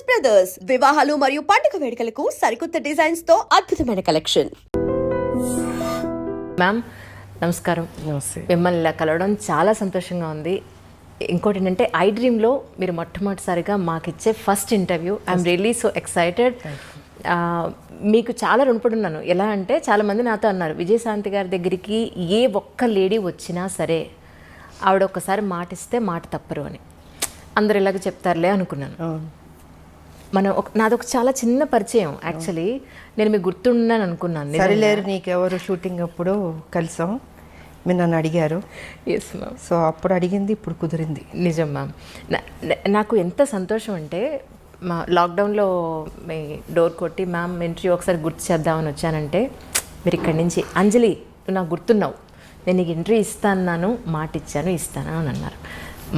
Brothers వివాహాలు మరియు పండుగ వేడుకలకు సరికొత్త డిజైన్స్ తో అద్భుతమైన కలెక్షన్. మ్యామ్ నమస్కారం. మిమ్మల్ని ఇలా కలవడం చాలా సంతోషంగా ఉంది. ఇంకోటి ఏంటంటే ఐ డ్రీమ్లో మీరు మొట్టమొదటిసారిగా మాకు ఇచ్చే first interview. I'm really so excited. మీకు చాలా రుణపడున్నాను. ఎలా అంటే చాలామంది నాతో అన్నారు, విజయశాంతి గారి దగ్గరికి ఏ ఒక్క లేడీ వచ్చినా సరే ఆవిడ ఒక్కసారి మాట ఇస్తే మాట తప్పరు అని. అందరు ఇలాగ చెప్తారులే అనుకున్నాను. నాదొక చాలా చిన్న పరిచయం. యాక్చువల్లీ నేను మీకు గుర్తున్నాను అనుకున్నాను. సరిలేరు నీకెవరు షూటింగ్ అప్పుడు కలిసాం, మీరు నన్ను అడిగారు. Yes ma'am. సో అప్పుడు అడిగింది ఇప్పుడు కుదిరింది. నిజం మ్యామ్. నాకు ఎంత సంతోషం అంటే మా లాక్డౌన్లో మీ డోర్ కొట్టి మ్యామ్ ఇంటర్వ్యూ ఒకసారి గుర్తు చేద్దామని వచ్చానంటే మీరు ఇక్కడి నుంచి అంజలి నాకు గుర్తున్నావు, నేను నీకు ఇంటర్వ్యూ ఇస్తాను, మాట ఇచ్చాను, ఇస్తాను అని అన్నారు.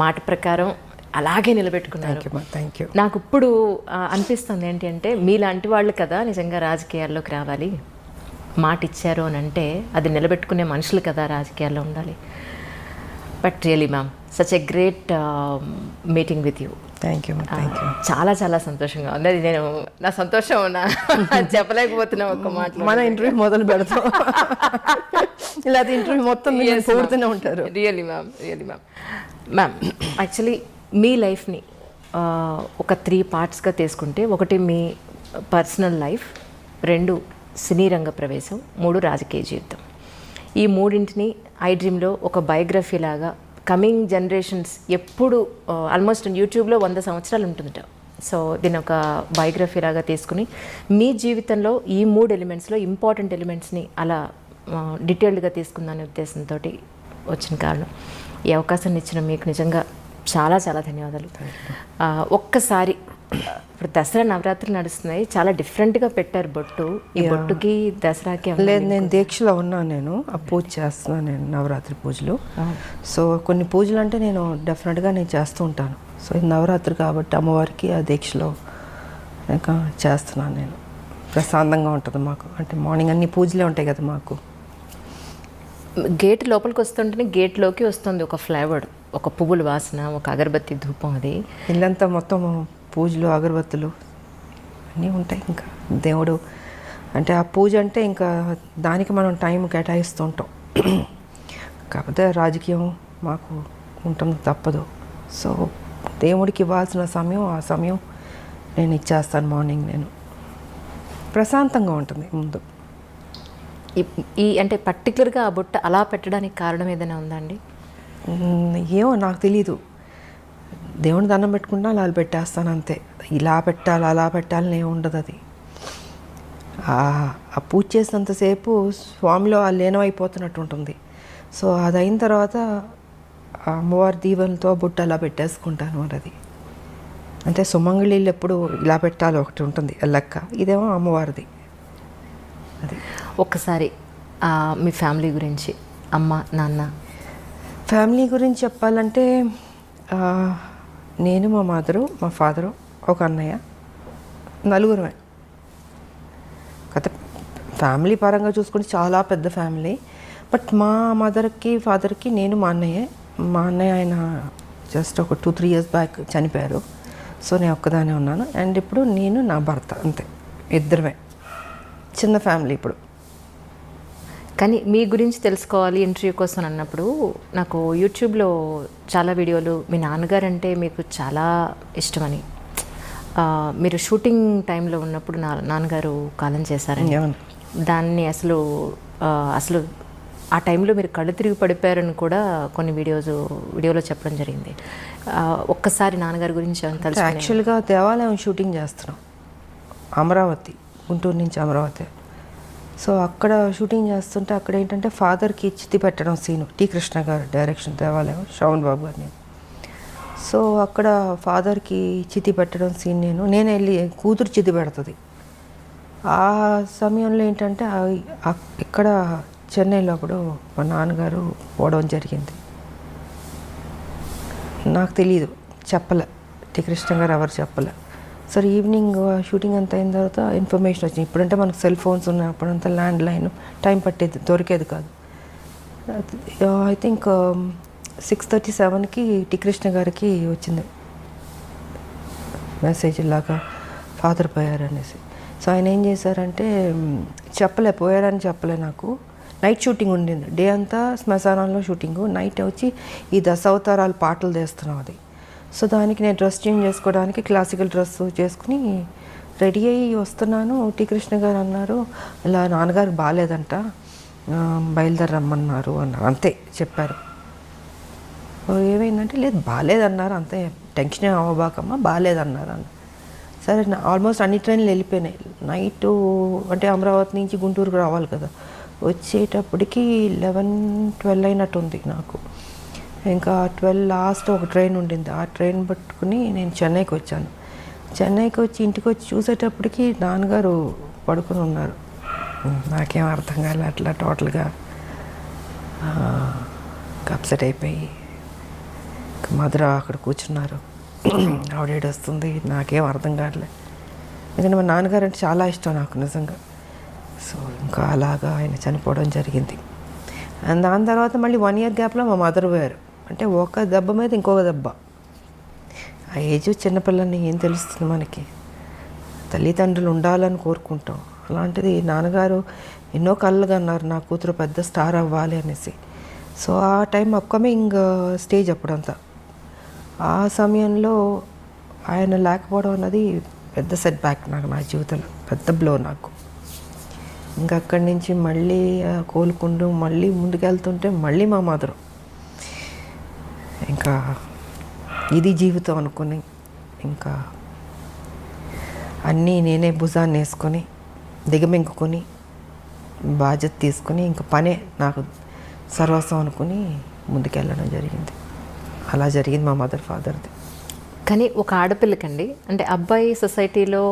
మాట ప్రకారం అలాగే నిలబెట్టుకున్నారు. Thank you. నాకు ఇప్పుడు అనిపిస్తుంది ఏంటి అంటే మీలాంటి వాళ్ళు కదా నిజంగా రాజకీయాల్లోకి రావాలి. మాట ఇచ్చారు అని అంటే అది నిలబెట్టుకునే మనుషులు కదా రాజకీయాల్లో ఉండాలి. But really ma'am such a great meeting with you. Thank you. చాలా చాలా సంతోషంగా ఉంది. అది నేను నా సంతోషం చెప్పలేకపోతున్నా ఒక్క మాట. మన ఇంటర్వ్యూ మొదలు పెడతాం, ఇలా ఇంటర్వ్యూ మొత్తం పూర్తూనే ఉంటారు. Really ma'am, really ma'am. Ma'am actually మీ లైఫ్ని ఒక 3 పార్ట్స్గా తీసుకుంటే, ఒకటి మీ పర్సనల్ లైఫ్, 2 సినీ రంగ ప్రవేశం, 3 రాజకీయ జీవితం. ఈ మూడింటిని ఐ డ్రీమ్లో ఒక బయోగ్రఫీ లాగా కమింగ్ జనరేషన్స్ ఎప్పుడు ఆల్మోస్ట్ యూట్యూబ్లో 100 సంవత్సరాలు ఉంటుందట. సో దీని ఒక బయోగ్రఫీ లాగా తీసుకుని మీ జీవితంలో ఈ 3 ఎలిమెంట్స్లో ఇంపార్టెంట్ ఎలిమెంట్స్ని అలా డీటెయిల్డ్గా తీసుకుందనే ఉద్దేశంతో వచ్చిన కారణం. ఈ అవకాశాన్ని ఇచ్చిన మీకు నిజంగా చాలా చాలా ధన్యవాదాలు. ఒక్కసారి ఇప్పుడు దసరా నవరాత్రులు నడుస్తున్నాయి, చాలా డిఫరెంట్గా పెట్టారు బొట్టు. ఈ బొట్టుకి దసరాకి లేదు, నేను దీక్షలో ఉన్నాను. నేను ఆ పూజ చేస్తున్నాను, నేను నవరాత్రి పూజలు. సో కొన్ని పూజలు అంటే నేను డెఫినెట్గా నేను చేస్తూ ఉంటాను. సో ఇది నవరాత్రి కాబట్టి అమ్మవారికి ఆ దీక్షలో ఇంకా చేస్తున్నాను నేను. ప్రశాంతంగా ఉంటుంది మాకు, అంటే మార్నింగ్ అన్ని పూజలే ఉంటాయి కదా మాకు. గేట్ లోపలికి వస్తుంటేనే గేట్లోకి వస్తుంది ఒక ఫ్లేవర్, ఒక పువ్వుల వాసన, ఒక అగరబత్తి ధూపం. అది ఇల్లంతా మొత్తం పూజలు అగరబత్తులు అన్నీ ఉంటాయి. ఇంకా దేవుడు అంటే ఆ పూజ అంటే ఇంకా దానికి మనం టైం కేటాయిస్తూ ఉంటాం. కాకపోతే రాజకీయం మాకు ఉంటుంది, తప్పదు. సో దేవుడికి ఇవ్వాల్సిన సమయం ఆ సమయం నేను ఇచ్చేస్తాను. మార్నింగ్ నేను ప్రశాంతంగా ఉంటుంది ముందు. ఈ అంటే పర్టికులర్గా ఆ బుట్ట అలా పెట్టడానికి కారణం ఏదైనా ఉందండి? ఏమో నాకు తెలీదు. దేవుని దండం పెట్టుకుంటా అలా పెట్టేస్తాను అంతే. ఇలా పెట్టాలి అలా పెట్టాలని ఏమి ఉండదు. అది ఆ పూజ చేసినంతసేపు స్వామిలో ఆ లీనమైపోతున్నట్టు ఉంటుంది. సో అది అయిన తర్వాత ఆ అమ్మవారి దీవెనలతో బుట్ట అలా పెట్టేసుకుంటాను. మరి అది అంటే సుమంగళీళ్ళు ఎప్పుడు ఇలా పెట్టాలి ఒకటి ఉంటుంది లెక్క, ఇదేమో అమ్మవారిది. అది ఒక్కసారి మీ ఫ్యామిలీ గురించి, అమ్మ నాన్న. ఫ్యామిలీ గురించి చెప్పాలంటే నేను, మా మదరు, మా ఫాదరు, ఒక అన్నయ్య, నలుగురమే. కథ ఫ్యామిలీ పరంగా చూసుకుంటే చాలా పెద్ద ఫ్యామిలీ. బట్ మా మదర్కి ఫాదర్కి నేను మా అన్నయ్య ఆయన జస్ట్ ఒక 2-3 years బ్యాక్ చనిపోయారు. సో నేను ఒక్కదానే ఉన్నాను. అండ్ ఇప్పుడు నేను నా భర్త, అంతే, ఇద్దరమే. చిన్న ఫ్యామిలీ ఇప్పుడు. కానీ మీ గురించి తెలుసుకోవాలి ఇంటర్వ్యూ కోసం అన్నప్పుడు నాకు యూట్యూబ్లో చాలా వీడియోలు మీ నాన్నగారు అంటే మీకు చాలా ఇష్టమని, మీరు షూటింగ్ టైంలో ఉన్నప్పుడు నాన్నగారు కాలం చేశారని, దాన్ని అసలు ఆ టైంలో మీరు కళ్ళు తిరిగి పడిపోయారని కూడా కొన్ని వీడియోలో చెప్పడం జరిగింది. ఒక్కసారి నాన్నగారి గురించి తెలుసు. యాక్చువల్గా దేవాలయం షూటింగ్ చేస్తున్నాం, అమరావతి, గుంటూరు నుంచి అమరావతి. సో అక్కడ షూటింగ్ చేస్తుంటే అక్కడ ఏంటంటే ఫాదర్కి చితి పెట్టడం సీను, టి కృష్ణ గారు డైరెక్షన్, దేవాలయం, శ్రవణ్ బాబు గారు. నేను సో అక్కడ ఫాదర్కి చితి పెట్టడం సీన్ నేను వెళ్ళి కూతురు చితి పెడుతుంది. ఆ సమయంలో ఏంటంటే ఇక్కడ చెన్నైలో అప్పుడు మా నాన్నగారు పోవడం జరిగింది. నాకు తెలీదు, చెప్పలే, టి కృష్ణ గారు ఎవరు చెప్పలే. సరే ఈవినింగ్ షూటింగ్ అంతా అయిన తర్వాత ఇన్ఫర్మేషన్ వచ్చింది. ఇప్పుడంటే మనకు సెల్ ఫోన్స్ ఉన్నాయి, అప్పుడంతా ల్యాండ్ లైన్, టైం పట్టేది, దొరికేది కాదు. ఐ థింక్ 6:37కి టి కృష్ణ గారికి వచ్చింది మెసేజ్ ఇలాగా ఫాదర్ పోయారనేసి. సో ఆయన ఏం చేశారంటే పోయారని చెప్పలే నాకు. నైట్ షూటింగ్ ఉండింది, డే అంతా శ్మశానంలో షూటింగు, నైట్ వచ్చి ఈ దశావతారాలు పాటలు తీస్తున్నాం అది. సో దానికి నేను డ్రెస్ చేంజ్ చేసుకోవడానికి క్లాసికల్ డ్రెస్ చేసుకుని రెడీ అయ్యి వస్తున్నాను. టీ కృష్ణ గారు అన్నారు, ఇలా నాన్నగారికి బాగాలేదంట, బయలుదేరమ్మన్నారు అన్నారు. అంతే చెప్పారు. ఏమైందంటే లేదు బాగాలేదన్నారు, అంతే టెన్షన్ అవ్వబాకమ్మా, బాగాలేదన్నారు అన్న. సరే ఆల్మోస్ట్ అన్ని ట్రైన్లు వెళ్ళిపోయినాయి. నైటు అంటే అమరావతి నుంచి గుంటూరుకు రావాలి కదా, వచ్చేటప్పటికి 11-12 అయినట్టుంది నాకు. ఇంకా 12 లాస్ట్ ఒక ట్రైన్ ఉండింది, ఆ ట్రైన్ పట్టుకుని నేను చెన్నైకి వచ్చాను. చెన్నైకి వచ్చి ఇంటికి వచ్చి చూసేటప్పటికి నాన్నగారు పడుకుని ఉన్నారు. నాకేం అర్థం కాలే, అట్లా టోటల్గా అప్సెట్ అయిపోయి మధుర అక్కడ కూర్చున్నారు. ఆవిడ వస్తుంది, నాకేం అర్థం కావట్లే. ఎందుకంటే మా నాన్నగారు అంటే చాలా ఇష్టం నాకు నిజంగా. సో ఇంకా అలాగా ఆయన చనిపోవడం జరిగింది. అండ్ దాని తర్వాత మళ్ళీ 1 year గ్యాప్లో మా మదర్ పోయారు. అంటే ఒక దెబ్బ మీద ఇంకొక దెబ్బ. ఆ ఏజ్ చిన్నపిల్లని ఏం తెలుస్తుంది మనకి, తల్లిదండ్రులు ఉండాలని కోరుకుంటాం. అలాంటిది నాన్నగారు ఎన్నో కళ్ళుగా అన్నారు నా కూతురు పెద్ద స్టార్ అవ్వాలి అనేసి. సో ఆ టైం అప్కమింగ్ స్టేజ్ అప్పుడంతా. ఆ సమయంలో ఆయన లేకపోవడం అన్నది పెద్ద సెట్ బ్యాక్ నాకు, నా జీవితంలో పెద్ద బ్లో నాకు. ఇంకా అక్కడి నుంచి మళ్ళీ కోలుకుంటూ మళ్ళీ ముందుకెళ్తుంటే మళ్ళీ మా మదరు ఇంకా ఇది జీవితం అనుకుని ఇంకా అన్నీ నేనే భుజాన్ని వేసుకొని దిగమింగుకొని బాధ్యత తీసుకొని ఇంకా పనే నాకు సర్వస్వం అనుకుని ముందుకెళ్ళడం జరిగింది. అలా జరిగింది మా మదర్ ఫాదర్ది. కానీ ఒక ఆడపిల్లకండి, అంటే అబ్బాయి సొసైటీలో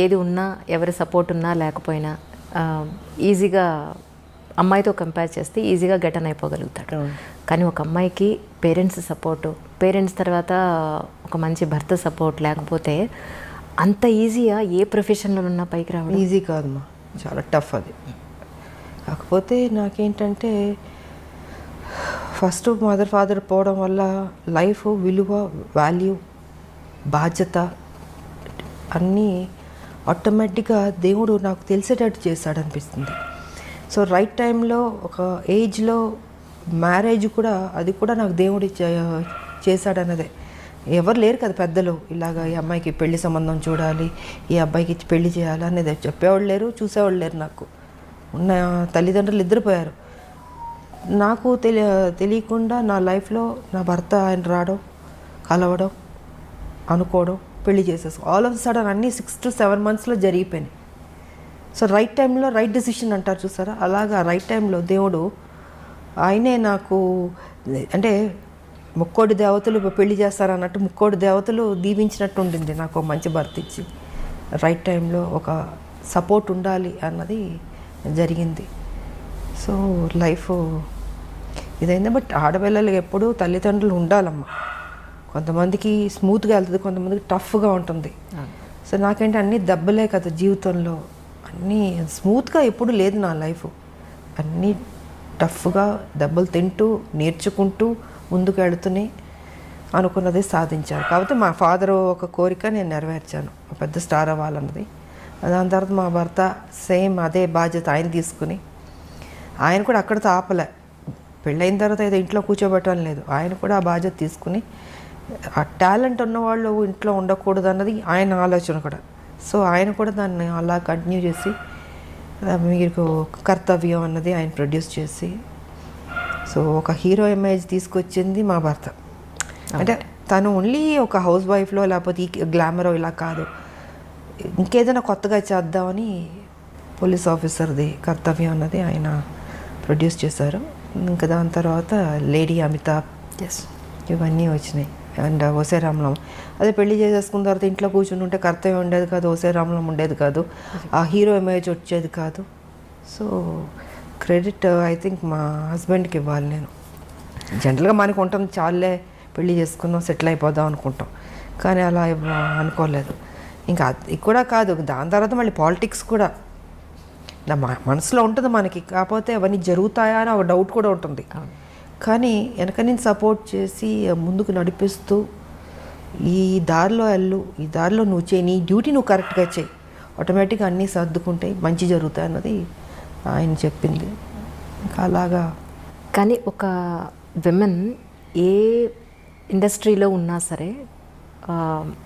ఏది ఉన్నా, ఎవరి సపోర్ట్ ఉన్నా లేకపోయినా ఈజీగా అమ్మాయితో కంపేర్ చేస్తే ఈజీగా గెటన్ అయిపోగలుగుతాడు. కానీ ఒక అమ్మాయికి పేరెంట్స్ సపోర్టు, పేరెంట్స్ తర్వాత ఒక మంచి భర్త సపోర్ట్ లేకపోతే అంత ఈజీగా ఏ ప్రొఫెషన్లో ఉన్నా పైకి రావడం ఈజీ కాదమ్మా, చాలా టఫ్ అది. కాకపోతే నాకేంటంటే ఫస్ట్ మదర్ ఫాదర్ పోవడం వల్ల లైఫ్ విలువ, వాల్యూ, బాధ్యత అన్నీ ఆటోమేటిక్గా దేవుడు నాకు తెలిసేటట్టు చేశాడు అనిపిస్తుంది. సో రైట్ టైంలో ఒక ఏజ్లో మ్యారేజ్ కూడా, అది కూడా నాకు దేవుడు చేశాడు అన్నదే. ఎవరు లేరు కదా పెద్దలు, ఇలాగ ఈ అమ్మాయికి పెళ్లి సంబంధం చూడాలి, ఈ అబ్బాయికి పెళ్లి చేయాలి అనేది చెప్పేవాళ్ళు లేరు, చూసేవాళ్ళు లేరు. నాకు ఉన్న తల్లిదండ్రులు ఇద్దరు నాకు తెలియకుండా నా లైఫ్లో నా భర్త ఆయన రావడం, కలవడం, అనుకోవడం, పెళ్లి చేసేసుకో, ఆల్ ఆఫ్ సడన్ అన్నీ 6 to 7 monthsలో జరిగిపోయినాయి. సో రైట్ టైంలో రైట్ డెసిషన్ అంటారు చూసారా, అలాగా రైట్ టైంలో దేవుడు ఆయనే నాకు, అంటే ముక్కోడి దేవతలు పెళ్లి చేస్తారన్నట్టు ముక్కోడి దేవతలు దీవించినట్టు ఉండింది నాకు మంచి భర్త ఇచ్చి. రైట్ టైంలో ఒక సపోర్ట్ ఉండాలి అన్నది జరిగింది. సో లైఫ్ ఇదైంది. బట్ ఆడపిల్లలకి ఎప్పుడూ తల్లిదండ్రులు ఉండాలమ్మా. కొంతమందికి స్మూత్గా వెళ్తుంది, కొంతమందికి టఫ్గా ఉంటుంది. సో నాకేంటి అన్నీ దెబ్బలే కదా జీవితంలో, అన్నీ స్మూత్గా ఎప్పుడు లేదు నా లైఫ్. అన్నీ టఫ్గా దెబ్బలు తింటూ నేర్చుకుంటూ ముందుకు వెళుతూనే అనుకున్నది సాధించాను. కాకపోతే మా ఫాదర్ ఒక కోరిక నేను నెరవేర్చాను, పెద్ద స్టార్ అవ్వాలన్నది. దాని తర్వాత మా భర్త సేమ్ అదే బాధ్యత ఆయన తీసుకుని, ఆయన కూడా అక్కడితో ఆపలే. పెళ్ళైన తర్వాత ఏదో ఇంట్లో కూర్చోబెట్టడం లేదు, ఆయన కూడా ఆ బాధ్యత తీసుకుని, ఆ టాలెంట్ ఉన్నవాళ్ళు ఇంట్లో ఉండకూడదు అన్నది ఆయన ఆలోచన కూడా. సో ఆయన కూడా దాన్ని అలా కంటిన్యూ చేసి మీకు కర్తవ్యం అన్నది ఆయన ప్రొడ్యూస్ చేసి, సో ఒక హీరో ఇమేజ్ తీసుకొచ్చింది మా భర్త. అంటే తను ఓన్లీ ఒక హౌస్ వైఫ్లో లేకపోతే ఈ గ్లామరో ఇలా కాదు, ఇంకేదైనా కొత్తగా చేద్దామని పోలీస్ ఆఫీసర్ది కర్తవ్యం అన్నది ఆయన ప్రొడ్యూస్ చేశారు. ఇంకా దాని తర్వాత లేడీ అమితాబ్, ఇవన్నీ వచ్చినాయి. అండ్ ఓసే రామలం, అదే పెళ్లి చేసేసుకున్న తర్వాత ఇంట్లో కూర్చుని ఉంటే కర్తవ్యం ఉండేది కాదు, ఓసే రామలం ఉండేది కాదు, ఆ హీరో ఇమేజ్ వచ్చేది కాదు. సో క్రెడిట్ ఐ థింక్ మా హస్బెండ్కి ఇవ్వాలి నేను. జనరల్గా మనకు ఉంటుంది, చాలే పెళ్లి చేసుకుందాం సెటిల్ అయిపోదాం అనుకుంటాం, కానీ అలా అనుకోలేదు. ఇంకా అది కూడా కాదు, దాని తర్వాత మళ్ళీ పాలిటిక్స్ కూడా నా మనసులో ఉంటుంది మనకి, కాకపోతే అవన్నీ జరుగుతాయా అని ఒక డౌట్ కూడా ఉంటుంది. కానీ వెనక నేను సపోర్ట్ చేసి ముందుకు నడిపిస్తూ ఈ దారిలో వెళ్ళు, ఈ దారిలో నువ్వు చేయి, నీ డ్యూటీ నువ్వు కరెక్ట్గా చేయి, ఆటోమేటిక్గా అన్నీ సర్దుకుంటాయి, మంచి జరుగుతాయి అన్నది ఆయన చెప్పింది. ఇంకా అలాగా. కానీ ఒక విమెన్ ఏ ఇండస్ట్రీలో ఉన్నా సరే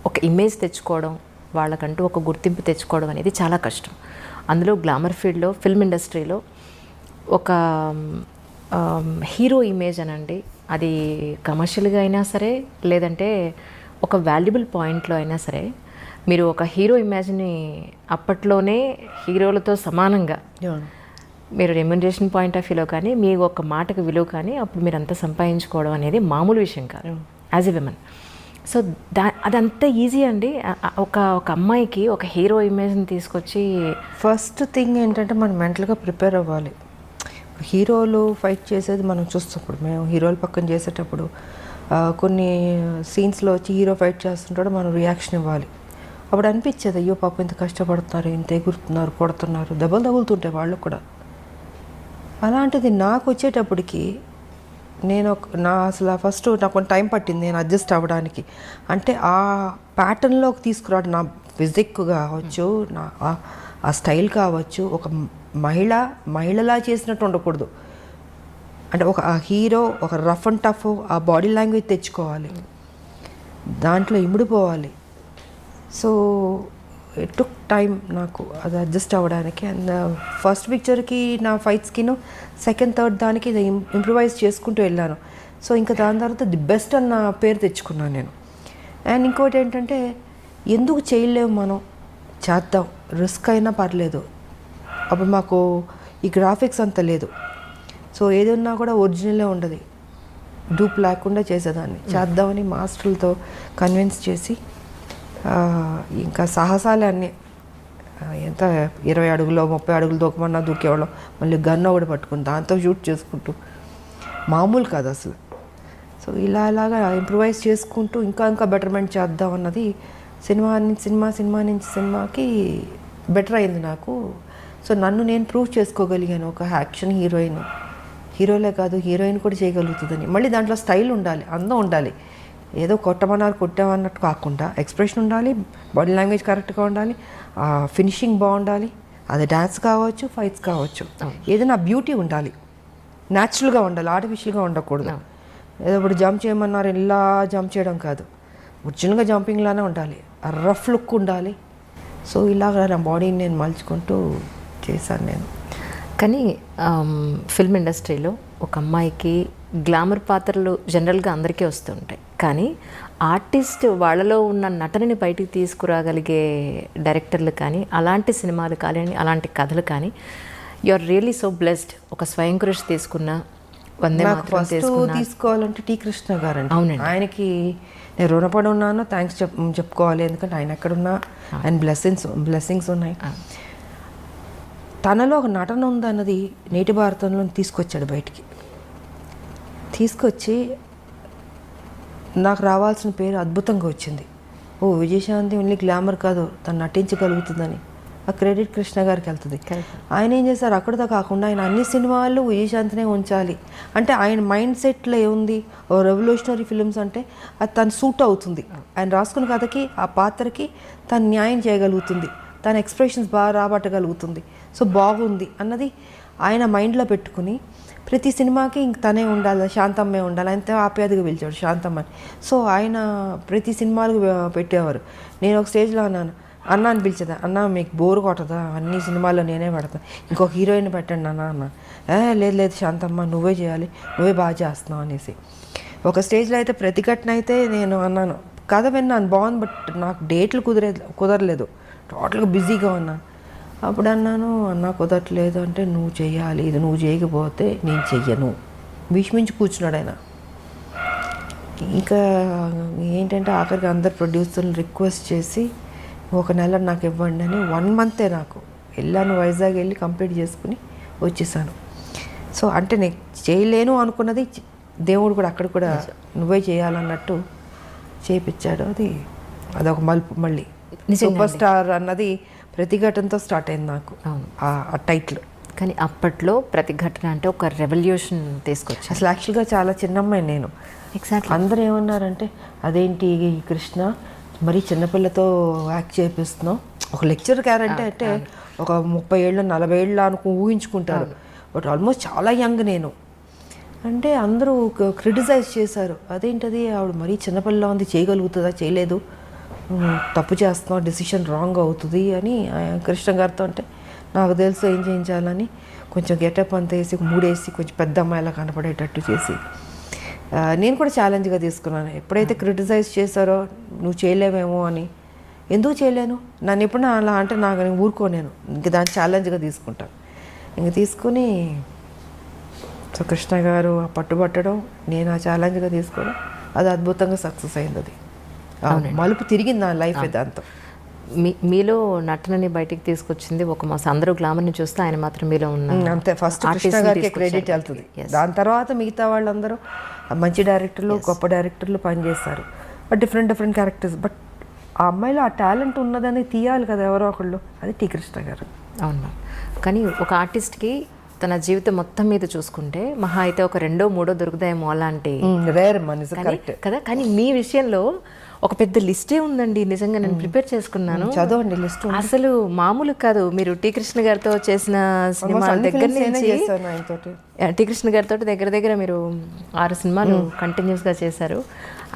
ఒక ఇమేజ్ తెచ్చుకోవడం, వాళ్ళకంటూ ఒక గుర్తింపు తెచ్చుకోవడం అనేది చాలా కష్టం. అందులో గ్లామర్ ఫీల్డ్లో, ఫిల్మ్ ఇండస్ట్రీలో ఒక హీరో ఇమేజ్ అనండి, అది కమర్షియల్గా అయినా సరే లేదంటే ఒక వాల్యుబుల్ పాయింట్లో అయినా సరే, మీరు ఒక హీరో ఇమేజ్ని అప్పట్లోనే హీరోలతో సమానంగా మీరు రెమ్యునరేషన్ పాయింట్ ఆఫ్ వ్యూలో కానీ మీ ఒక మాటకు విలువ కానీ అప్పుడు మీరు అంతా సంపాదించుకోవడం అనేది మామూలు విషయం కాదు యాజ్ ఎ విమెన్. సో అదంతా ఈజీ అండి. ఒక అమ్మాయికి ఒక హీరో ఇమేజ్ని తీసుకొచ్చి ఫస్ట్ థింగ్ ఏంటంటే మనం మెంటల్గా ప్రిపేర్ అవ్వాలి. హీరోలు ఫైట్ చేసేది మనం చూస్తున్నప్పుడు, మేము హీరోలు పక్కన చేసేటప్పుడు కొన్ని సీన్స్లో వచ్చి హీరో ఫైట్ చేస్తుంటాడు, మనం రియాక్షన్ ఇవ్వాలి. అప్పుడు అనిపించేది అయ్యో పాప ఇంత కష్టపడుతున్నారు, ఇంత ఎగురుతున్నారు, కొడుతున్నారు, దెబ్బలు తగులుతుంటాయి వాళ్ళు కూడా. అలాంటిది నాకు వచ్చేటప్పటికి నేను అసలు ఫస్ట్ నాకు కొంచెం టైం పట్టింది నేను అడ్జస్ట్ అవ్వడానికి. అంటే ఆ ప్యాటర్న్లోకి తీసుకురావడం, నా ఫిజిక్ కావచ్చు, నా ఆ స్టైల్ కావచ్చు, ఒక మహిళలా చేసినట్టు ఉండకూడదు. అంటే ఒక హీరో ఒక రఫ్ అండ్ టఫ్ ఆ బాడీ లాంగ్వేజ్ తెచ్చుకోవాలి, దాంట్లో ఇమిడిపోవాలి. సో ఇట్ టుక్ టైం నాకు అది అడ్జస్ట్ అవ్వడానికి. అండ్ ఫస్ట్ పిక్చర్కి నా ఫైట్స్కిను సెకండ్ థర్డ్ దానికి ఇంప్రూవైజ్ చేసుకుంటూ వెళ్ళాను. సో ఇంకా దాని తర్వాత ది బెస్ట్ అన్న పేరు తెచ్చుకున్నాను నేను. అండ్ ఇంకోటి ఏంటంటే ఎందుకు చేయలేము, మనం చేద్దాం, రిస్క్ అయినా పర్లేదు. అప్పుడు మాకు ఈ గ్రాఫిక్స్ అంత లేదు, సో ఏదన్నా కూడా ఒరిజినలే ఉండదు, డూప్ లేకుండా చేసేదాన్ని. చేద్దామని మాస్టర్లతో కన్విన్స్ చేసి ఇంకా సాహసాలే అన్నీ. ఎంత 20 అడుగులో 30 అడుగులు దూకమన్నా దూకేవాళ్ళం. మళ్ళీ గన్ ఒకటి పట్టుకుని దాంతో షూట్ చేసుకుంటూ, మామూలు కాదు అసలు. సో ఇలాగా ఇంప్రూవైజ్ చేసుకుంటూ ఇంకా బెటర్మెంట్ చేద్దాం అన్నది సినిమా నుంచి సినిమాకి బెటర్ అయింది నాకు. సో నన్ను నేను ప్రూవ్ చేసుకోగలిగాను, ఒక యాక్షన్ హీరోలే కాదు హీరోయిన్ కూడా చేయగలుగుతుందని. మళ్ళీ దాంట్లో స్టైల్ ఉండాలి, అందం ఉండాలి. ఏదో కొట్టామన్నట్టు కాకుండా ఎక్స్ప్రెషన్ ఉండాలి, బాడీ లాంగ్వేజ్ కరెక్ట్గా ఉండాలి, ఫినిషింగ్ బాగుండాలి. అది డ్యాన్స్ కావచ్చు, ఫైట్స్ కావచ్చు, ఏదైనా బ్యూటీ ఉండాలి, న్యాచురల్గా ఉండాలి, ఆర్టిఫిషియల్గా ఉండకూడదు. ఏదో ఇప్పుడు జంప్ చేయమన్నారు ఇలా జంప్ చేయడం కాదు, ఒరిజినల్గా జంపింగ్లానే ఉండాలి, రఫ్ లుక్ ఉండాలి. సో ఇలాగ నా బాడీని నేను మలుచుకుంటూ చేశాను నేను. కానీ ఫిల్మ్ ఇండస్ట్రీలో ఒక అమ్మాయికి గ్లామర్ పాత్రలు జనరల్గా అందరికీ వస్తూ ఉంటాయి, కానీ ఆర్టిస్ట్ వాళ్ళలో ఉన్న నటనని బయటికి తీసుకురాగలిగే డైరెక్టర్లు కానీ, అలాంటి సినిమాలు కానీ, అలాంటి కథలు కానీ, you are really so blessed. ఒక స్వయం కృషి తీసుకున్న, వందే మాత్రం తీసుకోవాలంటే టి కృష్ణ గారు అండి. అవునండి, ఆయనకి నేను రుణపడి ఉన్నాను, థ్యాంక్స్ చెప్పుకోవాలి. ఎందుకంటే ఆయన ఎక్కడున్నా ఆయన బ్లెస్సింగ్స్ ఉన్నాయి. తనలో ఒక నటన ఉందన్నది నేటి భారతంలో తీసుకొచ్చాడు బయటికి. తీసుకొచ్చి నాకు రావాల్సిన పేరు అద్భుతంగా వచ్చింది. ఓ విజయశాంతి ఓన్లీ గ్లామర్ కాదు, తను నటించగలుగుతుందని ఆ క్రెడిట్ కృష్ణ గారికి వెళ్తుంది. ఆయన ఏం చేశారు, అక్కడితో కాకుండా ఆయన అన్ని సినిమాల్లో విజయశాంతినే ఉంచాలి. అంటే ఆయన మైండ్ సెట్లో ఏముంది, ఓ రెవల్యూషనరీ ఫిల్మ్స్ అంటే అది తను సూట్ అవుతుంది, ఆయన రాసుకున్న కథకి ఆ పాత్రకి తను న్యాయం చేయగలుగుతుంది, తన ఎక్స్ప్రెషన్స్ బాగా రాబట్టగలుగుతుంది, సో బాగుంది అన్నది ఆయన మైండ్లో పెట్టుకుని ప్రతి సినిమాకి ఇంక తనే ఉండాలి, శాంతమ్మే ఉండాలి. ఆయన ఆప్యాదిగా పిలిచాడు శాంతమ్మని. సో ఆయన ప్రతి సినిమాలకు పెట్టేవారు. నేను ఒక స్టేజ్లో అన్న అని పిలిచేదా, అన్న మీకు బోరు కొట్టదా, అన్ని సినిమాల్లో నేనే పెడతాను, ఇంకొక హీరోయిన్ పెట్టండి అన్న. లేదు శాంతమ్మ నువ్వే చేయాలి, నువ్వే బాగా చేస్తున్నావు అనేసి. ఒక స్టేజ్లో అయితే ప్రతిఘటన అయితే నేను అన్నాను, కథ విన్నాను బాగుంది, బట్ నాకు డేట్లు కుదరలేదు, టోటల్గా బిజీగా ఉన్నాను. అప్పుడు అన్నాను, అన్న కుదరట్లేదు అంటే నువ్వు చెయ్యాలి, ఇది నువ్వు చేయకపోతే నేను చెయ్యను, భీష్మించి కూర్చున్నాడు ఆయన. ఇంకా ఏంటంటే ఆఖరికి అందరు ప్రొడ్యూసర్లు రిక్వెస్ట్ చేసి 1 నెల నాకు ఇవ్వండి అని 1 మంతే నాకు వెళ్ళాను, వైజాగ్ వెళ్ళి కంప్లీట్ చేసుకుని వచ్చేసాను. సో అంటే నేను చేయలేను అనుకున్నది దేవుడు కూడా అక్కడ కూడా నువ్వే చేయాలన్నట్టు చేయించాడు. అదొక మలుపు. మళ్ళీ సూపర్ స్టార్ అన్నది ప్రతిఘటనతో స్టార్ట్ అయింది నాకు ఆ టైటిల్. కానీ అప్పట్లో ప్రతిఘటన అంటే ఒక రెవల్యూషన్ తీసుకొచ్చారు. అసలు యాక్చువల్గా చాలా చిన్నమ్మాయి నేను. ఎగ్జాక్ట్లీ. అందరూ ఏమన్నారంటే అదేంటి ఈ కృష్ణ మరీ చిన్నపిల్లతో యాక్ట్ చేపిస్తున్నావు. ఒక లెక్చర్ క్యారెక్టర్ అంటే ఒక 30 ఏళ్ళు 40 ఏళ్ళు ఊహించుకుంటారు. బట్ ఆల్మోస్ట్ చాలా యంగ్ నేను. అంటే అందరూ క్రిటిసైజ్ చేశారు. అదేంటది ఆవిడ మరీ చిన్నపిల్ల ఉంది, చేయగలుగుతుందా, చేయలేదు, తప్పు చేస్తున్నావు, డెసిషన్ రాంగ్ అవుతుంది అని కృష్ణ గారితో. అంటే నాకు తెలుసు ఏం చేయించాలని కొంచెం గెటప్ అంతా వేసి మూడేసి కొంచెం పెద్ద అమ్మాయిలా కనపడేటట్టు చేసి నేను కూడా ఛాలెంజ్గా తీసుకున్నాను. ఎప్పుడైతే క్రిటిసైజ్ చేశారో నువ్వు చేయలేవేమో అని, ఎందుకు చేయలేను, నన్ను ఎప్పుడు అలా అంటే నాకు నేను ఊరుకోలేను, ఇంక దాన్ని ఛాలెంజ్గా తీసుకుంటాను. ఇంక తీసుకుని సో కృష్ణ గారు పట్టుబట్టడం, నేను ఆ ఛాలెంజ్గా తీసుకోవడం, అది అద్భుతంగా సక్సెస్ అయింది. అది మలుపు తిరిగింది నా లైఫ్ దాంతో. మీలో నటనని బయటికి తీసుకొచ్చింది ఒక మాస్. అందరూ గ్లామర్ని చూస్తే ఆయన మాత్రం మీలో ఉన్న అంతే. ఫస్ట్ కృష్ణ గారికి క్రెడిట్ వెళ్తుంది. దాని తర్వాత మిగతా వాళ్ళందరూ మంచి డైరెక్టర్లు, గొప్ప డైరెక్టర్లు పనిచేస్తారు, బట్ డిఫరెంట్ క్యారెక్టర్స్. బట్ ఆ అమ్మాయిలో ఆ టాలెంట్ ఉన్నదని తీయాలి కదా ఎవరో ఒకళ్ళు, అది టీ కృష్ణ గారు. అవును. కానీ ఒక ఆర్టిస్ట్కి తన జీవితం మొత్తం మీద చూసుకుంటే మహా అయితే ఒక 2, 3 దొరుకుతాయేమో అలాంటి రేర్ కదా. కానీ మీ విషయంలో ఒక పెద్ద లిస్టే ఉందండి. నిజంగా నేను ప్రిపేర్ చేసుకున్నాను, చదవండి లిస్ట్. అసలు మామూలు కాదు. మీరు టీ కృష్ణ గారితో చేసిన సినిమాల దగ్గర నుంచి టీ కృష్ణ గారితో దగ్గర మీరు 6 సినిమాలు కంటిన్యూస్గా చేశారు.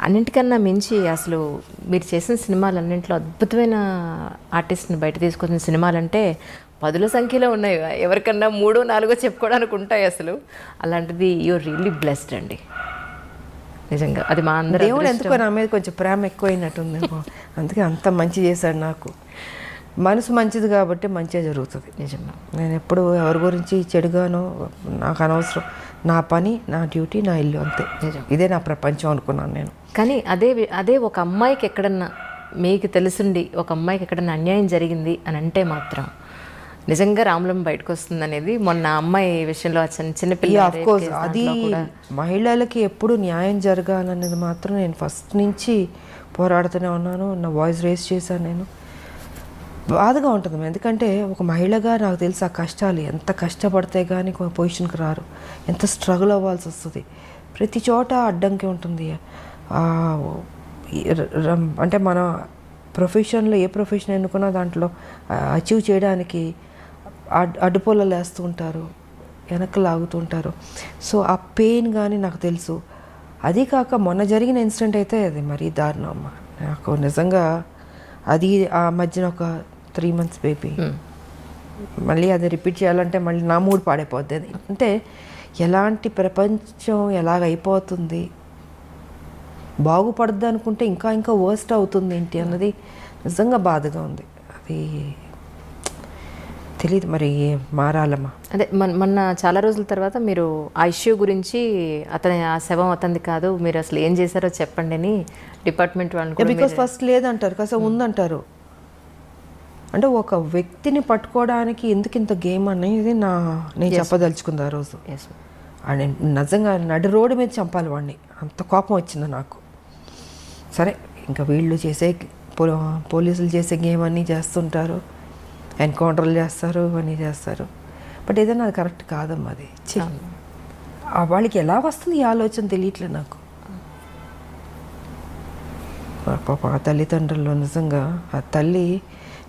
అన్నింటికన్నా మించి అసలు మీరు చేసిన సినిమాలన్నింటిలో అద్భుతమైన ఆర్టిస్ట్ని బయట తీసుకొచ్చిన సినిమాలంటే 10ల సంఖ్యలో ఉన్నాయి. ఎవరికన్నా 3, 4 చెప్పుకోవడానికి ఉంటాయి అసలు. అలాంటిది యూఆర్ రియల్లీ బ్లెస్డ్ అండి నిజంగా. అది మా అందరూ దేవుడు ఎందుకో నా మీద కొంచెం ప్రేమ ఎక్కువైనట్టుంది, అందుకే అంత మంచి చేశాడు నాకు. మనసు మంచిది కాబట్టి మంచిగా జరుగుతుంది. నిజంగా నేను ఎప్పుడు ఎవరి గురించి చెడుగానో నాకు అనవసరం. నా పని, నా డ్యూటీ, నా ఇల్లు, అంతే. ఇదే నా ప్రపంచం అనుకున్నాను నేను. కానీ అదే ఒక అమ్మాయికి ఎక్కడన్నా మీకు తెలుసుండి ఒక అమ్మాయికి ఎక్కడన్నా అన్యాయం జరిగింది అని అంటే మాత్రం నిజంగా రామలం బయటకు వస్తుంది అనేది మొన్న అమ్మాయి విషయంలో చిన్నపిల్ల. అది మహిళలకి ఎప్పుడు న్యాయం జరగాలనేది మాత్రం నేను ఫస్ట్ నుంచి పోరాడుతూనే ఉన్నాను. నా వాయిస్ రేస్ చేశాను. నేను బాధగా ఉంటుంది, ఎందుకంటే ఒక మహిళగా నాకు తెలుసు ఆ కష్టాలు, ఎంత కష్టపడితే కానీ పొజిషన్కి రారు, ఎంత స్ట్రగుల్ అవ్వాల్సి వస్తుంది. ప్రతి చోట అడ్డంకి ఉంటుంది. అంటే మన ప్రొఫెషన్లో ఏ ప్రొఫెషన్ ఎన్నుకున్నా దాంట్లో అచీవ్ చేయడానికి అడ్డుపొలలు వేస్తూ ఉంటారు, వెనక్కి లాగుతుంటారు. సో ఆ పెయిన్ కానీ నాకు తెలుసు. అది కాక మొన్న జరిగిన ఇన్సిడెంట్ అయితే అది మరీ దారుణం అమ్మ. నాకు నిజంగా అది ఆ మధ్యన ఒక 3 months బేబీ, మళ్ళీ అది రిపీట్ చేయాలంటే మళ్ళీ నా మూడ్ పాడైపోద్ది. అది అంటే ఎలాంటి ప్రపంచం ఎలాగైపోతుంది, బాగుపడద్దు అనుకుంటే ఇంకా వర్స్ట్ అవుతుంది ఏంటి అన్నది నిజంగా బాధగా ఉంది. అది తెలియదు, మరి మారాలమ్మా. అదే మొన్న చాలా రోజుల తర్వాత మీరు ఆ ఇష్యూ గురించి ఆ శవం అతనిది కాదు, మీరు అసలు ఏం చేశారో చెప్పండి అని డిపార్ట్మెంట్ వాళ్ళు. బికాస్ ఫస్ట్ లేదంటారు, కాస్త ఉందంటారు. అంటే ఒక వ్యక్తిని పట్టుకోవడానికి ఎందుకు ఇంత గేమ్ అనేది నేను చెప్పదలుచుకుంది ఆ రోజు. అండ్ నిజంగా నడి రోడ్డు మీద చంపాలి వాడిని, అంత కోపం వచ్చింది నాకు. సరే, ఇంకా వీళ్ళు చేసే పోలీసులు చేసే గేమ్ అన్నీ చేస్తుంటారు, ఎన్కౌంటర్లు చేస్తారు, ఇవన్నీ చేస్తారు. బట్ ఏదైనా అది కరెక్ట్ కాదమ్మా. అది వాళ్ళకి ఎలా వస్తుంది ఈ ఆలోచన తెలియట్లేదు నాకు. పాప ఆ తల్లిదండ్రులు నిజంగా, ఆ తల్లి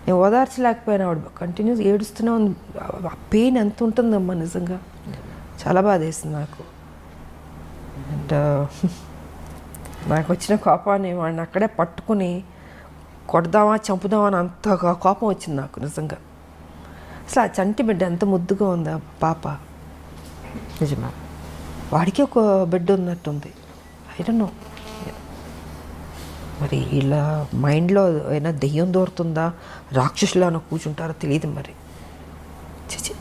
నేను ఓదార్చలేకపోయినా, ఆవిడ కంటిన్యూస్ ఏడుస్తూనే ఉంది. ఆ పెయిన్ ఎంత ఉంటుందమ్మా నిజంగా, చాలా బాధ వేసింది నాకు. అండ్ నాకు వచ్చిన కోపాన్ని వాడిని అక్కడే పట్టుకుని కొడదామా చంపుదామా అని అంత కోపం వచ్చింది నాకు నిజంగా. అసలు ఆ చంటి బిడ్డ ఎంత ముద్దుగా ఉంది ఆ పాప. నిజమా, వాడికి ఒక బిడ్డ ఉన్నట్టుంది. ఐ డోంట్ నో మరి ఇలా మైండ్లో ఏమైనా దెయ్యం దూరుతుందా, రాక్షసులానో కూర్చుంటారో తెలియదు. మరి చిచి,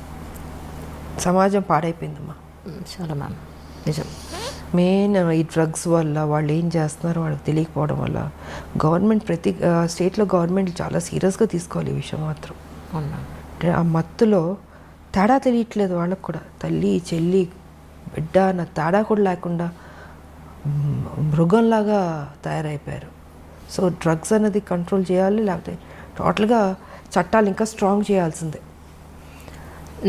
సమాజం పాడైపోయిందమ్మా చాలా మ్యామ్. నిజం. మెయిన్ ఈ డ్రగ్స్ వల్ల వాళ్ళు ఏం చేస్తున్నారో వాళ్ళకి తెలియకపోవడం వల్ల గవర్నమెంట్ ప్రతి స్టేట్లో గవర్నమెంట్ చాలా సీరియస్గా తీసుకోవాలి ఈ విషయం మాత్రం. అంటే ఆ మత్తులో తేడా తెలియట్లేదు వాళ్ళకు కూడా. తల్లి చెల్లి బిడ్డ అన్న తేడా కూడా లేకుండా మృగంలాగా తయారైపోయారు. సో డ్రగ్స్ అనేది కంట్రోల్ చేయాలి, లేకపోతే టోటల్గా చట్టాలు ఇంకా స్ట్రాంగ్ చేయాల్సిందే.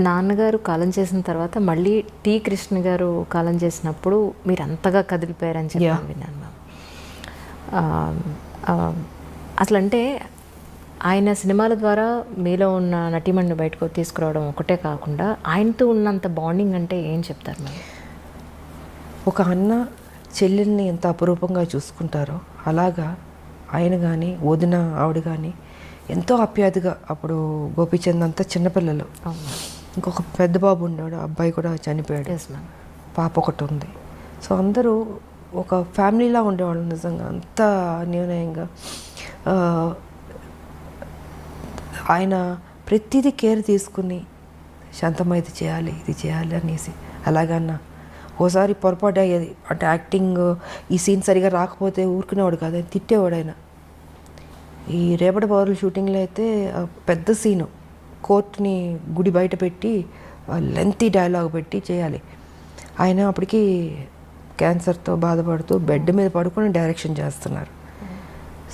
నాన్నగారు కాలం చేసిన తర్వాత మళ్ళీ టి కృష్ణ గారు కాలం చేసినప్పుడు మీరు అంతగా కదిలిపోయారని చెప్పి Yeah. విన్నాను మ్యామ్. అసలు అంటే ఆయన సినిమాల ద్వారా మీలో ఉన్న నటీమణ్ణి బయటకు తీసుకురావడం ఒకటే కాకుండా ఆయనతో ఉన్నంత బాండింగ్ అంటే ఏం చెప్తారు మ్యామ్? ఒక అన్న చెల్లెల్ని ఎంత అపురూపంగా చూసుకుంటారో అలాగా ఆయన కానీ వదిన ఆవిడ కానీ ఎంతో ఆప్యాయతగా. అప్పుడు గోపీచంద్ అంతా చిన్నపిల్లలు, అవును ఇంకొక పెద్ద బాబు ఉన్నాడు, అబ్బాయి కూడా చనిపోయాడు, ఎస్ మ్యామ్. పాప ఒకటి ఉంది. సో అందరూ ఒక ఫ్యామిలీలా ఉండేవాళ్ళు నిజంగా, అంత అన్యోన్యంగా. ఆ, ఆయన ప్రతిదీ కేర్ తీసుకుని శాంతమ్మ ఇది చేయాలి ఇది చేయాలి అనేసి అలాగన్నా. ఓసారి పొరపాటు అయ్యేది, అంటే యాక్టింగ్ ఈ సీన్ సరిగా రాకపోతే ఊరుకునేవాడు కాదు, ఆయన తిట్టేవాడు ఆయన. ఈ రేపటి పౌరుల షూటింగ్లో అయితే ఆ పెద్ద సీను కోర్టుని గుడి బయట పెట్టి లెంతీ డైలాగ్ పెట్టి చేయాలి. ఆయన అప్పటికి క్యాన్సర్తో బాధపడుతూ బెడ్ మీద పడుకొని డైరెక్షన్ చేస్తున్నారు.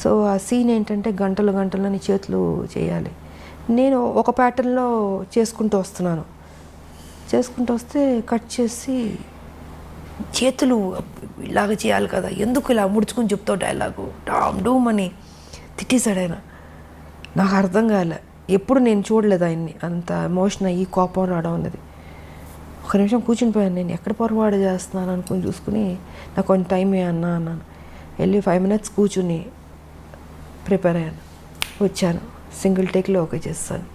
సో ఆ సీన్ ఏంటంటే గంటలు గంటలని చేతులు చేయాలి. నేను ఒక ప్యాటర్న్లో చేసుకుంటూ వస్తే కట్ చేసి చేతులు ఇలాగ చేయాలి కదా, ఎందుకు ఇలా ముడుచుకుని చెప్తావు డైలాగు డామ్ డూమ్ అని తిట్టేశాడు ఆయన. నాకు అర్థం కాలే, ఎప్పుడు నేను చూడలేదు ఆయన్ని అంత ఎమోషన్ అయ్యి కోపం రావడం అన్నది. ఒక నిమిషం కూర్చుని పోయాను, నేను ఎక్కడ పొరపాటు చేస్తున్నాను అనుకుని చూసుకుని నాకు కొంచెం టైం అన్నాను. వెళ్ళి 5 minutes కూర్చుని ప్రిపేర్ అయ్యాను, వచ్చాను, సింగిల్ టేక్లో ఓకే చేస్తాను.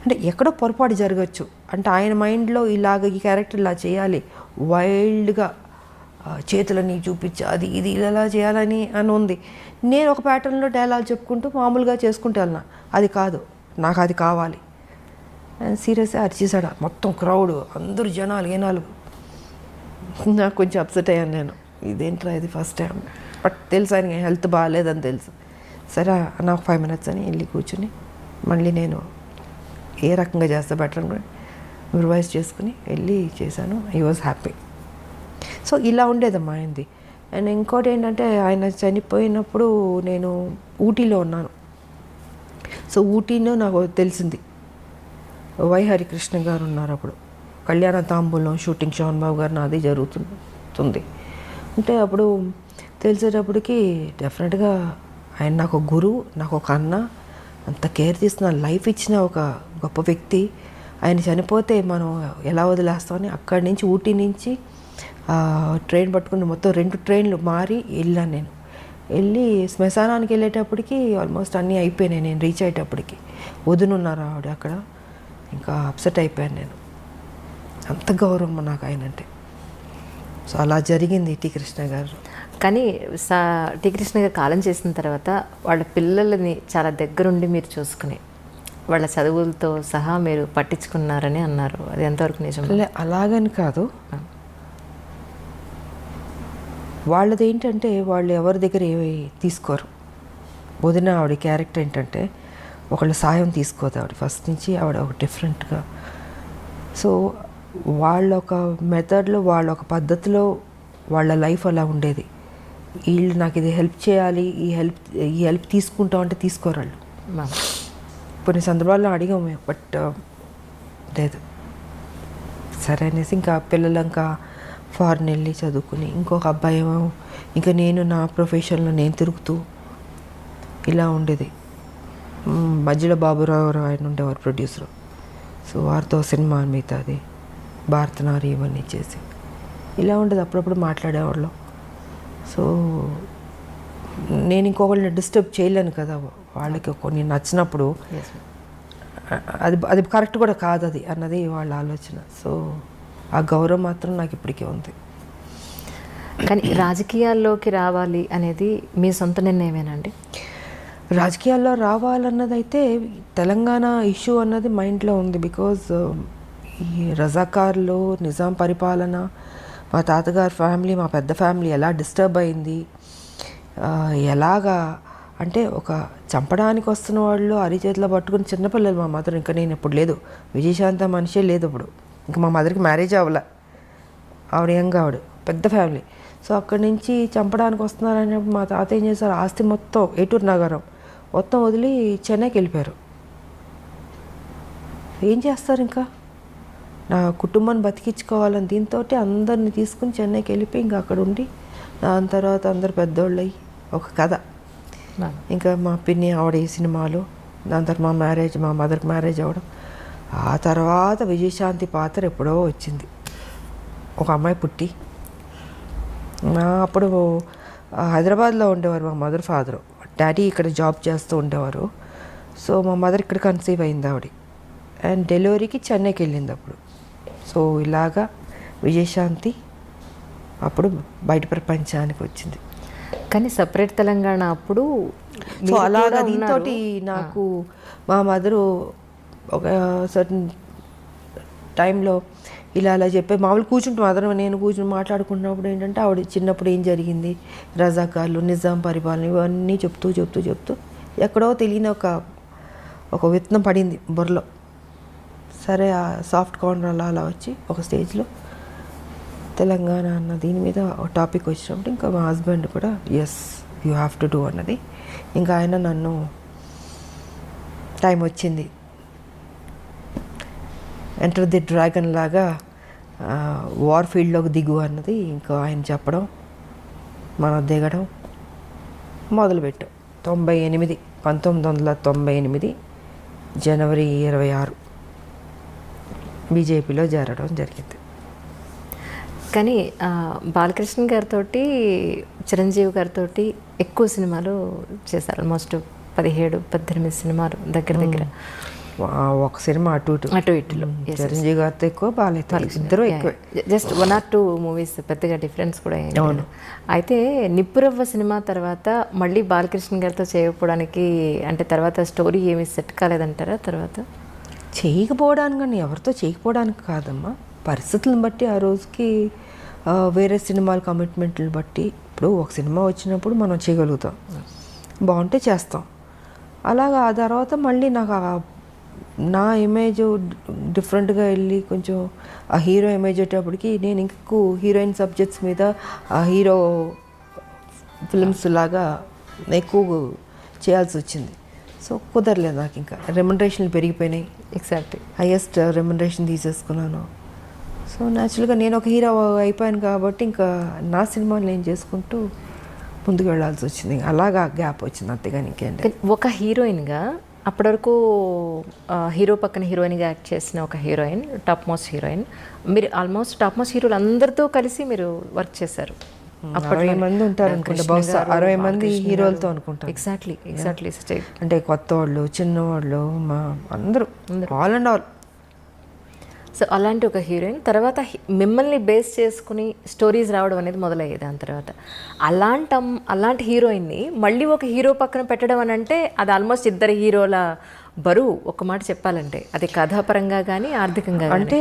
అంటే ఎక్కడో పొరపాటు జరగచ్చు, అంటే ఆయన మైండ్లో ఇలాగ ఈ క్యారెక్టర్ ఇలా చేయాలి, వైల్డ్గా చేతులని చూపించి అది ఇది ఇలా చేయాలని అని ఉంది. నేను ఒక ప్యాటర్న్లో డైలాగ్ చెప్పుకుంటూ మామూలుగా చేసుకుంటూ వెళ్ళినా, అది కాదు, నాకు అది కావాలి. సీరియస్గా అరిచేసాడు మొత్తం క్రౌడ్, అందరూ జనాలు ఏనాలు. నాకు కొంచెం అప్సెట్ అయ్యాను నేను, ఇదేంట్రా ఇది ఫస్ట్ టైం. బట్ తెలుసు ఆయన హెల్త్ బాగాలేదని తెలుసు. సరే నాకు 5 minutes అని వెళ్ళి కూర్చుని మళ్ళీ నేను ఏ రకంగా చేస్తే బెటర్ అని రివైజ్ చేసుకుని వెళ్ళి చేశాను. I was happy. సో ఇలా ఉండేదమ్మా ఆయనది. అండ్ ఇంకోటి ఏంటంటే ఆయన చనిపోయినప్పుడు నేను ఊటీలో ఉన్నాను. సో ఊటీలో నాకు తెలిసింది వై హరికృష్ణ గారు ఉన్నారు అప్పుడు. కళ్యాణ తాంబూలం షూటింగ్ శోభన్ బాబు గారు నాది జరుగుతుంది. అంటే అప్పుడు తెలిసేటప్పటికి డెఫినెట్గా ఆయన నాకు ఒక గురువు, నాకు ఒక అన్న, అంత కేర్ తీసుకున్న లైఫ్ ఇచ్చిన ఒక గొప్ప వ్యక్తి. ఆయన చనిపోతే మనం ఎలా వదిలేస్తామని అక్కడి నుంచి ఊటీ నుంచి ట్రైన్ పట్టుకుని మొత్తం 2 ట్రైన్లు మారి వెళ్ళాను నేను. వెళ్ళి శ్మశానానికి వెళ్ళేటప్పటికి ఆల్మోస్ట్ అన్నీ అయిపోయినాయి. నేను రీచ్ అయ్యేటప్పటికి వదునున్నారు ఆవిడ అక్కడ. ఇంకా అప్సెట్ అయిపోయాను నేను, అంత గౌరవం నాకు ఆయన అంటే. సో అలా జరిగింది టి కృష్ణ గారు. కానీ టి కృష్ణ గారు కాలం చేసిన తర్వాత వాళ్ళ పిల్లలని చాలా దగ్గరుండి మీరు చూసుకుని వాళ్ళ చదువులతో సహా మీరు పట్టించుకున్నారని అన్నారు, అది ఎంతవరకు నిజం? అలాగని కాదు, వాళ్ళది ఏంటంటే వాళ్ళు ఎవరి దగ్గర ఏమి తీసుకోరు. వదిన ఆవిడ క్యారెక్టర్ ఏంటంటే ఒకళ్ళ సాయం తీసుకోదు ఆవిడ ఫస్ట్ నుంచి. ఆవిడ ఒక డిఫరెంట్గా, సో వాళ్ళ ఒక మెథడ్లో వాళ్ళ ఒక పద్ధతిలో వాళ్ళ లైఫ్ అలా ఉండేది. వీళ్ళు నాకు ఇది హెల్ప్ చేయాలి, ఈ హెల్ప్ తీసుకుంటాం అంటే తీసుకోరు వాళ్ళు. కొన్ని సందర్భాల్లో అడిగాము మేము, బట్ లేదు. సరే అనేసి ఇంకా పిల్లలు ఇంకా ఫారెన్ వెళ్ళి చదువుకుని, ఇంకొక అబ్బాయి ఏమో ఇంకా నేను నా ప్రొఫెషన్లో నేను తిరుగుతూ ఇలా ఉండేది. మధ్యలో బాబురావు ఆయన ఉండేవారు ప్రొడ్యూసర్. సో వారితో సినిమా మిగతాది భారతనారి ఇవన్నీ చేసి ఇలా ఉండేది. అప్పుడప్పుడు మాట్లాడేవాళ్ళు. సో నేను ఇంకొకళ్ళని డిస్టర్బ్ చేయలేను కదా, వాళ్ళకి కొన్ని నచ్చినప్పుడు అది కరెక్ట్ కూడా కాదు అది అన్నది వాళ్ళ ఆలోచన. సో ఆ గౌరవం మాత్రం నాకు ఇప్పటికీ ఉంది. కానీ రాజకీయాల్లోకి రావాలి అనేది మీ సొంత నిర్ణయమేనండి? రాజకీయాల్లో రావాలన్నది అయితే తెలంగాణ ఇష్యూ అన్నది మైండ్లో ఉంది. బికాజ్ ఈ రజాకార్లు, నిజాం పరిపాలన, మా తాతగారి ఫ్యామిలీ, మా పెద్ద ఫ్యామిలీ ఎలా డిస్టర్బ్ అయింది, ఎలాగా అంటే ఒక చంపడానికి వస్తున్న వాళ్ళు అరిచేతిలో పట్టుకుని చిన్నపిల్లలు. మా మదర్ ఇంకా నేను ఇప్పుడు లేదు, విజయశాంత మనిషే లేదు ఇప్పుడు. ఇంకా మా మదర్కి మ్యారేజ్ అవ్వలే, ఆవిడ యంగ్, ఆవిడ పెద్ద ఫ్యామిలీ. సో అక్కడి నుంచి చంపడానికి వస్తున్నారనేప్పుడు మా తాత ఏం చేశారు, ఆస్తి మొత్తం ఏటూరు నగరం మొత్తం వదిలి చెన్నైకి వెళ్ళిపోయారు. ఏం చేస్తారు ఇంకా నా కుటుంబాన్ని బతికించుకోవాలని దీంతో అందరిని తీసుకుని చెన్నైకి వెళ్ళిపోయి ఇంకా అక్కడ ఉండి దాని తర్వాత అందరు పెద్దోళ్ళు అయ్యి ఒక కథ. ఇంకా మా పిన్ని ఆవిడ ఈ సినిమాలు, దాని తర్వాత మా మ్యారేజ్, మా మదర్కి మ్యారేజ్ అవ్వడం. ఆ తర్వాత విజయశాంతి పాత్ర ఎప్పుడో వచ్చింది. ఒక అమ్మాయి పుట్టి అప్పుడు హైదరాబాద్లో ఉండేవారు మా మదర్ ఫాదరు. డాడీ ఇక్కడ జాబ్ చేస్తూ ఉండేవారు. సో మా మదర్ ఇక్కడ కన్సీవ్ అయింది ఆవిడ, అండ్ డెలివరీకి చెన్నైకి వెళ్ళింది అప్పుడు. సో ఇలాగా విజయశాంతి అప్పుడు బయట ప్రపంచానికి వచ్చింది. కానీ సపరేట్ తెలంగాణ అప్పుడు సో అలాగా దీంతో నాకు మా మదరు ఒక సర్టన్ టైంలో ఇలా అలా చెప్పే మామూలు కూర్చుంటాం మదర్ నేను కూర్చుని మాట్లాడుకున్నప్పుడు ఏంటంటే ఆవిడ చిన్నప్పుడు ఏం జరిగింది, రజాకార్లు, నిజాం పరిపాలన, ఇవన్నీ చెప్తూ చెప్తూ చెప్తూ ఎక్కడో తెలియని ఒక విత్తనం పడింది బుర్రలో. సరే ఆ సాఫ్ట్ కార్నర్ అలా అలా వచ్చి ఒక స్టేజ్లో తెలంగాణ అన్న దీని మీద ఒక టాపిక్ వచ్చినప్పుడు ఇంకా మా హస్బెండ్ కూడా yes you have to do అన్నది. ఇంకా ఆయన నన్ను టైం వచ్చింది ఎంటర్ ది డ్రాగన్ లాగా వార్ ఫీల్డ్లోకి దిగు అన్నది ఇంకా ఆయన చెప్పడం, మనం దిగడం మొదలుపెట్టాం. 1998 జనవరి 26 బీజేపీలో చేరడం జరిగింది. కానీ బాలకృష్ణ గారితో, చిరంజీవి గారితో ఎక్కువ సినిమాలు చేశారు. ఆల్మోస్ట్ 17-18 సినిమాలు దగ్గర దగ్గర. ఒక సినిమా అటు ఇటులో చిరంజీవి గారితో ఎక్కువ, బాలయ్య ఇద్దరు ఎక్కువ. జస్ట్ 1 or 2 మూవీస్, పెద్దగా డిఫరెన్స్ కూడా ఏం లేదు. అయితే నిప్పురవ్వ సినిమా తర్వాత మళ్ళీ బాలకృష్ణ గారితో చేయకపోవడానికి అంటే తర్వాత స్టోరీ ఏమీ సెట్ కాలేదంటారా? తర్వాత చేయకపోవడానికి కానీ ఎవరితో చేయకపోవడానికి కాదమ్మా, పరిస్థితులను బట్టి ఆ రోజుకి వేరే సినిమాల కమిట్మెంట్లను బట్టి. ఇప్పుడు ఒక సినిమా వచ్చినప్పుడు మనం చేయగలుగుతాం, బాగుంటే చేస్తాం. అలాగా ఆ తర్వాత మళ్ళీ నాకు నా ఇమేజ్ డిఫరెంట్గా వెళ్ళి కొంచెం ఆ హీరో ఇమేజ్ వచ్చేటప్పటికి నేను ఇంకెక్కువ హీరోయిన్ సబ్జెక్ట్స్ మీద ఆ హీరో ఫిల్మ్స్ లాగా ఎక్కువ చేయాల్సి వచ్చింది. సో కుదరలేదు నాకు, ఇంకా రెమ్యునరేషన్లు పెరిగిపోయినాయి. ఎగ్జాక్ట్లీ హైయెస్ట్ రెమ్యునరేషన్ తీసేసుకున్నాను. సో న్యాచురల్గా నేను ఒక హీరో అయిపోయాను కాబట్టి ఇంకా నా సినిమాలు నేను చేసుకుంటూ ముందుకు వెళ్ళాల్సి వచ్చింది. అలాగా గ్యాప్ వచ్చింది, అంతేగాని ఇంకేంటి. ఒక హీరోయిన్గా అప్పటి వరకు హీరో పక్కన హీరోయిన్గా యాక్ట్ చేసిన ఒక హీరోయిన్, టాప్ మోస్ట్ హీరోయిన్. మీరు ఆల్మోస్ట్ టాప్ మోస్ట్ హీరోలు అందరితో కలిసి మీరు వర్క్ చేశారు. 60 మంది ఉంటారు అనుకుంటా, బహుశా 60 మంది హీరోలతో అనుకుంటారు. ఎగ్జాక్ట్లీ అంటే కొత్త వాళ్ళు, చిన్నవాళ్ళు, మా అందరూ ఆల్ అండ్ ఆల్. సో అలాంటి ఒక హీరోయిన్ తర్వాత మిమ్మల్ని బేస్ చేసుకుని స్టోరీస్ రావడం అనేది మొదలయ్యేది. దాని తర్వాత అలాంటి హీరోయిన్ని మళ్ళీ ఒక హీరో పక్కన పెట్టడం అని అంటే అది ఆల్మోస్ట్ 2 హీరోల బరువు. ఒక మాట చెప్పాలంటే అది కథాపరంగా కానీ ఆర్థికంగా. అంటే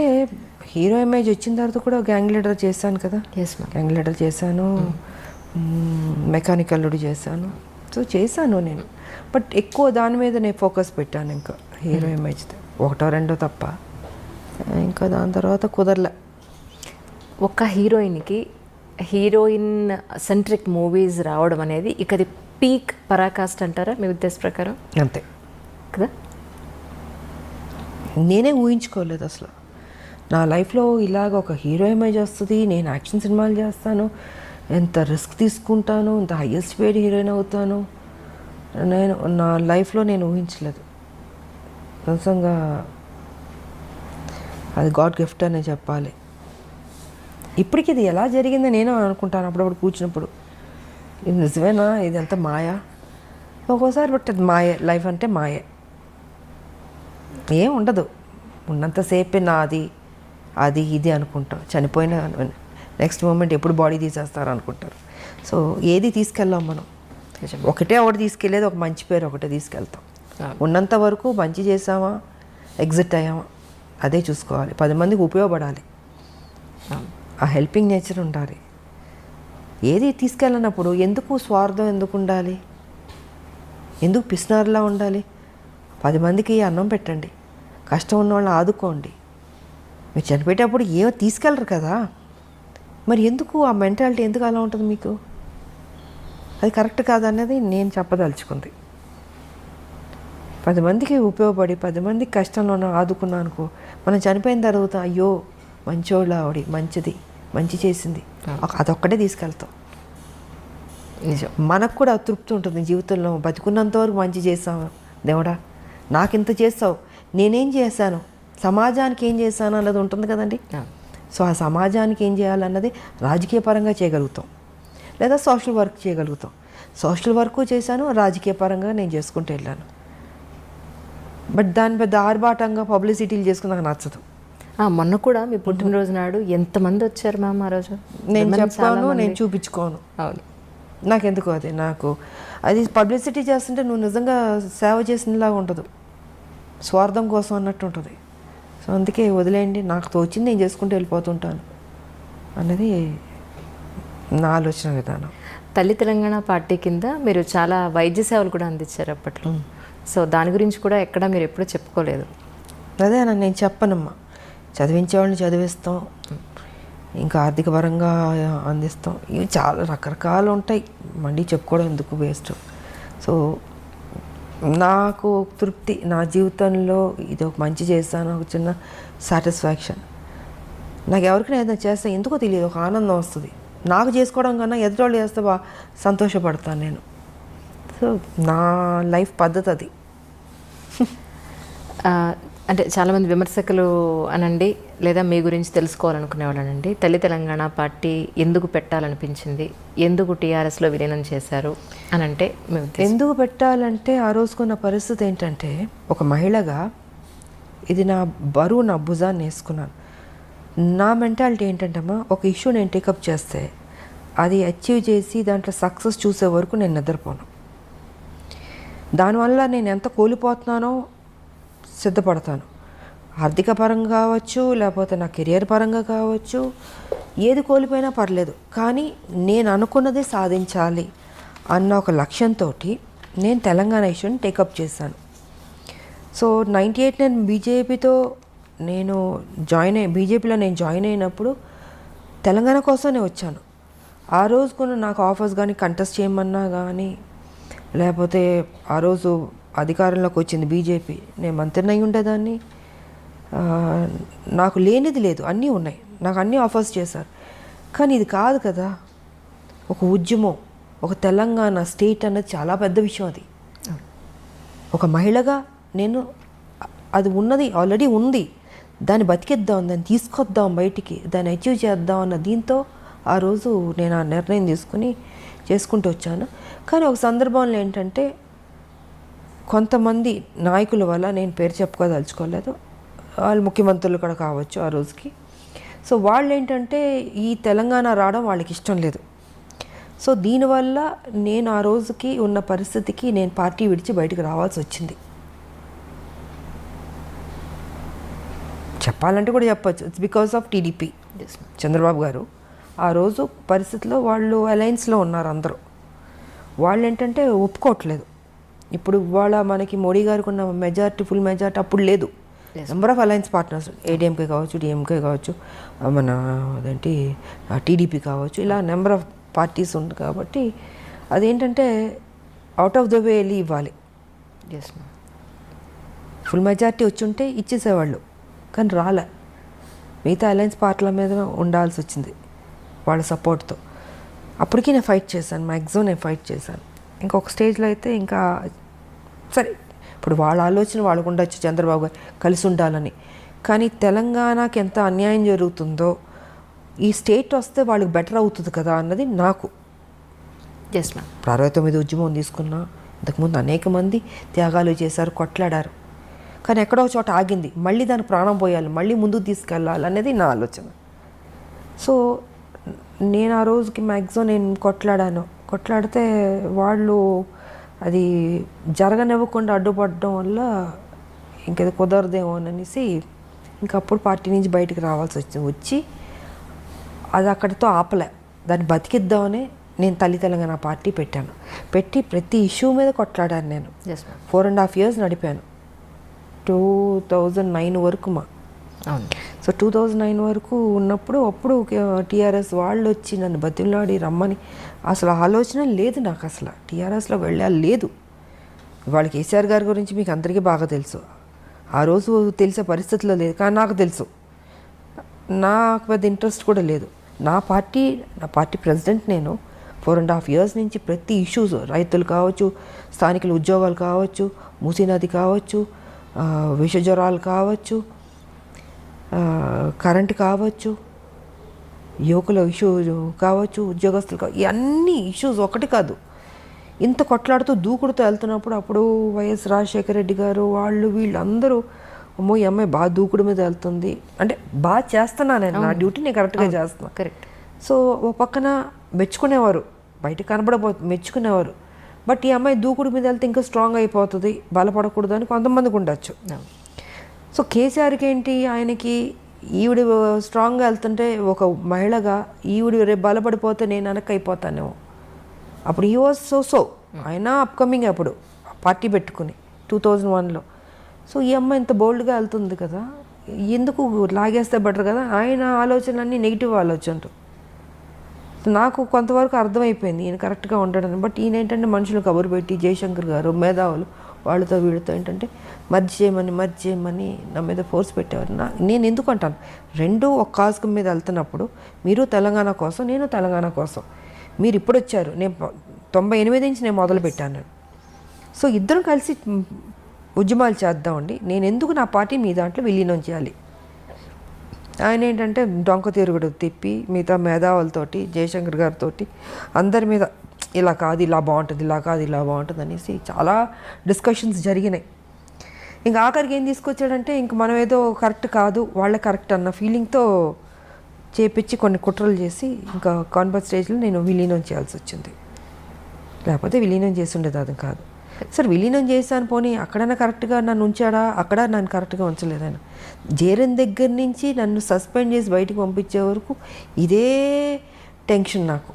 హీరో ఇమేజ్ వచ్చిన తర్వాత కూడా గ్యాంగ్ లీడర్ చేశాను కదా. గ్యాంగ్ లీడర్ చేశాను, మెకానికల్ చేశాను. సో చేశాను నేను, బట్ ఎక్కువ దాని మీద నేను ఫోకస్ పెట్టాను. ఇంకా హీరో ఇమేజ్ 1-2 తప్ప ఇంకా దాని తర్వాత కుదరలే. ఒక హీరోయిన్కి హీరోయిన్ సెంట్రిక్ మూవీస్ రావడం అనేది ఇక అది పీక్ పరాకాష్ట అంటారా మీ ఉద్దేశ ప్రకారం? అంతే కదా. నేనే ఊహించుకోలేదు అసలు నా లైఫ్లో ఇలాగ ఒక హీరో ఇమేజ్ వస్తుంది, నేను యాక్షన్ సినిమాలు చేస్తాను, ఎంత రిస్క్ తీసుకుంటాను, ఎంత హైయెస్ట్ పేడ్ హీరోయిన్ అవుతాను, నేను నా లైఫ్లో నేను ఊహించలేదు. నిజంగా అది గాడ్ గిఫ్ట్ అనే చెప్పాలి. ఇప్పటికి ఇది ఎలా జరిగిందో నేను అనుకుంటాను అప్పుడప్పుడు కూర్చున్నప్పుడు, ఇది నిజమేనా, ఇది ఎంత మాయా ఒక్కోసారి. బట్ అది మాయే, లైఫ్ అంటే మాయే, ఏం ఉండదు. ఉన్నంతసేపే నాది అది ఇది అనుకుంటాం. చనిపోయిన నెక్స్ట్ మూమెంట్ ఎప్పుడు బాడీ తీసేస్తారు అనుకుంటారు. సో ఏది తీసుకెళ్ళాం మనం, ఒకటే తీసుకెళ్ళేది ఒక మంచి పేరు ఒకటే తీసుకెళ్తాం. ఉన్నంత వరకు మంచి చేసామా, ఎగ్జిట్ అయ్యామా, అదే చూసుకోవాలి. 10 మందికి ఉపయోగపడాలి, ఆ హెల్పింగ్ నేచర్ ఉండాలి. ఏది తీసుకెళ్ళినప్పుడు ఎందుకు స్వార్థం ఎందుకు ఉండాలి, ఎందుకు పిసినారులా ఉండాలి? 10 మందికి అన్నం పెట్టండి, కష్టం ఉన్న వాళ్ళని ఆదుకోండి. మీరు చనిపోయేటప్పుడు ఏమో తీసుకెళ్ళరు కదా, మరి ఎందుకు ఆ మెంటాలిటీ ఎందుకు అలా ఉంటుంది మీకు? అది కరెక్ట్ కాదన్నది నేను చెప్పదలుచుకుంది. 10 మందికి ఉపయోగపడి 10 మందికి కష్టంలో ఆదుకున్నా అనుకో, మనం చనిపోయిన తర్వాత అయ్యో మంచోళ్ళ ఆవిడ, మంచి చేసింది, అదొక్కటే తీసుకెళ్తాం. నిజం. మనకు కూడా తృప్తి ఉంటుంది జీవితంలో. బతుకున్నంత వరకు మంచి చేసాము దేవుడా, నాకింత చేస్తావు, నేనేం చేశాను, సమాజానికి ఏం చేశాను అన్నది ఉంటుంది కదండి. సో ఆ సమాజానికి ఏం చేయాలన్నది రాజకీయ పరంగా చేయగలుగుతాం, లేదా సోషల్ వర్క్ చేయగలుగుతాం. సోషల్ వర్క్ చేశాను, రాజకీయ పరంగా నేను చేసుకుంటూ వెళ్ళాను. బట్ దాని పెద్ద ఆర్భాటంగా పబ్లిసిటీలు చేసుకుని నాకు నచ్చదు. మొన్న కూడా మీ పుట్టినరోజు నాడు ఎంతమంది వచ్చారు మ్యామ్ ఆ రోజు? నేను చెప్పాను, నేను చూపించుకోను. అవును, నాకెందుకు అది పబ్లిసిటీ చేస్తుంటే నువ్వు నిజంగా సేవ చేసినలాగా ఉండదు, స్వార్థం కోసం అన్నట్టు ఉంటుంది. సో అందుకే వదిలేయండి, నాకు తోచింది నేను చేసుకుంటూ వెళ్ళిపోతుంటాను అన్నది నా ఆలోచన విధానం. తల్లి తెలంగాణ పార్టీ కింద మీరు చాలా వైద్య సేవలు కూడా అందించారు అప్పట్లో. సో దాని గురించి కూడా ఎక్కడ మీరు ఎప్పుడూ చెప్పుకోలేదు. అదే నేను చెప్పనమ్మా, చదివించేవాళ్ళని చదివిస్తాం, ఇంకా ఆర్థిక పరంగా అందిస్తాం, ఇవి చాలా రకరకాలు ఉంటాయి, మళ్ళీ చెప్పుకోవడం ఎందుకు వేస్ట్. సో నాకు తృప్తి, నా జీవితంలో ఇది ఒక మంచి చేస్తాను, ఒక చిన్న సాటిస్ఫాక్షన్. నాకు ఎవరికైనా ఏదైనా చేస్తే ఎందుకో తెలియదు, ఒక ఆనందం వస్తుంది. నాకు చేసుకోవడం కన్నా ఎదుటోళ్ళు చేస్తే సంతోషపడతాను నేను. సో నా లైఫ్ పద్ధతి అది. అంటే చాలామంది విమర్శకులు అనండి, లేదా మీ గురించి తెలుసుకోవాలనుకునేవాళ్ళనండి, తల్లి తెలంగాణ పార్టీ ఎందుకు పెట్టాలనిపించింది, ఎందుకు టీఆర్ఎస్లో విలీనం చేశారు అని అంటే మేము ఎందుకు పెట్టాలంటే ఆ రోజుకున్న పరిస్థితి ఏంటంటే, ఒక మహిళగా ఇది నా బరువు, నా భుజాన్ని వేసుకున్నాను. నా మెంటాలిటీ ఏంటంటమ్మా, ఒక ఇష్యూ నేను టేకప్ చేస్తే అది అచీవ్ చేసి దాంట్లో సక్సెస్ చూసే వరకు నేను నిద్రపోను. దానివల్ల నేను ఎంత కోల్పోతున్నానో సిద్ధపడతాను. ఆర్థిక పరంగా కావచ్చు, లేకపోతే నా కెరియర్ పరంగా కావచ్చు, ఏది కోల్పోయినా పర్లేదు, కానీ నేను అనుకున్నది సాధించాలి అన్న ఒక లక్ష్యంతో నేను తెలంగాణ ఇష్యూని టేకప్ చేశాను. సో 98 నేను బీజేపీలో నేను జాయిన్ అయినప్పుడు తెలంగాణ కోసమే వచ్చాను. ఆ రోజుకున్న నాకు ఆఫర్స్ కానీ, కంటెస్ట్ చేయమన్నా కానీ, లేకపోతే ఆ రోజు అధికారంలోకి వచ్చింది బీజేపీ, నేను మంత్రిని అయి ఉండేదాన్ని. నాకు లేనిది లేదు, అన్నీ ఉన్నాయి, నాకు అన్నీ ఆఫర్స్ చేశారు. కానీ ఇది కాదు కదా, ఒక ఉద్యమం, ఒక తెలంగాణ స్టేట్ అన్నది చాలా పెద్ద విషయం. అది ఒక మహిళగా నేను అది ఉన్నది, ఆల్రెడీ ఉంది, దాన్ని బతికిద్దాం, దాన్ని తీసుకొద్దాం బయటికి, దాన్ని అచీవ్ చేద్దాం అన్న దీంతో ఆ రోజు నేను ఆ నిర్ణయం తీసుకుని చేసుకుంటూ వచ్చాను. కానీ ఒక సందర్భంలో ఏంటంటే, కొంతమంది నాయకుల వల్ల, నేను పేరు చెప్పుకోదలుచుకోలేదు, వాళ్ళు ముఖ్యమంత్రులు కూడా కావచ్చు ఆ రోజుకి. సో వాళ్ళు ఏంటంటే ఈ తెలంగాణ రావడం వాళ్ళకి ఇష్టం లేదు. సో దీనివల్ల నేను ఆ రోజుకి ఉన్న పరిస్థితికి నేను పార్టీ విడిచి బయటకు రావాల్సి వచ్చింది. చెప్పాలంటే కూడా చెప్పచ్చు, it's because of TDP. Chandrababu గారు ఆ రోజు పరిస్థితిలో వాళ్ళు అలయన్స్లో ఉన్నారు అందరూ. వాళ్ళు ఏంటంటే ఒప్పుకోవట్లేదు. ఇప్పుడు ఇవాళ మనకి మోడీ గారికి ఉన్న మెజారిటీ, ఫుల్ మెజారిటీ అప్పుడు లేదు. Number of alliance partners, ADMK కావచ్చు, డిఎంకే కావచ్చు, మన అదేంటి టీడీపీ కావచ్చు, ఇలా నెంబర్ ఆఫ్ పార్టీస్ ఉంది. కాబట్టి అదేంటంటే అవుట్ ఆఫ్ ద వే వెళ్ళి ఇవ్వాలి. ఫుల్ మెజారిటీ వచ్చి ఉంటే ఇచ్చేసేవాళ్ళు, కానీ రాలే. మిగతా అలయన్స్ పార్టీల మీద ఉండాల్సి వచ్చింది వాళ్ళ సపోర్ట్తో. అప్పటికి నేను ఫైట్ చేశాను, మ్యాక్సిమం నేను ఫైట్ చేశాను. ఇంకొక స్టేజ్లో అయితే ఇంకా సరే, ఇప్పుడు వాళ్ళ ఆలోచన వాళ్ళకు ఉండొచ్చు, చంద్రబాబు గారు కలిసి ఉండాలని. కానీ తెలంగాణకి ఎంత అన్యాయం జరుగుతుందో, ఈ స్టేట్ వస్తే వాళ్ళకి బెటర్ అవుతుంది కదా అన్నది నాకు. Yes ma'am. 69 ఉద్యమం తీసుకున్నా, ఇంతకుముందు అనేక మంది త్యాగాలు చేశారు, కొట్లాడారు. కానీ ఎక్కడో చోట ఆగింది, మళ్ళీ దానికి ప్రాణం పోయాలి, మళ్ళీ ముందుకు తీసుకెళ్ళాలి అనేది నా ఆలోచన. సో నేను ఆ రోజుకి మ్యాక్సిమం నేను కొట్లాడితే వాళ్ళు అది జరగనివ్వకుండా అడ్డుపడడం వల్ల ఇంకేదో కుదరదేమో అనేసి ఇంకప్పుడు పార్టీ నుంచి బయటకు రావాల్సి వచ్చింది. వచ్చి అది అక్కడితో ఆపలే, దాన్ని బతికిద్దామని నేను తల్లి తెలంగాణ పార్టీ పెట్టాను. పెట్టి ప్రతి ఇష్యూ మీద కొట్లాడాను నేను. 4.5 years నడిపాను, 2009 వరకు సో 2009 వరకు ఉన్నప్పుడు అప్పుడు టీఆర్ఎస్ వాళ్ళు వచ్చి నన్ను బతిమలాడి రమ్మని, అసలు ఆలోచన లేదు నాకు, అసలు టీఆర్ఎస్లో వెళ్ళా లేదు. ఇవాళ కేసీఆర్ గారి గురించి మీకు అందరికీ బాగా తెలుసు. ఆ రోజు తెలిసే పరిస్థితిలో లేదు, కానీ నాకు తెలుసు. నాకు పెద్ద ఇంట్రెస్ట్ కూడా లేదు. నా పార్టీ ప్రెసిడెంట్ నేను. 4.5 years నుంచి ప్రతి ఇష్యూస్, రైతులు కావచ్చు, స్థానికుల ఉద్యోగాలు కావచ్చు, మూసీ నది కావచ్చు, విష జ్వరాలు కావచ్చు, కరెంట్ కావచ్చు, యువకుల ఇష్యూ కావచ్చు, ఉద్యోగస్తులు కావచ్చు, ఇవన్నీ ఇష్యూస్ ఒకటి కాదు. ఇంత కొట్లాడుతూ దూకుడుతూ వెళ్తున్నప్పుడు అప్పుడు వైఎస్ రాజశేఖర రెడ్డి గారు వాళ్ళు వీళ్ళందరూ అమ్మో ఈ అమ్మాయి బాగా దూకుడు మీద వెళ్తుంది అంటే బాగా చేస్తున్నాను నేను, నా డ్యూటీ నేను కరెక్ట్గా చేస్తున్నాను. కరెక్ట్. సో ఓ పక్కన మెచ్చుకునేవారు, బయట మెచ్చుకునేవారు. బట్ ఈ అమ్మాయి దూకుడు మీద వెళ్తే ఇంకా స్ట్రాంగ్ అయిపోతుంది, బలపడకూడదు అని కొంతమందికి ఉండొచ్చు. సో కేసీఆర్కి ఏంటి, ఆయనకి ఈవిడ స్ట్రాంగ్గా వెళ్తుంటే ఒక మహిళగా ఈవిడ రేపు బలపడిపోతే నేను వెనక్కి అయిపోతానేమో. అప్పుడు ఈ వాజ్ సో ఆయన అప్కమింగ్ అప్పుడు పార్టీ పెట్టుకుని 2001లో. సో ఈ అమ్మాయి ఇంత బోల్డ్గా వెళ్తుంది కదా, ఎందుకు లాగేస్తే బెటర్ కదా. ఆయన ఆలోచనలన్నీ నెగిటివ్ ఆలోచనలు. నాకు కొంతవరకు అర్థమైపోయింది ఈయన కరెక్ట్గా ఉండడం. బట్ ఈయన ఏంటంటే మనుషులు కబురు పెట్టి జయశంకర్ గారు మేధావులు వాళ్ళతో వీళ్ళతో ఏంటంటే మర్జ్ చేయమని నా మీద ఫోర్స్ పెట్టేవారు. నేను ఎందుకు అంటాను, రెండు ఒక కాజ్ మీద వెళ్తున్నప్పుడు మీరు తెలంగాణ కోసం, నేను తెలంగాణ కోసం. మీరు ఇప్పుడు వచ్చారు, నేను 98 నుంచి నేను మొదలు పెట్టాను. సో ఇద్దరం కలిసి ఉద్యమాలు చేద్దామండి. నేను ఎందుకు నా పార్టీ మీ దాంట్లో విలీనం చేయాలి. ఆయన ఏంటంటే డొంక తిరుగుడు తిప్పి మిగతా మేధావులతోటి జయశంకర్ గారితో అందరి మీద ఇలా కాదు ఇలా బాగుంటుంది, ఇలా కాదు ఇలా బాగుంటుంది అనేసి చాలా డిస్కషన్స్ జరిగినాయి. ఇంకా ఆఖరికి ఏం తీసుకొచ్చాడంటే ఇంక మనం ఏదో కరెక్ట్ కాదు వాళ్ళే కరెక్ట్ అన్న ఫీలింగ్తో చేపించి కొన్ని కుట్రలు చేసి ఇంకా కాన్ఫరెన్స్ స్టేజ్లో నేను విలీనం చేయాల్సి వచ్చింది. లేకపోతే విలీనం చేసి ఉండేది అది కాదు. సార్ విలీనం చేశాను పోనీ అక్కడైనా కరెక్ట్గా నన్ను ఉంచాడా, అక్కడ నన్ను కరెక్ట్గా ఉంచలేదు ఆయన. చేరిన దగ్గర నుంచి నన్ను సస్పెండ్ చేసి బయటికి పంపించే వరకు ఇదే టెన్షన్ నాకు.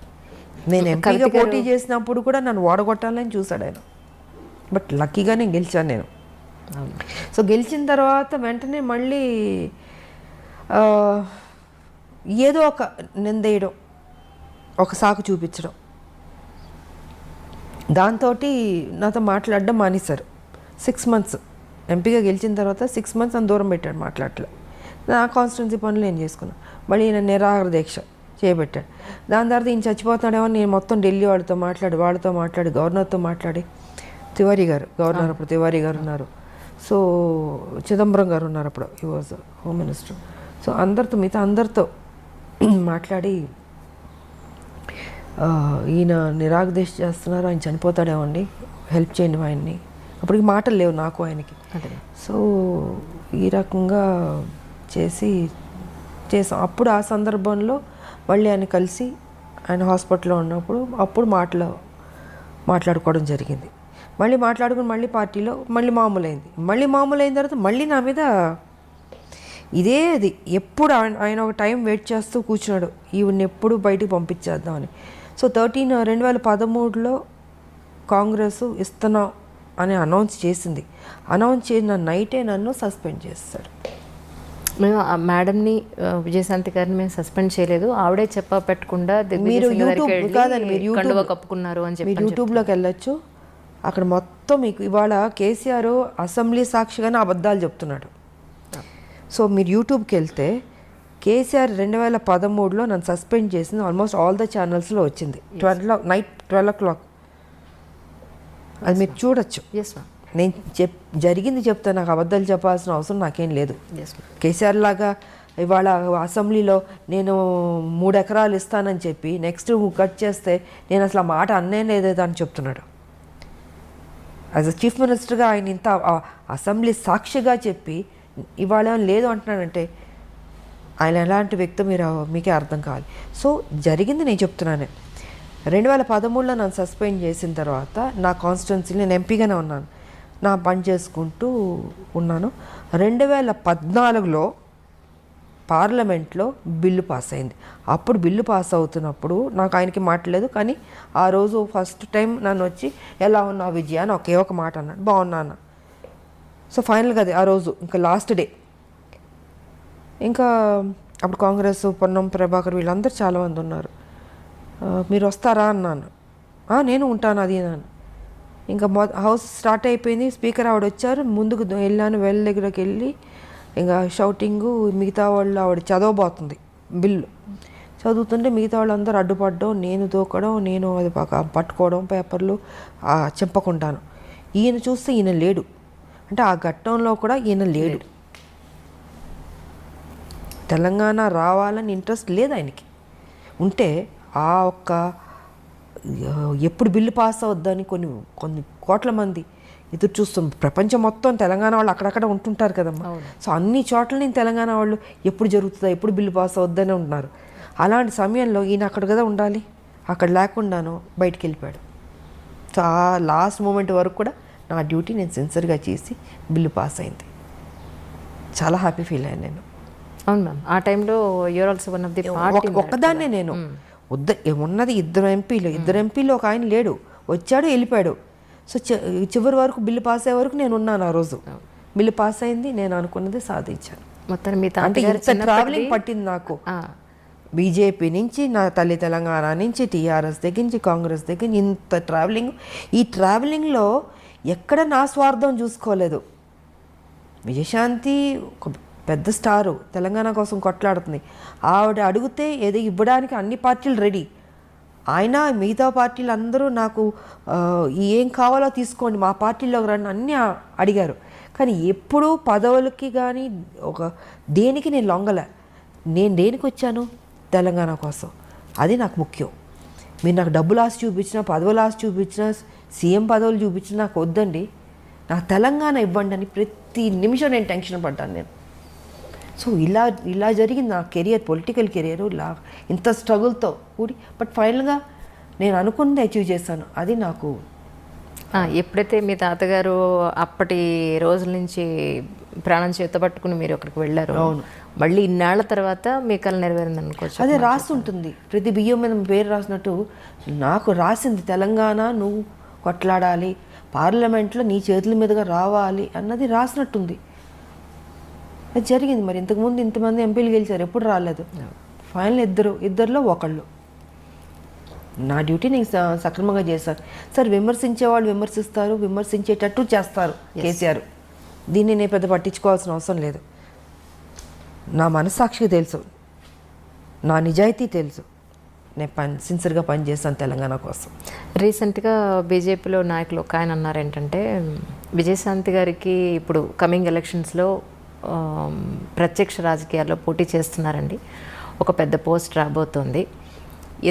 నేను ఎంపీగా పోటీ చేసినప్పుడు కూడా నన్ను ఓడగొట్టాలని చూశాడు ఆయన. బట్ లక్కీగా నేను గెలిచాను నేను. సో గెలిచిన తర్వాత వెంటనే మళ్ళీ ఏదో ఒక నిందేయడం, ఒక సాకు చూపించడం, దాంతో నాతో మాట్లాడడం మానేశారు. 6 months ఎంపీగా గెలిచిన తర్వాత 6 months అని దూరం పెట్టాడు, మాట్లాడలే. నా కాన్స్టిట్యున్సీ పనులు నేను చేసుకున్నాను. మళ్ళీ ఈయన నిరాహార దీక్ష చేయబెట్టాడు. దాని తర్వాత ఈయన చచ్చిపోతాడేమో నేను మొత్తం ఢిల్లీ వాళ్ళతో మాట్లాడి గవర్నర్తో మాట్లాడి, తివారీ గారు గవర్నర్ అప్పుడు తివారీ గారు ఉన్నారు, సో చిదంబరం గారు ఉన్నారు అప్పుడు, he was home minister. So మిగతా అందరితో మాట్లాడి ఈయన నిరాగదీక్ష చేస్తున్నారు, ఆయన చనిపోతాడేమండి, హెల్ప్ చేయండి ఆయన్ని. అప్పటికి మాటలు లేవు నాకు ఆయనకి. సో ఈ రకంగా చేసాం. అప్పుడు ఆ సందర్భంలో మళ్ళీ ఆయన కలిసి ఆయన హాస్పిటల్లో ఉన్నప్పుడు అప్పుడు మాట్లాడుకోవడం జరిగింది. మళ్ళీ మాట్లాడుకుని మళ్ళీ పార్టీలో మళ్ళీ మామూలు అయిన తర్వాత మళ్ళీ నా మీద అది ఎప్పుడు ఆయన ఒక టైం వెయిట్ చేస్తూ కూర్చున్నాడు, ఈవిని ఎప్పుడు బయటికి పంపించేద్దామని. సో 2013లో కాంగ్రెస్ ఇస్తున్నాం అని అనౌన్స్ చేసిన నైటే నన్ను సస్పెండ్ చేస్తాడు. మేము ఆ మేడంని విజయశాంతి గారిని మేము సస్పెండ్ చేయలేదు, ఆవిడే పెట్టకుండా మీరు కండువా కప్పుకున్నారు అని చెప్పి మీరు యూట్యూబ్లోకి వెళ్ళొచ్చు. అక్కడ మొత్తం మీకు ఇవాళ కేసీఆర్ అసెంబ్లీ సాక్షిగానే అబద్ధాలు చెప్తున్నాడు. సో మీరు యూట్యూబ్కి వెళ్తే కేసీఆర్ 2013లో నన్ను సస్పెండ్ చేసింది ఆల్మోస్ట్ ఆల్ ద ఛానల్స్లో వచ్చింది. నైట్ 12 o'clock అది మీరు చూడొచ్చు. నేను జరిగింది చెప్తా, నాకు అబద్ధాలు చెప్పాల్సిన అవసరం నాకేం లేదు. కేసీఆర్ లాగా ఇవాళ అసెంబ్లీలో నేను 3 ఎకరాలు ఇస్తానని చెప్పి నెక్స్ట్ కట్ చేస్తే నేను అసలు ఆ మాట అన్నే లేదేదో అని చెప్తున్నాడు. యాజ్ అ చీఫ్ మినిస్టర్గా ఆయన ఇంత అసెంబ్లీ సాక్షిగా చెప్పి ఇవాళ లేదు అంటున్నాడంటే ఆయన ఎలాంటి వ్యక్తి మీకే అర్థం కావాలి. సో జరిగింది నేను చెప్తున్నాను. 2013లో నన్ను సస్పెండ్ చేసిన తర్వాత నా కాన్స్టిట్యున్సీలో నేను ఎంపీగానే ఉన్నాను, నా పని చేసుకుంటూ ఉన్నాను. 2014లో పార్లమెంట్లో బిల్లు పాస్ అయింది. అప్పుడు బిల్లు పాస్ అవుతున్నప్పుడు నాకు ఆయనకి మాట్లాడలేదు, కానీ ఆ రోజు ఫస్ట్ టైం నన్ను వచ్చి ఎలా ఉన్నావు విజయ అని ఒకే ఒక మాట అన్నాడు, బాగున్నాను. సో ఫైనల్గా అది ఆ రోజు ఇంకా లాస్ట్ డే. ఇంకా అప్పుడు కాంగ్రెస్ పొన్నం ప్రభాకర్ వీళ్ళందరూ చాలామంది ఉన్నారు. మీరు వస్తారా అన్నాను. నేను ఉంటాను అది అన్నాను. ఇంకా హౌస్ స్టార్ట్ అయిపోయింది. స్పీకర్ ఆవిడ వచ్చారు, ముందుకు వెళ్ళాను, వెల్ దగ్గరకు వెళ్ళి ఇంకా షౌటింగు. మిగతా వాళ్ళు ఆవిడ చదవబోతుంది బిల్లు చదువుతుంటే మిగతా వాళ్ళందరూ అడ్డుపడడం, నేను దూకడం, నేను అది పట్టుకోవడం పేపర్లు చింపకుండాను. ఈయన చూస్తే ఈయన లేడు, అంటే ఆ ఘట్టంలో కూడా ఈయన లేడు. తెలంగాణ రావాలని ఇంట్రెస్ట్ లేదు ఆయనకి. ఉంటే ఆ ఒక్క ఎప్పుడు బిల్లు పాస్ అవుద్దని కొన్ని కోట్ల మంది ఎదురు చూస్తాం. ప్రపంచం మొత్తం తెలంగాణ వాళ్ళు అక్కడక్కడ ఉంటుంటారు కదమ్మా. సో అన్ని చోట్ల నేను తెలంగాణ వాళ్ళు ఎప్పుడు జరుగుతుందా, ఎప్పుడు బిల్లు పాస్ అవుద్దని ఉంటున్నారు. అలాంటి సమయంలో ఈయన అక్కడ కదా ఉండాలి, అక్కడ లేకుండాను బయటికి వెళ్ళిపోయాడు. సో ఆ లాస్ట్ మూమెంట్ వరకు కూడా నా డ్యూటీ నేను సిన్సియర్గా చేసి బిల్లు పాస్ అయింది. చాలా హ్యాపీ ఫీల్ అయ్యాను నేను. అవును మ్యామ్, ఆ టైంలో you are also one of the party. ఒక్కదాన్నే నేను ఉన్నది ఇద్దరు ఎంపీలు ఒక ఆయన లేడు, వచ్చాడు వెళ్ళిపోయాడు. సో చివరి వరకు బిల్లు పాస్ అయ్యే వరకు నేను ఉన్నాను. ఆ రోజు బిల్లు పాస్ అయింది, నేను అనుకున్నది సాధించాను. మొత్తం మీ అంటే ఇంత ట్రావెలింగ్ పట్టింది నాకు. బీజేపీ నుంచి, నా తల్లి తెలంగాణ నుంచి, టీఆర్ఎస్ దగ్గర నుంచి, కాంగ్రెస్ దగ్గర నుంచి ఇంత ట్రావెలింగ్. ఈ ట్రావెలింగ్లో ఎక్కడ నా స్వార్థం చూసుకోలేదు. విజయశాంతి ఒక పెద్ద స్టారు, తెలంగాణ కోసం కొట్లాడుతుంది. ఆవిడ అడిగితే ఏదో ఇవ్వడానికి అన్ని పార్టీలు రెడీ. ఆయన మిగతా పార్టీలు అందరూ నాకు ఏం కావాలో తీసుకోండి, మా పార్టీలోకి రండి అన్నీ అడిగారు. కానీ ఎప్పుడూ పదవులకి కానీ దేనికి నేను లొంగలే. నేను దేనికి వచ్చాను? తెలంగాణ కోసం. అది నాకు ముఖ్యం. మీరు నాకు డబ్బులు ఆశ చూపించినా, పదవులు ఆశ చూపించినా, సీఎం పదవులు చూపించినా నాకు వద్దండి. నాకు తెలంగాణ ఇవ్వండి అని ప్రతి నిమిషం నేను టెన్షన్ పడ్డాను నేను. సో ఇలా జరిగింది నా కెరియర్, పొలిటికల్ కెరియర్ ఇంత స్ట్రగుల్తో కూడి. బట్ ఫైనల్గా నేను అనుకున్నది అచీవ్ చేశాను. అది నాకు ఎప్పుడైతే మీ తాతగారు అప్పటి రోజుల నుంచి ప్రాణం చేతపట్టుకుని మీరు అక్కడికి వెళ్ళారు, మళ్ళీ ఇన్నాళ్ల తర్వాత మీ కళ నెరవేరింది అనుకోవచ్చు. అదే రాస్తుంటుంది, ప్రతి బియ్యం మీద పేరు రాసినట్టు నాకు రాసింది తెలంగాణ నువ్వు కొట్లాడాలి, పార్లమెంట్లో నీ చేతుల మీదుగా రావాలి అన్నది రాసినట్టుంది. అది జరిగింది. మరి ఇంతకుముందు ఇంతమంది ఎంపీలు గెలిచారు, ఎప్పుడు రాలేదు. ఫైనల్ ఇద్దరిలో ఒకళ్ళు. నా డ్యూటీ నేను సక్రమంగా చేశాను. సార్ విమర్శించే వాళ్ళు విమర్శిస్తారు, విమర్శించేటట్టు చేస్తారు కేసీఆర్. దీన్ని నేను పెద్ద పట్టించుకోవాల్సిన అవసరం లేదు. నా మనస్సాక్షికి తెలుసు, నా నిజాయితీ తెలుసు. నేను సిన్సియర్గా పనిచేస్తాను తెలంగాణ కోసం. రీసెంట్గా బీజేపీలో నాయకులు ఒక ఆయన అన్నారు ఏంటంటే, విజయశాంతి గారికి ఇప్పుడు కమింగ్ ఎలక్షన్స్లో ప్రత్యక్ష రాజకీయాల్లో పోటీ చేస్తున్నారండి, ఒక పెద్ద పోస్ట్ రాబోతోంది.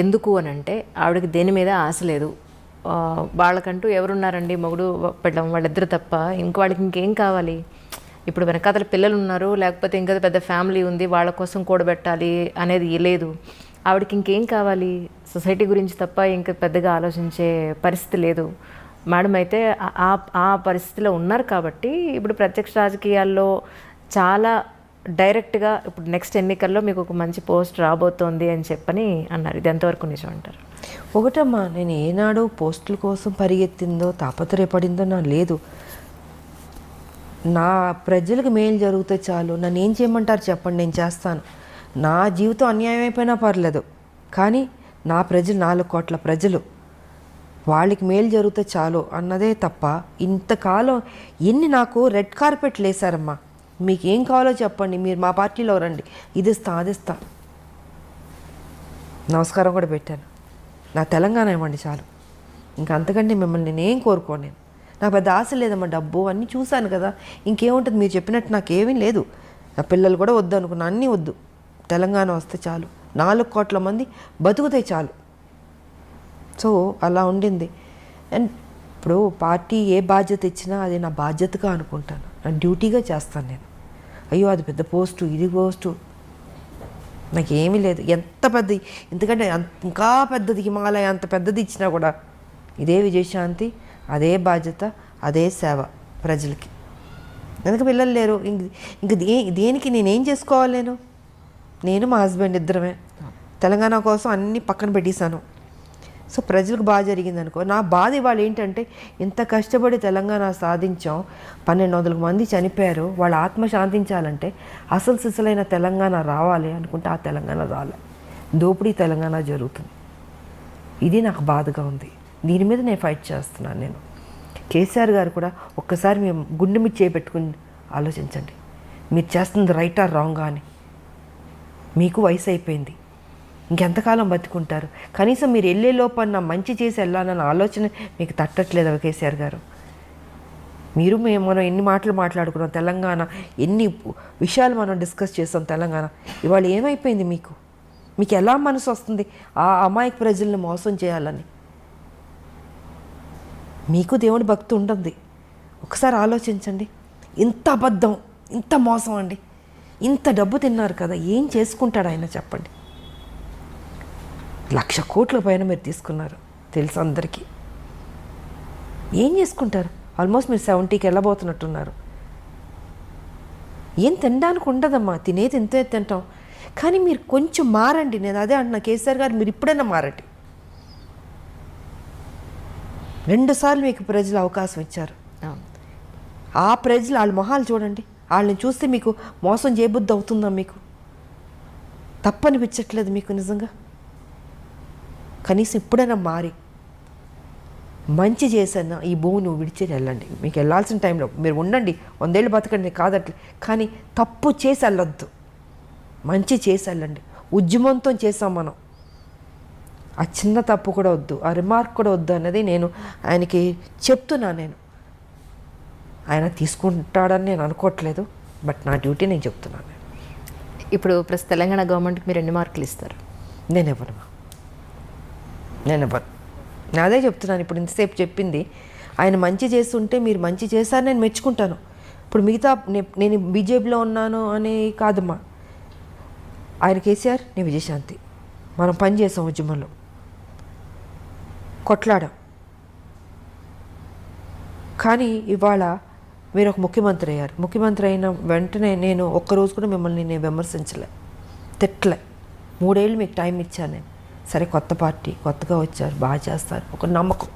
ఎందుకు అని అంటే ఆవిడకి దేని మీద ఆశ లేదు, వాళ్ళకంటూ ఎవరున్నారండి, మొగుడు పెళ్ళం వాళ్ళిద్దరు తప్ప వాళ్ళకి ఇంకేం కావాలి. ఇప్పుడు వెనకాతల పిల్లలు ఉన్నారు, లేకపోతే ఇంకా పెద్ద ఫ్యామిలీ ఉంది, వాళ్ళ కోసం కూడబెట్టాలి అనేది లేదు. ఆవిడకి ఇంకేం కావాలి, సొసైటీ గురించి తప్ప ఇంకా పెద్దగా ఆలోచించే పరిస్థితి లేదు. మేడం అయితే ఆ పరిస్థితిలో ఉన్నారు కాబట్టి ఇప్పుడు ప్రత్యక్ష రాజకీయాల్లో చాలా డైరెక్ట్గా ఇప్పుడు నెక్స్ట్ ఎన్నికల్లో మీకు ఒక మంచి పోస్ట్ రాబోతోంది అని చెప్పని అన్నారు. ఇది ఎంతవరకు నిజం అంటారు? ఒకటమ్మా, నేను ఏనాడు పోస్టుల కోసం పరిగెత్తిందో తాపత్రయపడిందో నా లేదు. నా ప్రజలకు మేలు జరిగితే చాలు, నన్ను ఏం చేయమంటారు చెప్పండి, నేను చేస్తాను. నా జీవితం అన్యాయం అయిపోయినా పర్లేదు, కానీ నా ప్రజలు 4 కోట్ల ప్రజలు, వాళ్ళకి మేలు జరిగితే చాలు అన్నదే తప్ప ఇంతకాలం నాకు రెడ్ కార్పెట్లు వేశారమ్మా. మీకు ఏం కావాలో చెప్పండి, మీరు మా పార్టీలో రండి, ఇది ఇస్తా అది ఇస్తా. నమస్కారం కూడా పెట్టాను. నా తెలంగాణ ఇవ్వండి చాలు, ఇంకా అంతకంటే మిమ్మల్ని నేనేం కోరుకోను. నేను నాకు పెద్ద ఆశ లేదమ్మా, డబ్బు అన్నీ చూశాను కదా, ఇంకేముంటుంది. మీరు చెప్పినట్టు నాకేమీ లేదు, నా పిల్లలు కూడా వద్దు అనుకున్నా, అన్నీ వద్దు, తెలంగాణ వస్తే చాలు, 4 కోట్ల మంది బతుకుతాయి చాలు. సో అలా ఉండింది. అండ్ ఇప్పుడు పార్టీ ఏ బాధ్యత ఇచ్చినా అది నా బాధ్యతగా అనుకుంటాను, నా డ్యూటీగా చేస్తాను నేను. అయ్యో అది పెద్ద పోస్టు, ఇది పోస్టు, నాకేమీ లేదు. ఎంత పెద్దది, ఎందుకంటే ఇంకా పెద్దది, హిమాలయ అంత పెద్దది ఇచ్చినా కూడా ఇదే విజయశాంతి, అదే బాధ్యత, అదే సేవ ప్రజలకి. ఎందుకు పిల్లలు లేరు, ఇంక దేనికి నేనేం చేసుకోవాలి? నేను మా హస్బెండ్ ఇద్దరమే తెలంగాణ కోసం అన్నీ పక్కన పెట్టేశాను. సో ప్రజలకు బాగా జరిగింది అనుకో. నా బాధ ఇవాళ ఏంటంటే, ఇంత కష్టపడి తెలంగాణ సాధించాం, 1200 మంది చనిపోయారు, వాళ్ళ ఆత్మ శాంతించాలంటే అసలు సిసలైన తెలంగాణ రావాలి అనుకుంటే ఆ తెలంగాణ రాలే, దోపిడీ తెలంగాణ జరుగుతుంది. ఇది నాకు బాధగా ఉంది. దీని మీద నేను ఫైట్ చేస్తున్నాను. నేను కేసీఆర్ గారు కూడా ఒక్కసారి మేము గుండె మీద చేపెట్టుకుని ఆలోచించండి, మీరు చేస్తుంది రైటా రాంగా అని. మీకు వయసు అయిపోయింది, ఇంకెంతకాలం బతుకుంటారు? కనీసం మీరు వెళ్ళే లోపల మంచి చేసి వెళ్ళాలన్న ఆలోచన మీకు తట్టట్లేదు కేసీఆర్ గారు. మనం ఎన్ని మాటలు మాట్లాడుకున్నాం తెలంగాణ, ఎన్ని విషయాలు మనం డిస్కస్ చేస్తాం తెలంగాణ. ఇవాళ ఏమైపోయింది మీకు? మీకు ఎలా మనసు వస్తుంది ఆ అమాయక ప్రజల్ని మోసం చేయాలని? మీకు దేవుని భక్తి ఉంటుంది. ఒకసారి ఆలోచించండి. ఇంత అబద్ధం, ఇంత మోసం అండి. ఇంత డబ్బు తిన్నారు కదా, ఏం చేసుకుంటాడు ఆయన చెప్పండి? 1,00,000 కోట్ల పైన మీరు తీసుకున్నారు తెలుసు అందరికీ. ఏం చేసుకుంటారు? ఆల్మోస్ట్ మీరు 70కి వెళ్ళబోతున్నట్టున్నారు. ఏం తినడానికి ఉండదమ్మా, తినేది ఇంతే తింటాం. కానీ మీరు కొంచెం మారండి. నేను అదే అంటున్నా, కేసీఆర్ గారు మీరు ఇప్పుడైనా మారండి. 2 సార్లు మీకు ప్రజలు అవకాశం ఇచ్చారు. ఆ ప్రజలు వాళ్ళ మొహాలు చూడండి. వాళ్ళని చూస్తే మీకు మోసం చేయబుద్ధి అవుతుందా? మీకు తప్పనిపించట్లేదు మీకు నిజంగా? కనీసం ఇప్పుడైనా మారి మంచి చేసన్నా ఈ భూమి నువ్వు విడిచేది వెళ్ళండి. మీకు వెళ్ళాల్సిన టైంలో మీరు ఉండండి, 100 ఏళ్ళు బతకండి కాదట్లే, కానీ తప్పు చేసి వెళ్ళొద్దు, మంచి చేసి వెళ్ళండి. ఉద్యమంతో చేసాం మనం. ఆ చిన్న తప్పు కూడా వద్దు, ఆ రిమార్క్ కూడా వద్దు అన్నది నేను ఆయనకి చెప్తున్నా. నేను ఆయన తీసుకుంటాడని నేను అనుకోవట్లేదు, బట్ నా డ్యూటీ నేను చెప్తున్నాను. ఇప్పుడు ప్లస్ తెలంగాణ గవర్నమెంట్కి మీరు ఎన్ని మార్కులు ఇస్తారు? నేను ఇవ్వను. నేను అదే చెప్తున్నాను. ఇప్పుడు ఇంతసేపు చెప్పింది ఆయన మంచి చేస్తుంటే మీరు మంచి చేశారు, నేను మెచ్చుకుంటాను. ఇప్పుడు మిగతా నేను బీజేపీలో ఉన్నాను అని కాదమ్మా. ఆయన కేసీఆర్, నేను విజయశాంతి, మనం పని చేసాం, ఉద్యమంలో కొట్లాడాం. కానీ ఇవాళ మీరు ఒక ముఖ్యమంత్రి అయ్యారు. ముఖ్యమంత్రి అయిన వెంటనే నేను ఒక్కరోజు కూడా మిమ్మల్ని నేను విమర్శించలే, తిట్టలే. 3 ఏళ్ళు మీకు టైం ఇచ్చాను నేను. సరే, కొత్త పార్టీ, కొత్తగా వచ్చారు, బాగా చేస్తారు, ఒక నమ్మకం.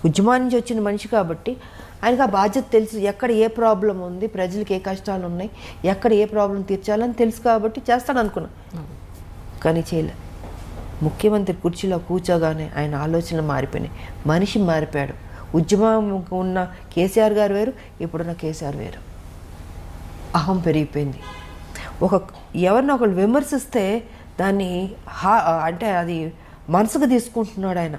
ఉద్యమాన్ని నుంచి వచ్చిన మనిషి కాబట్టి ఆయనకు ఆ బాధ్యత తెలుసు. ఎక్కడ ఏ ప్రాబ్లం ఉంది, ప్రజలకు ఏ కష్టాలు ఉన్నాయి, ఎక్కడ ఏ ప్రాబ్లం తీర్చాలని తెలుసు కాబట్టి చేస్తాడు అనుకున్నా. కానీ చేయలే. ముఖ్యమంత్రి కుర్చీలో కూర్చోగానే ఆయన ఆలోచనలు మారిపోయినాయి, మనిషి మారిపోయాడు. ఉద్యమం ఉన్న కేసీఆర్ గారు వేరు, ఇప్పుడున్న కేసీఆర్ వేరు. అహం పెరిగిపోయింది. ఎవరిని ఒకళ్ళు విమర్శిస్తే దాన్ని అంటే అది మనసుకు తీసుకుంటున్నాడు ఆయన.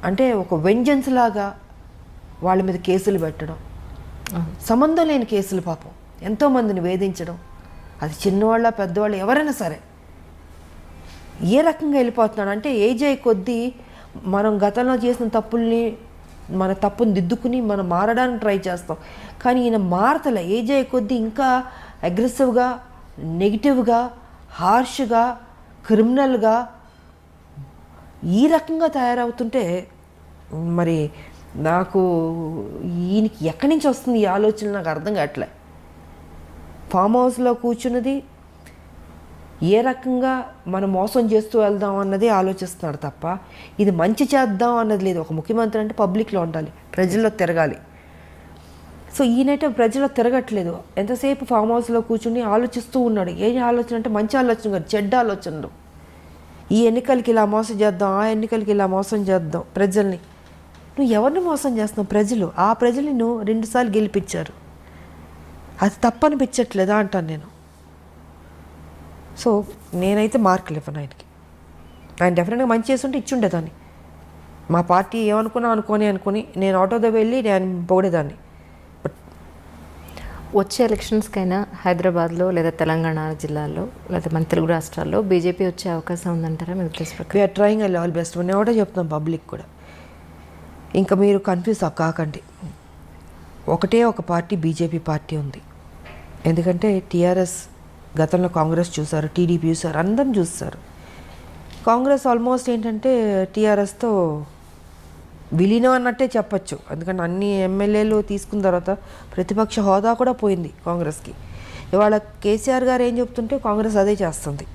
అంటే ఒక వెంజన్స్ లాగా వాళ్ళ మీద కేసులు పెట్టడం, సంబంధం లేని కేసులు, పాపం ఎంతోమందిని వేధించడం. అది చిన్నవాళ్ళ పెద్దవాళ్ళు ఎవరైనా సరే ఏ రకంగా వెళ్ళిపోతున్నాడు అంటే, ఏజ్ అయ్యే కొద్దీ మనం గతంలో చేసిన తప్పుల్ని, మన తప్పుని దిద్దుకుని మనం మారడానికి ట్రై చేస్తాం. కానీ ఈయన మారతలే. ఏజ్ అయ్యే కొద్దీ ఇంకా అగ్రెసివ్గా, నెగిటివ్గా, హార్ష్గా, క్రిమినల్గా ఈ రకంగా తయారవుతుంటే మరి నాకు ఈయనకి ఎక్కడి నుంచి వస్తుంది ఈ ఆలోచన నాకు అర్థం కావట్లే. ఫామ్ హౌస్లో కూర్చున్నది ఏ రకంగా మనం మోసం చేస్తూ వెళ్దాం అన్నది ఆలోచిస్తున్నాడు తప్ప ఇది మంచి చేద్దాం అన్నది లేదు. ఒక ముఖ్యమంత్రి అంటే పబ్లిక్లో ఉండాలి, ప్రజల్లో తిరగాలి. సో ఈయనైతే ప్రజల్లో తిరగట్లేదు. ఎంతసేపు ఫామ్ హౌస్లో కూర్చుని ఆలోచిస్తూ ఉన్నాడు. ఏ ఆలోచన అంటే మంచి ఆలోచన కాదు, చెడ్డ ఆలోచనలు. ఈ ఎన్నికలకి ఇలా మోసం చేద్దాం, ఆ ఎన్నికలకి ఇలా మోసం చేద్దాం ప్రజల్ని. నువ్వు ఎవరిని మోసం చేస్తున్నావు? ప్రజలు. ఆ ప్రజల్ని నువ్వు 2 సార్లు గెలిపించారు. అది తప్పనిపించట్లేదా అంటాను నేను. సో నేనైతే మార్కులు ఇవ్వను ఆయనకి. ఆయన డెఫినెట్గా మంచి చేస్తుంటే ఇచ్చుండేదాన్ని. మా పార్టీ ఏమనుకున్నా అనుకొని నేను ఆటోతో వెళ్ళి నేను పొగిడేదాన్ని. బట్ వచ్చే ఎలక్షన్స్కైనా హైదరాబాద్లో లేదా తెలంగాణ జిల్లాలో లేదా మన తెలుగు రాష్ట్రాల్లో బీజేపీ వచ్చే అవకాశం ఉందంటారా మీ ఉద్దేశ ప్రకారం? We are trying and all best. నేను ఒకటే చెప్తున్నాం పబ్లిక్ కూడా, ఇంకా మీరు కన్ఫ్యూజ్ కాకండి. ఒకటే ఒక పార్టీ బీజేపీ పార్టీ ఉంది. ఎందుకంటే టీఆర్ఎస్ గతంలో కాంగ్రెస్ చూసారు, టీడీపీ చూసారు, అందరం చూస్తారు. కాంగ్రెస్ ఆల్మోస్ట్ ఏంటంటే టీఆర్ఎస్తో విలీనం అన్నట్టే చెప్పచ్చు. ఎందుకంటే అన్ని ఎమ్మెల్యేలు తీసుకున్న తర్వాత ప్రతిపక్ష హోదా కూడా పోయింది కాంగ్రెస్కి. ఇవాళ కేసీఆర్ గారు ఏం చెప్తుంటే కాంగ్రెస్ అదే చేస్తుంది.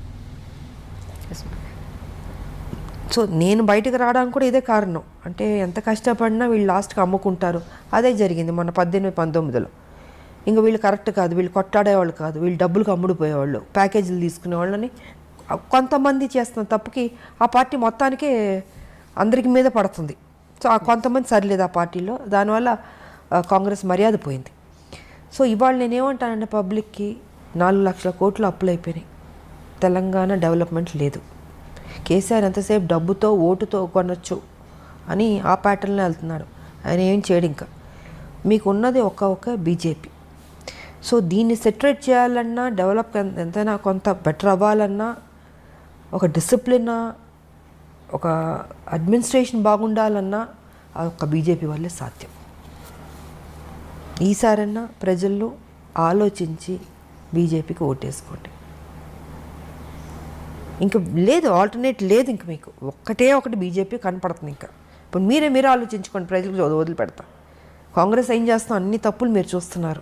సో నేను బయటకు రావడానికి కూడా ఇదే కారణం. అంటే ఎంత కష్టపడినా వీళ్ళు లాస్ట్కి అమ్ముకుంటారు. అదే జరిగింది మొన్న 18-19లో. ఇంకా వీళ్ళు కరెక్ట్ కాదు, వీళ్ళు కొట్టాడేవాళ్ళు కాదు, వీళ్ళు డబ్బులకు అమ్ముడుపోయేవాళ్ళు, ప్యాకేజీలు తీసుకునేవాళ్ళని కొంతమంది చేస్తున్న తప్పుకి ఆ పార్టీ మొత్తానికే అందరికి మీద పడుతుంది. సో ఆ కొంతమంది సరిలేదు ఆ పార్టీలో, దానివల్ల కాంగ్రెస్ మర్యాద పోయింది. సో ఇవాళ నేనేమంటానంటే పబ్లిక్కి 4 లక్షల కోట్లు అప్పులు అయిపోయినాయి, తెలంగాణ డెవలప్మెంట్ లేదు. కేసీఆర్ ఎంతసేపు డబ్బుతో ఓటుతో కొనొచ్చు అని ఆ ప్యాటర్న్లో వెళ్తున్నాడు, ఆయన ఏం చేయడు. ఇంకా మీకు ఉన్నది ఒక బీజేపీ. సో దీన్ని సెటరేట్ చేయాలన్నా, డెవలప్ ఎంతైనా కొంత బెటర్ అవ్వాలన్నా, ఒక డిసిప్లిన్, ఒక అడ్మినిస్ట్రేషన్ బాగుండాలన్నా ఆ ఒక్క బీజేపీ వల్లే సాధ్యం. ఈసారన్నా ప్రజల్లో ఆలోచించి బీజేపీకి ఓటేసుకోండి. ఇంకా లేదు, ఆల్టర్నేట్ లేదు. ఇంక మీకు ఒకటి బీజేపీ కనపడుతుంది. ఇంకా ఇప్పుడు మీరే ఆలోచించుకోండి, ప్రజలకు వదిలిపెడతా. కాంగ్రెస్ ఏం చేస్తుందో అన్ని తప్పులు మీరు చూస్తున్నారు,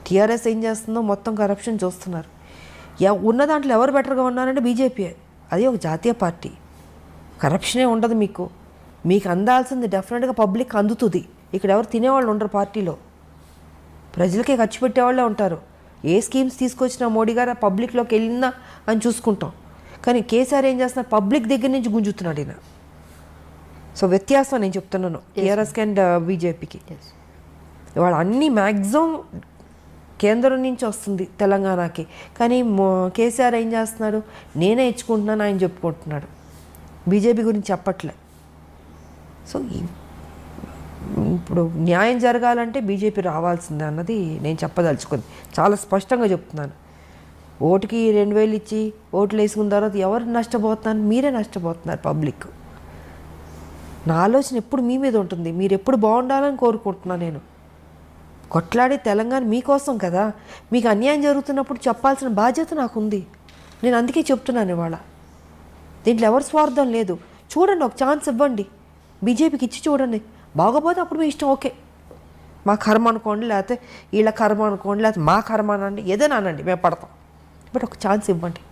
టీఆర్ఎస్ ఏం చేస్తుందో మొత్తం కరప్షన్ చూస్తున్నారు. ఉన్న దాంట్లో ఎవరు బెటర్గా ఉన్నారంటే బీజేపీ. అది ఒక జాతీయ పార్టీ, కరప్షనే ఉండదు. మీకు అందాల్సింది డెఫినెట్గా పబ్లిక్ అందుతుంది. ఇక్కడ ఎవరు తినేవాళ్ళు ఉండరు పార్టీలో, ప్రజలకే ఖర్చు పెట్టేవాళ్ళే ఉంటారు. ఏ స్కీమ్స్ తీసుకొచ్చినా మోడీ గారు పబ్లిక్లోకి వెళ్ళిందా అని చూసుకుంటాం. కానీ కేసీఆర్ ఏం చేస్తున్నారు, పబ్లిక్ దగ్గర నుంచి గుంజుతున్నాడు ఈయన. సో వ్యత్యాసం నేను చెప్తున్నాను టీఆర్ఎస్కి అండ్ బీజేపీకి. ఇవాళ అన్నీ మ్యాక్సిమం కేంద్రం నుంచి వస్తుంది తెలంగాణకి, కానీ కేసీఆర్ ఏం చేస్తున్నాడు, నేనే ఇచ్చుకుంటున్నాను ఆయన చెప్పుకుంటున్నాడు, బీజేపీ గురించి చెప్పట్లే. సో ఇప్పుడు న్యాయం జరగాలంటే బీజేపీ రావాల్సిందే అన్నది నేను చెప్పదలుచుకుంది, చాలా స్పష్టంగా చెప్తున్నాను. ఓటుకి 2,000 ఇచ్చి ఓట్లు వేసుకున్న తర్వాత ఎవరు నష్టపోతున్నారు, మీరే నష్టపోతున్నారు పబ్లిక్. నా ఆలోచన ఎప్పుడు మీ మీద ఉంటుంది, మీరు ఎప్పుడు బాగుండాలని కోరుకుంటున్నాను నేను. కొట్లాడే తెలంగాణ మీకోసం కదా, మీకు అన్యాయం జరుగుతున్నప్పుడు చెప్పాల్సిన బాధ్యత నాకుంది. నేను అందుకే చెప్తున్నాను ఇవాళ. దీంట్లో ఎవరి స్వార్థం లేదు. చూడండి, ఒక ఛాన్స్ ఇవ్వండి, బీజేపీకి ఇచ్చి చూడండి. బాగోపోతే అప్పుడు మీ ఇష్టం, ఓకే మా కర్మ అనుకోండి, లేకపోతే వీళ్ళ కర్మ అనుకోండి, లేకపోతే మా కర్మ అనండి, ఏదైనా అనండి, మేము పడతాం. బట్ ఒక ఛాన్స్ ఇవ్వండి,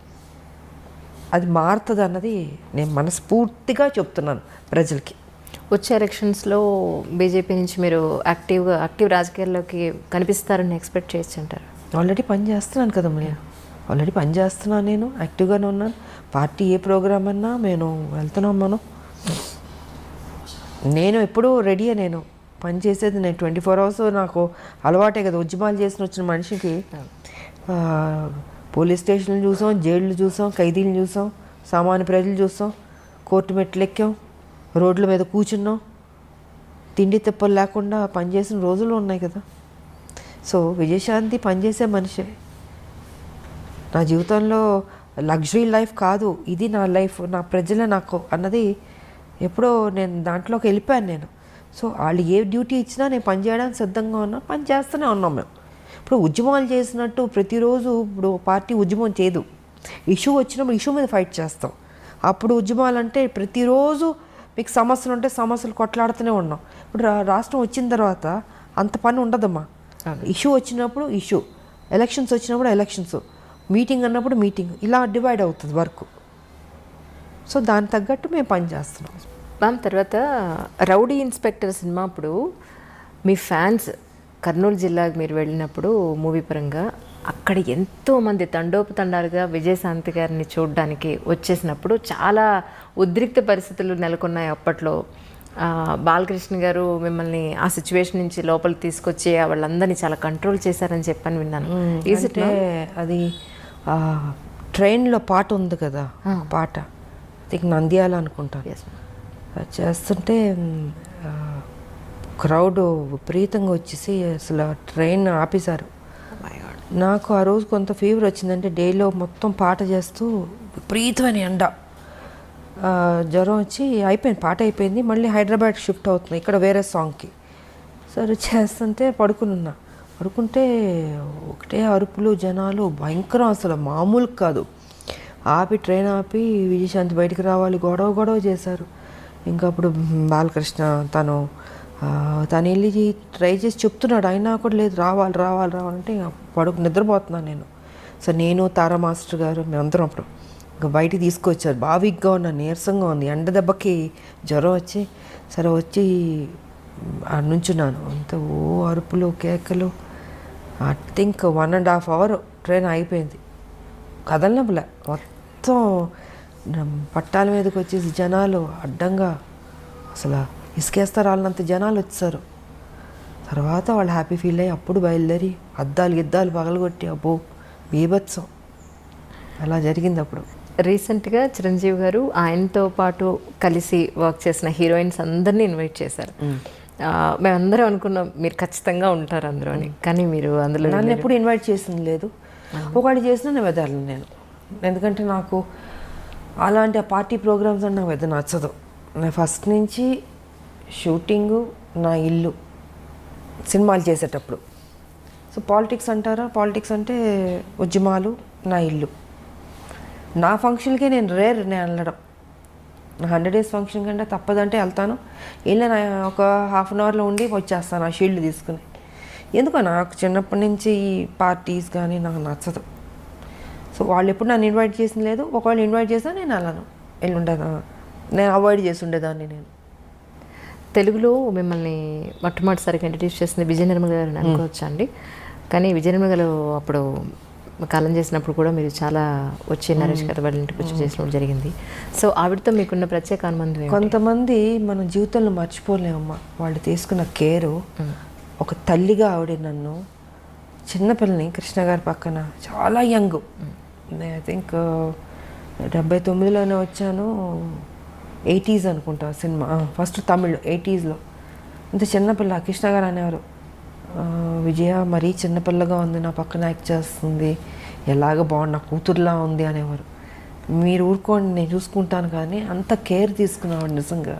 అది మారుతుంది అన్నది నేను మనస్ఫూర్తిగా చెప్తున్నాను ప్రజలకి. వచ్చే ఎలక్షన్స్లో బీజేపీ నుంచి మీరు యాక్టివ్ రాజకీయాల్లోకి కనిపిస్తారని ఎక్స్పెక్ట్ చేయొచ్చు అంటారు? ఆల్రెడీ పని చేస్తున్నాను కదా నేను, నేను యాక్టివ్గానే ఉన్నాను. పార్టీ ఏ ప్రోగ్రామ్ అన్నా నేను వెళ్తున్నాం. నేను ఎప్పుడూ రెడీయే, నేను పని చేసేది. నేను 24 hours నాకు అలవాటే కదా. ఉద్యమాలు చేసిన వచ్చిన మనిషికి పోలీస్ స్టేషన్లు చూసాం, జైళ్ళు చూసాం, ఖైదీలు చూసాం, సామాన్య ప్రజలు చూసాం, కోర్టు మెట్లు ఎక్కాం, రోడ్ల మీద కూర్చున్నాం, తిండి తిప్పలు లేకుండా పనిచేసిన రోజులు ఉన్నాయి కదా. సో విజయశాంతి పనిచేసే మనిషే. నా జీవితంలో లగ్జరీ లైఫ్ కాదు ఇది, నా లైఫ్, నా ప్రజలే నాకు అన్నది ఎప్పుడో నేను దాంట్లోకి వెళ్ళిపోయాను నేను. సో వాళ్ళు ఏ డ్యూటీ ఇచ్చినా నేను పని చేయడానికి సిద్ధంగా ఉన్నా, పని చేస్తూనే ఉన్నాం మేము. ఇప్పుడు ఉద్యమాలు చేసినట్టు ప్రతిరోజు ఇప్పుడు పార్టీ ఉద్యమం చేయదు. ఇష్యూ వచ్చినప్పుడు ఇష్యూ మీద ఫైట్ చేస్తాం. అప్పుడు ఉద్యమాలు అంటే ప్రతిరోజు మీకు సమస్యలు ఉంటే సమస్యలు కొట్లాడుతూనే ఉన్నాం. ఇప్పుడు రాష్ట్రం వచ్చిన తర్వాత అంత పని ఉండదమ్మా. ఇష్యూ వచ్చినప్పుడు ఇష్యూ, ఎలక్షన్స్ వచ్చినప్పుడు ఎలక్షన్స్, మీటింగ్ అన్నప్పుడు మీటింగ్, ఇలా డివైడ్ అవుతుంది వర్క్. సో దానికి తగ్గట్టు మేము పని చేస్తున్నాం. మ్యామ్, తర్వాత రౌడీ ఇన్స్పెక్టర్ సినిమా అప్పుడు మీ ఫ్యాన్స్ కర్నూలు జిల్లాకు మీరు వెళ్ళినప్పుడు మూవీ పరంగా అక్కడ ఎంతోమంది తండోపతండాలుగా విజయశాంతి గారిని చూడడానికి వచ్చేసినప్పుడు చాలా ఉద్రిక్త పరిస్థితులు నెలకొన్నాయి అప్పట్లో. బాలకృష్ణ గారు మిమ్మల్ని ఆ సిచ్యువేషన్ నుంచి లోపలికి తీసుకొచ్చి వాళ్ళందరినీ చాలా కంట్రోల్ చేశారని చెప్పని విన్నాను. అంటే అది ట్రైన్లో పాట ఉంది కదా, పాట ఇక నంద్యాల అనుకుంటాను. అది చేస్తుంటే క్రౌడ్ విపరీతంగా వచ్చేసి అసలు ట్రైన్ ఆపేశారు. నాకు ఆ రోజు కొంత ఫీవర్ వచ్చిందంటే డేలో మొత్తం పాట చేస్తూ విపరీతమైన ఎండ, జ్వరం వచ్చి అయిపోయింది, పాట అయిపోయింది. మళ్ళీ హైదరాబాద్ షిఫ్ట్ అవుతుంది ఇక్కడ వేరే సాంగ్కి. సరే చేస్తుంటే పడుకుంటే ఒకటే అరుపులు, జనాలు భయంకరం, అసలు మామూలు కాదు. ట్రైన్ ఆపి విజయశాంతి బయటికి రావాలి, గొడవ చేశారు. ఇంకా అప్పుడు బాలకృష్ణ తను వెళ్ళి ట్రై చేసి చెప్తున్నాడు, అయినా కూడా లేదు, రావాలంటే నిద్రపోతున్నాను నేను. సో నేను, తారా మాస్టర్ గారు మేమందరం అప్పుడు ఇంకా బయటికి తీసుకొచ్చారు. బాగా వీక్గా ఉన్నాను, నీరసంగా ఉంది, ఎండ దెబ్బకి జ్వరం వచ్చి సరే వచ్చి నుంచున్నాను. అంత అరుపులు కేకలు. ఐ థింక్ 1.5 hours ట్రైన్ అయిపోయింది, కదలనప్పులే. మొత్తం పట్టాల మీదకి వచ్చేసి జనాలు అడ్డంగా, అసలు ఇసుకేస్తారు వాళ్ళంత జనాలు వచ్చారు. తర్వాత వాళ్ళు హ్యాపీ ఫీల్ అయ్యి అప్పుడు బయలుదేరి గిద్దాలు పగలగొట్టి అబ్బో బీభత్సం అలా జరిగింది అప్పుడు. రీసెంట్గా చిరంజీవి గారు ఆయనతో పాటు కలిసి వర్క్ చేసిన హీరోయిన్స్ అందరినీ ఇన్వైట్ చేశారు. మేమందరం అనుకున్నాం మీరు ఖచ్చితంగా ఉంటారు అందులో అని, కానీ మీరు అందులో నన్ను ఎప్పుడు ఇన్వైట్ చేసింది లేదు. ఒకటి చేసిన నేను వెదర్లు నేను, ఎందుకంటే నాకు అలాంటి ఆ పార్టీ ప్రోగ్రామ్స్ అని నాకు పెద్ద నచ్చదు. నేను ఫస్ట్ నుంచి షూటింగు నా ఇల్లు సినిమాలు చేసేటప్పుడు. సో పాలిటిక్స్ అంటారా, పాలిటిక్స్ అంటే ఉద్యమాలు నా ఇల్లు. నా ఫంక్షన్కే నేను వెళ్ళడం. నా 100 days ఫంక్షన్ కంటే తప్పదంటే వెళ్తాను. వెళ్ళి ఒక హాఫ్ అన్ అవర్లో ఉండి వచ్చేస్తాను ఆ షీల్డ్ తీసుకుని. ఎందుకో నాకు చిన్నప్పటి నుంచి ఈ పార్టీస్ కానీ నాకు నచ్చదు. సో వాళ్ళు ఎప్పుడు నన్ను ఇన్వైట్ చేసింది లేదు. ఒకవేళ ఇన్వైట్ చేసినా నేను వెళ్ళను, నేను అవాయిడ్ చేసి ఉండేదాన్ని. నేను తెలుగులో మిమ్మల్ని మొట్టమొదటిసారిగా ఇంట్రడ్యూస్ చేసింది విజయ నిర్మల గారు అని అనుకోవచ్చా అండి? కానీ విజయ నిర్మల గారు అప్పుడు కాలం చేసినప్పుడు కూడా మీరు చాలా వచ్చి నరేష్ గారు వాళ్ళ ఇంటికి వచ్చి చేసినప్పుడు జరిగింది. సో ఆవిడతో మీకున్న ప్రత్యేక అనుబంధం? కొంతమంది మన జీవితంలో మర్చిపోలేమమ్మా వాళ్ళు తీసుకున్న కేరు. ఒక తల్లిగా ఆవిడ నన్ను చిన్నపిల్లని కృష్ణ గారి పక్కన చాలా యంగ్, ఐ థింక్ 79లోనే వచ్చాను, 80s అనుకుంటా సినిమా ఫస్ట్ తమిళ్ 80sలో. ఇంత చిన్నపిల్ల కృష్ణ గారు అనేవారు, విజయ మరీ చిన్నపిల్లగా ఉంది, నా పక్కన యాక్ట్ చేస్తుంది, ఎలాగ బాగుంది, నా కూతురులా ఉంది అనేవారు. మీరు ఊరుకోండి నేను చూసుకుంటాను, కానీ అంత కేర్ తీసుకునేవాడు నిజంగా.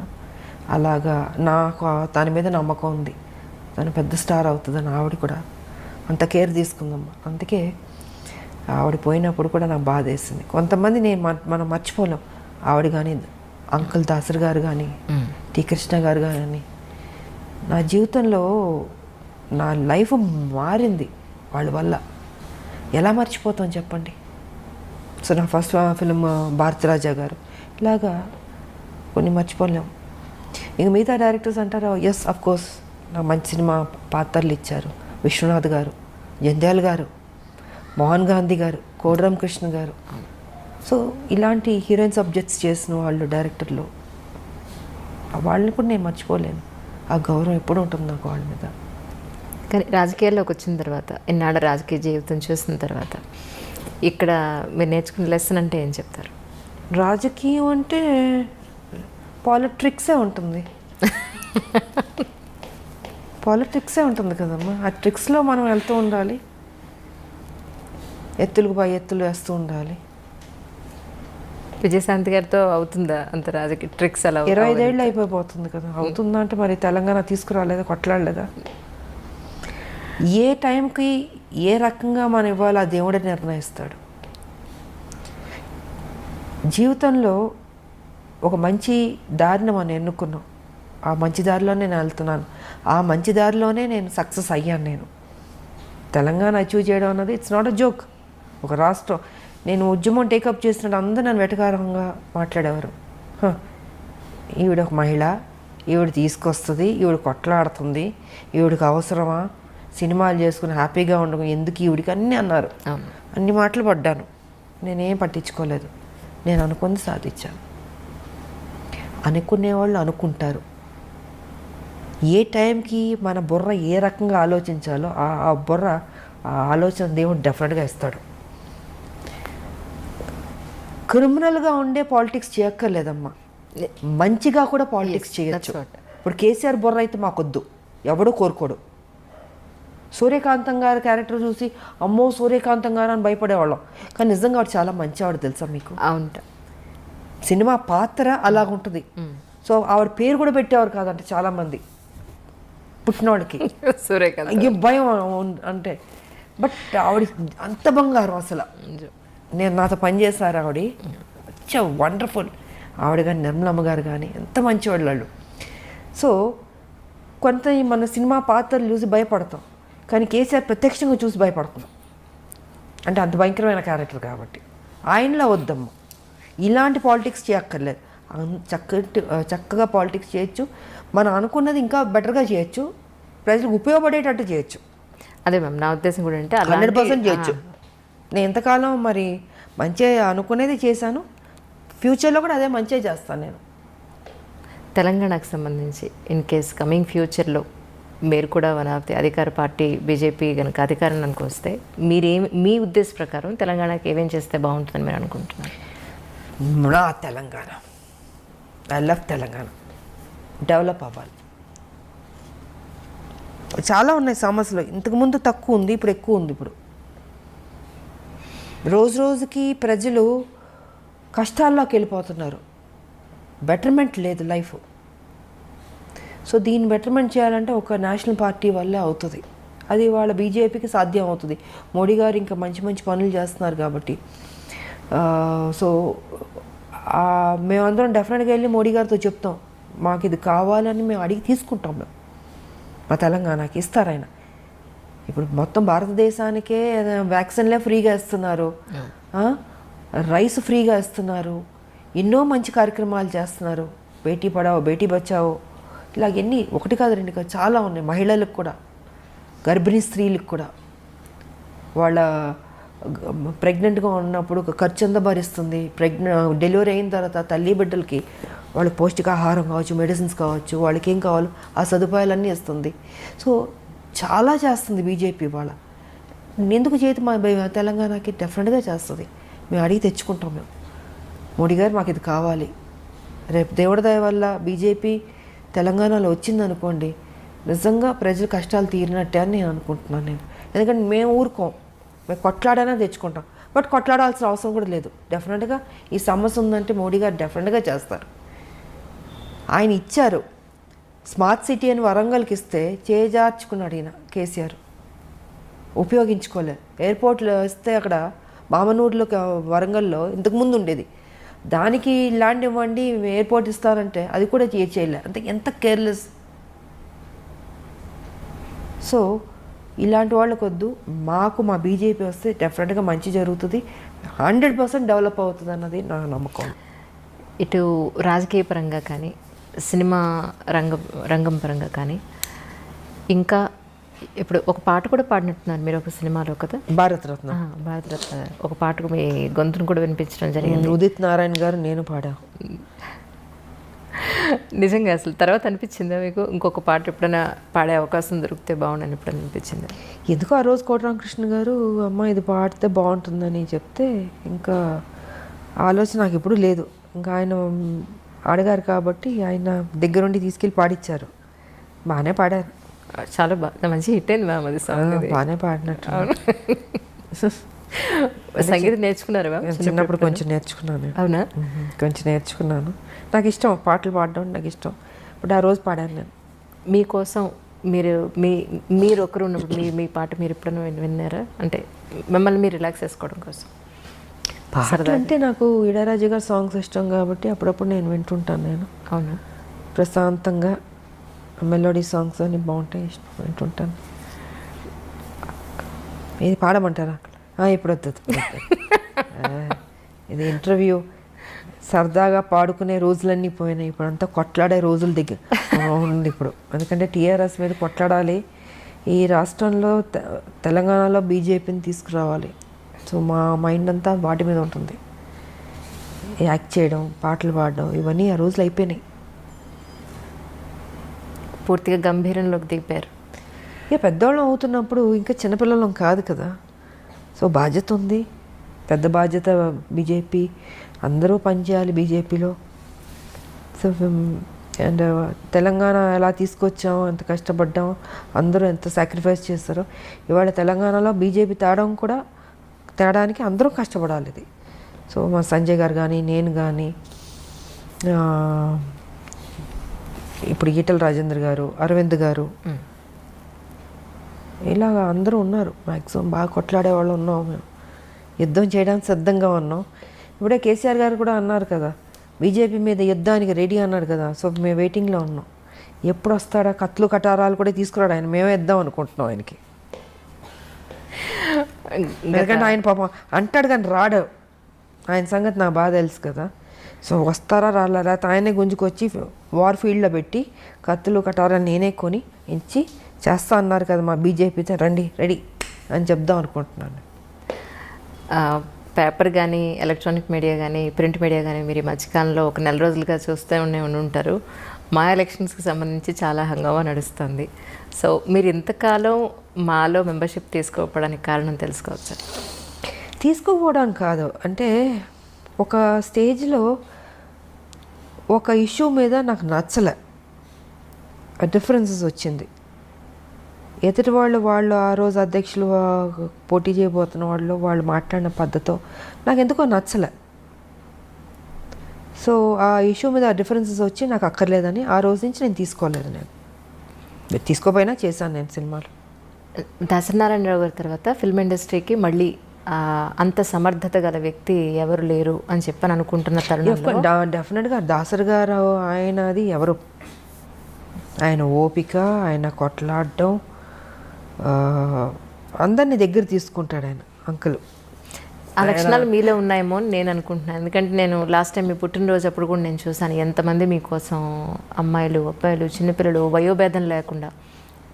అలాగా నాకు దాని మీద నమ్మకం ఉంది, తను పెద్ద స్టార్ అవుతుందని. ఆవిడ కూడా అంత కేర్ తీసుకుందమ్మా. అందుకే ఆవిడ పోయినప్పుడు కూడా నాకు బాధ వేసింది. కొంతమంది మనం మర్చిపోలేం. ఆవిడ కానీ, అంకుల్ దాసరి గారు కానీ, టి కృష్ణ గారు కానీ. నా జీవితంలో నా లైఫ్ మారింది వాళ్ళ వల్ల. ఎలా మర్చిపోతాం చెప్పండి. సో నా ఫస్ట్ ఫిలిం భారతిరాజా గారు, ఇలాగా కొన్ని మర్చిపోలేము. ఇంక మిగతా డైరెక్టర్స్ అంటారు, ఎస్ అఫ్ కోర్స్ నాకు మంచి సినిమా పాత్రలు ఇచ్చారు. విశ్వనాథ్ గారు, జంధ్యాల గారు, మోహన్ గాంధీ గారు, కోడిరామ్ కృష్ణ గారు. సో ఇలాంటి హీరోయిన్ సబ్జెక్ట్స్ చేసిన వాళ్ళు డైరెక్టర్లు, వాళ్ళని కూడా నేను మర్చిపోలేను. ఆ గౌరవం ఎప్పుడు ఉంటుంది నాకు వాళ్ళ మీద. కానీ రాజకీయాల్లోకి వచ్చిన తర్వాత, ఇన్నాళ్ళ రాజకీయ జీవితం చూసిన తర్వాత ఇక్కడ మీరు నేర్చుకున్న లెసన్ అంటే ఏం చెప్తారు? రాజకీయం అంటే పాలిటిక్సే ఉంటుంది. పాలిటిక్సే ఉంటుంది కదమ్మా. ఆ ట్రిక్స్లో మనం వెళ్తూ ఉండాలి, ఎత్తులకు పై ఎత్తులు వేస్తూ ఉండాలి. విజయశాంతి గారితో అవుతుందా అంత రాజకీయ ట్రిక్స్? అలా 25 ఏళ్ళు అయిపోతుంది కదా. అవుతుందా అంటే మరి తెలంగాణ తీసుకురాలేదా, కొట్లాడలేదా? ఏ టైంకి ఏ రకంగా మనం ఇవ్వాలో ఆ దేవుడే నిర్ణయిస్తాడు. జీవితంలో ఒక మంచి దారిని మనం ఎన్నుకున్నాం, ఆ మంచి దారిలోనే నేను వెళ్తున్నాను, ఆ మంచి దారిలోనే నేను సక్సెస్ అయ్యాను. నేను తెలంగాణ అచీవ్ చేయడం అన్నది ఇట్స్ నాట్ అ జోక్. ఒక రాష్ట్రం, నేను ఉద్యమం టేకప్ చేసినట్టు అందరూ నన్ను వెటకారంగా మాట్లాడేవారు. ఈవిడ ఒక మహిళ, ఈవిడ తీసుకొస్తుంది, ఈవిడ కొట్లాడుతుంది, ఈవిడికి అవసరమా, సినిమాలు చేసుకుని హ్యాపీగా ఉండడం ఎందుకు ఈవిడికి, అన్నీ అన్నారు. అన్ని మాటలు పడ్డాను, నేనేం పట్టించుకోలేదు. నేను అనుకుంది సాధించాను. అనుకునేవాళ్ళు అనుకుంటారు. ఏ టైంకి మన బుర్ర ఏ రకంగా ఆలోచించాలో ఆ బుర్ర ఆ ఆలోచన దేవుడు డెఫినెట్గా ఇస్తాడు. క్రిమినల్గా ఉండే పాలిటిక్స్ చేయక్కర్లేదమ్మా, మంచిగా కూడా పాలిటిక్స్ చేయొచ్చు. ఇప్పుడు కేసీఆర్ బుర్ర అయితే మాకొద్దు, ఎవడో కోరుకోడు. సూర్యకాంతం గారి క్యారెక్టర్ చూసి అమ్మో సూర్యకాంతం గారు అని భయపడేవాళ్ళం, కానీ నిజంగా వాడు చాలా మంచివాడు తెలుసా మీకు. అవును, సినిమా పాత్ర అలాగుంటుంది. సో ఆవిడ పేరు కూడా పెట్టేవారు కాదంటే చాలామంది పుట్టినవాడికి సూర్యకాంత్ భయం అంటే. బట్ ఆవిడ అంత బంగారం అసలు. నేను నాతో పనిచేశారు ఆవిడ, వండర్ఫుల్. ఆవిడ కానీ నిర్మలమ్మ గారు కానీ ఎంత మంచివాళ్ళు వాళ్ళు. సో కొంత మన సినిమా పాత్రలు చూసి భయపడతాం, కానీ కేసీఆర్ ప్రత్యక్షంగా చూసి భయపడుతున్నాం. అంటే అంత భయంకరమైన క్యారెక్టర్ కాబట్టి ఆయనలా వద్దమ్మ. ఇలాంటి పాలిటిక్స్ చేయక్కర్లేదు, చక్కగా పాలిటిక్స్ చేయొచ్చు. మనం అనుకున్నది ఇంకా బెటర్గా చేయొచ్చు, ప్రజలకు ఉపయోగపడేటట్టు చేయొచ్చు. అదే మ్యామ్ నా ఉద్దేశం కూడా అంటే 100% చేయొచ్చు. నేను ఎంతకాలం మరి మంచిగా అనుకునేది చేశాను, ఫ్యూచర్లో కూడా అదే మంచిగా చేస్తాను నేను. తెలంగాణకు సంబంధించి ఇన్ కేస్ కమింగ్ ఫ్యూచర్లో మీరు కూడా వన్ ఆఫ్ ది అధికార పార్టీ బీజేపీ కనుక అధికారంలోకి వస్తే మీ ఉద్దేశ ప్రకారం తెలంగాణకి ఏమేం చేస్తే బాగుంటుందని మీరు అనుకుంటున్నారు? నా Telangana, I love Telangana, develop అవ్వాలి. చాలా ఉన్నాయి సమస్యలు. ఇంతకుముందు తక్కువ ఉంది, ఇప్పుడు ఎక్కువ ఉంది. ఇప్పుడు రోజు రోజుకి ప్రజలు కష్టాల్లోకి వెళ్ళిపోతున్నారు. బెటర్మెంట్ లేదు లైఫ్. సో దీన్ని బెటర్మెంట్ చేయాలంటే ఒక నేషనల్ పార్టీ వల్లే అవుతుంది. అది వాళ్ళ బీజేపీకి సాధ్యం అవుతుంది. మోడీ గారు ఇంకా మంచి మంచి పనులు చేస్తున్నారు కాబట్టి. సో మేమందరం డెఫినెట్గా వెళ్ళి మోడీ గారితో చెప్తాం, మాకు ఇది కావాలని మేము అడిగి తీసుకుంటాం. మేము మా తెలంగాణకి ఇస్తారు ఆయన. ఇప్పుడు మొత్తం భారతదేశానికే వ్యాక్సిన్లే ఫ్రీగా ఇస్తున్నారు, రైస్ ఫ్రీగా ఇస్తున్నారు, ఎన్నో మంచి కార్యక్రమాలు చేస్తున్నారు. బేటీ పడావో, బేటీ బచావో, ఇలాగ ఎన్ని, ఒకటి కాదు రెండు కాదు, చాలా ఉన్నాయి. మహిళలకు కూడా, గర్భిణీ స్త్రీలకు కూడా వాళ్ళ ప్రెగ్నెంట్గా ఉన్నప్పుడు ఖర్చు అంతా భరిస్తుంది. డెలివరీ అయిన తర్వాత తల్లి బిడ్డలకి వాళ్ళకి పౌష్టికాహారం కావచ్చు, మెడిసిన్స్ కావచ్చు, వాళ్ళకి ఏం కావాలో ఆ సదుపాయాలన్నీ ఇస్తుంది. సో చాలా చేస్తుంది బీజేపీ. వాళ్ళ ఎందుకు చేతి మా తెలంగాణకి డెఫినెట్గా చేస్తుంది. మేము అడిగి తెచ్చుకుంటాం. మేము మోడీ గారు మాకు ఇది కావాలి. రేపు దేవుడి దయ వల్ల బీజేపీ తెలంగాణలో వచ్చిందనుకోండి, నిజంగా ప్రజల కష్టాలు తీరినట్టే అని నేను అనుకుంటున్నాను. ఎందుకంటే మేము ఊరుకోం, మేము కొట్లాడైనా తెచ్చుకుంటాం. బట్ కొట్లాడాల్సిన అవసరం కూడా లేదు. డెఫినెట్గా ఈ సమస్య ఉందంటే మోడీ గారు డెఫినెట్గా చేస్తారు. ఆయన ఇచ్చారు. స్మార్ట్ సిటీ అని వరంగల్కి ఇస్తే చేజార్చుకున్నాడు ఈయన కేసీఆర్, ఉపయోగించుకోలేదు. ఎయిర్పోర్ట్లో ఇస్తే అక్కడ మామనూరులో వరంగల్లో ఇంతకుముందు ఉండేది, దానికి ల్యాండ్ ఇవ్వండి ఎయిర్పోర్ట్ ఇస్తారంటే అది కూడా చేయలే. అంటే ఎంత కేర్లెస్. సో ఇలాంటి వాళ్ళకు వద్దు. మాకు మా బీజేపీ వస్తే డెఫినెట్గా మంచి జరుగుతుంది, 100% డెవలప్ అవుతుంది అన్నది నా నమ్మకం. ఇటు రాజకీయ పరంగా కానీ, సినిమా రంగం పరంగా కానీ, ఇంకా ఇప్పుడు ఒక పాట కూడా పాడినట్టున్నారు మీరు ఒక సినిమాలో కదా, భారతరత్న. భారతరత్న ఒక పాటకు మీ గొంతును కూడా వినిపించడం జరిగింది. ఉదిత్ నారాయణ గారు, నేను పాడా. నిజంగా అసలు తర్వాత అనిపించిందా మీకు ఇంకొక పాట ఎప్పుడైనా పాడే అవకాశం దొరికితే బాగుండని ఎప్పుడైనా అనిపించిందా? ఎందుకో ఆ రోజు కోటరామకృష్ణ గారు, అమ్మ ఇది పాడితే బాగుంటుందని చెప్తే ఇంకా ఆలోచన నాకు ఎప్పుడు లేదు. ఇంకా ఆయన అడిగారు కాబట్టి ఆయన దగ్గరుండి తీసుకెళ్ళి పాడిచ్చారు. బాగానే పాడారు. చాలా బాగా మంచి హిట్ అయింది మ్యామ్ అది సాంగ్. బాగానే పాడినట్టు. సంగీతం నేర్చుకున్నారు మ్యామ్? చిన్నప్పుడు కొంచెం నేర్చుకున్నాను. అవునా? కొంచెం నేర్చుకున్నాను. నాకు ఇష్టం పాటలు పాడడం, నాకు ఇష్టం. బట్ ఆ రోజు పాడాను నేను. మీకోసం మీరు ఒకరు ఉన్నప్పుడు మీ పాట మీరు ఎప్పుడైనా విన్నారా? అంటే మిమ్మల్ని మీరు రిలాక్స్ చేసుకోవడం కోసం. పాటలు అంటే నాకు ఇళయరాజా గారి సాంగ్స్ ఇష్టం కాబట్టి అప్పుడప్పుడు నేను వింటుంటాను. నేను అవునా? ప్రశాంతంగా మెలోడీ సాంగ్స్ అన్ని బాగుంటాయి, ఇష్టం వింటుంటాను. ఇది పాడమంటారా? ఇప్పుడు వద్దు. ఇది ఇంటర్వ్యూ. సరదాగా పాడుకునే రోజులన్నీ పోయినాయి. ఇప్పుడు అంతా కొట్లాడే రోజుల దగ్గర ఉంది ఇప్పుడు. ఎందుకంటే టీఆర్ఎస్ మీద కొట్లాడాలి. ఈ రాష్ట్రంలో తెలంగాణలో బీజేపీని తీసుకురావాలి. సో మా మైండ్ అంతా వాటి మీద ఉంటుంది. యాక్ట్ చేయడం, పాటలు పాడడం, ఇవన్నీ ఆ రోజులు అయిపోయినాయి. పూర్తిగా గంభీరంలోకి దిగిపోయారు. ఇక పెద్దవాళ్ళం అవుతున్నప్పుడు ఇంకా చిన్నపిల్లలం కాదు కదా. సో బాధ్యత ఉంది, పెద్ద బాధ్యత. బీజేపీ అందరూ పనిచేయాలి బీజేపీలో. సో అండ్ తెలంగాణ ఎలా తీసుకొచ్చామో, ఎంత కష్టపడ్డామో, అందరూ ఎంత సాక్రిఫైస్ చేస్తారో. ఇవాళ తెలంగాణలో బీజేపీ తేడానికి అందరూ కష్టపడాలి. ఇది సో మా సంజయ్ గారు కానీ, నేను కానీ, ఇప్పుడు ఈటల రాజేంద్ర గారు, అరవింద్ గారు, ఇలాగ అందరూ ఉన్నారు. మ్యాక్సిమం బాగా కొట్లాడే వాళ్ళు ఉన్నాం. మేము యుద్ధం చేయడానికి సిద్ధంగా ఉన్నాం. ఇప్పుడే కేసీఆర్ గారు కూడా అన్నారు కదా, బీజేపీ మీద యుద్ధానికి రెడీ అన్నాడు కదా. సో మేము వెయిటింగ్లో ఉన్నాం. ఎప్పుడు వస్తాడా? కత్తులు కటారాలు కూడా తీసుకురాడు ఆయన. మేమే ఇద్దాం అనుకుంటున్నాం ఆయనకి. ఎందుకంటే ఆయన పాపం అంటాడు కానీ రాడు. ఆయన సంగతి నాకు బాగా తెలుసు కదా. సో వస్తారా రాలా, లేకపోతే ఆయనే గుంజుకొచ్చి వార్ ఫీల్డ్లో పెట్టి కత్తులు కటారాలు నేనే కొని ఇచ్చి చేస్తా అన్నారు కదా మా బీజేపీతో, రండి రెడీ అని చెప్దాం అనుకుంటున్నాను. పేపర్ కానీ, ఎలక్ట్రానిక్ మీడియా కానీ, ప్రింట్ మీడియా కానీ మీరు ఈ మధ్యకాలంలో ఒక నెల రోజులుగా చూస్తూ ఉంటారు. మా ఎలక్షన్స్కి సంబంధించి చాలా హంగామా నడుస్తుంది. సో మీరు ఇంతకాలం మాలో మెంబర్షిప్ తీసుకోకపోవడానికి కారణం తెలుసుకోవచ్చు? తీసుకోపోవడం కాదు, అంటే ఒక స్టేజ్లో ఒక ఇష్యూ మీద నాకు నచ్చలే, డిఫరెన్సెస్ వచ్చింది. ఎదుటి వాళ్ళు ఆ రోజు అధ్యక్షులు పోటీ చేయబోతున్న వాళ్ళు మాట్లాడిన పద్ధతితో నాకు ఎందుకో నచ్చలే. సో ఆ ఇష్యూ మీద డిఫరెన్సెస్ వచ్చి నాకు అక్కర్లేదని ఆ రోజు నుంచి నేను తీసుకోలేదు. నేను తీసుకోపోయినా చేశాను నేను సినిమాలు. దాసనారాయణరావు గారి తర్వాత ఫిల్మ్ ఇండస్ట్రీకి మళ్ళీ అంత సమర్థత గల వ్యక్తి ఎవరు లేరు అని చెప్పని అనుకుంటున్న తరుణంలో డెఫినెట్గా దాసరి గారు ఆయనది ఎవరు, ఆయన ఓపిక, ఆయన కొట్లాడడం, అందరినీ దగ్గర తీసుకుంటాడు ఆయన అంకుల్. ఆ లక్షణాలు మీలో ఉన్నాయేమో అని నేను అనుకుంటున్నాను. ఎందుకంటే నేను లాస్ట్ టైం మీ పుట్టినరోజు అప్పుడు కూడా నేను చూశాను ఎంతమంది మీకోసం, అమ్మాయిలు అబ్బాయిలు చిన్నపిల్లలు వయోభేదం లేకుండా,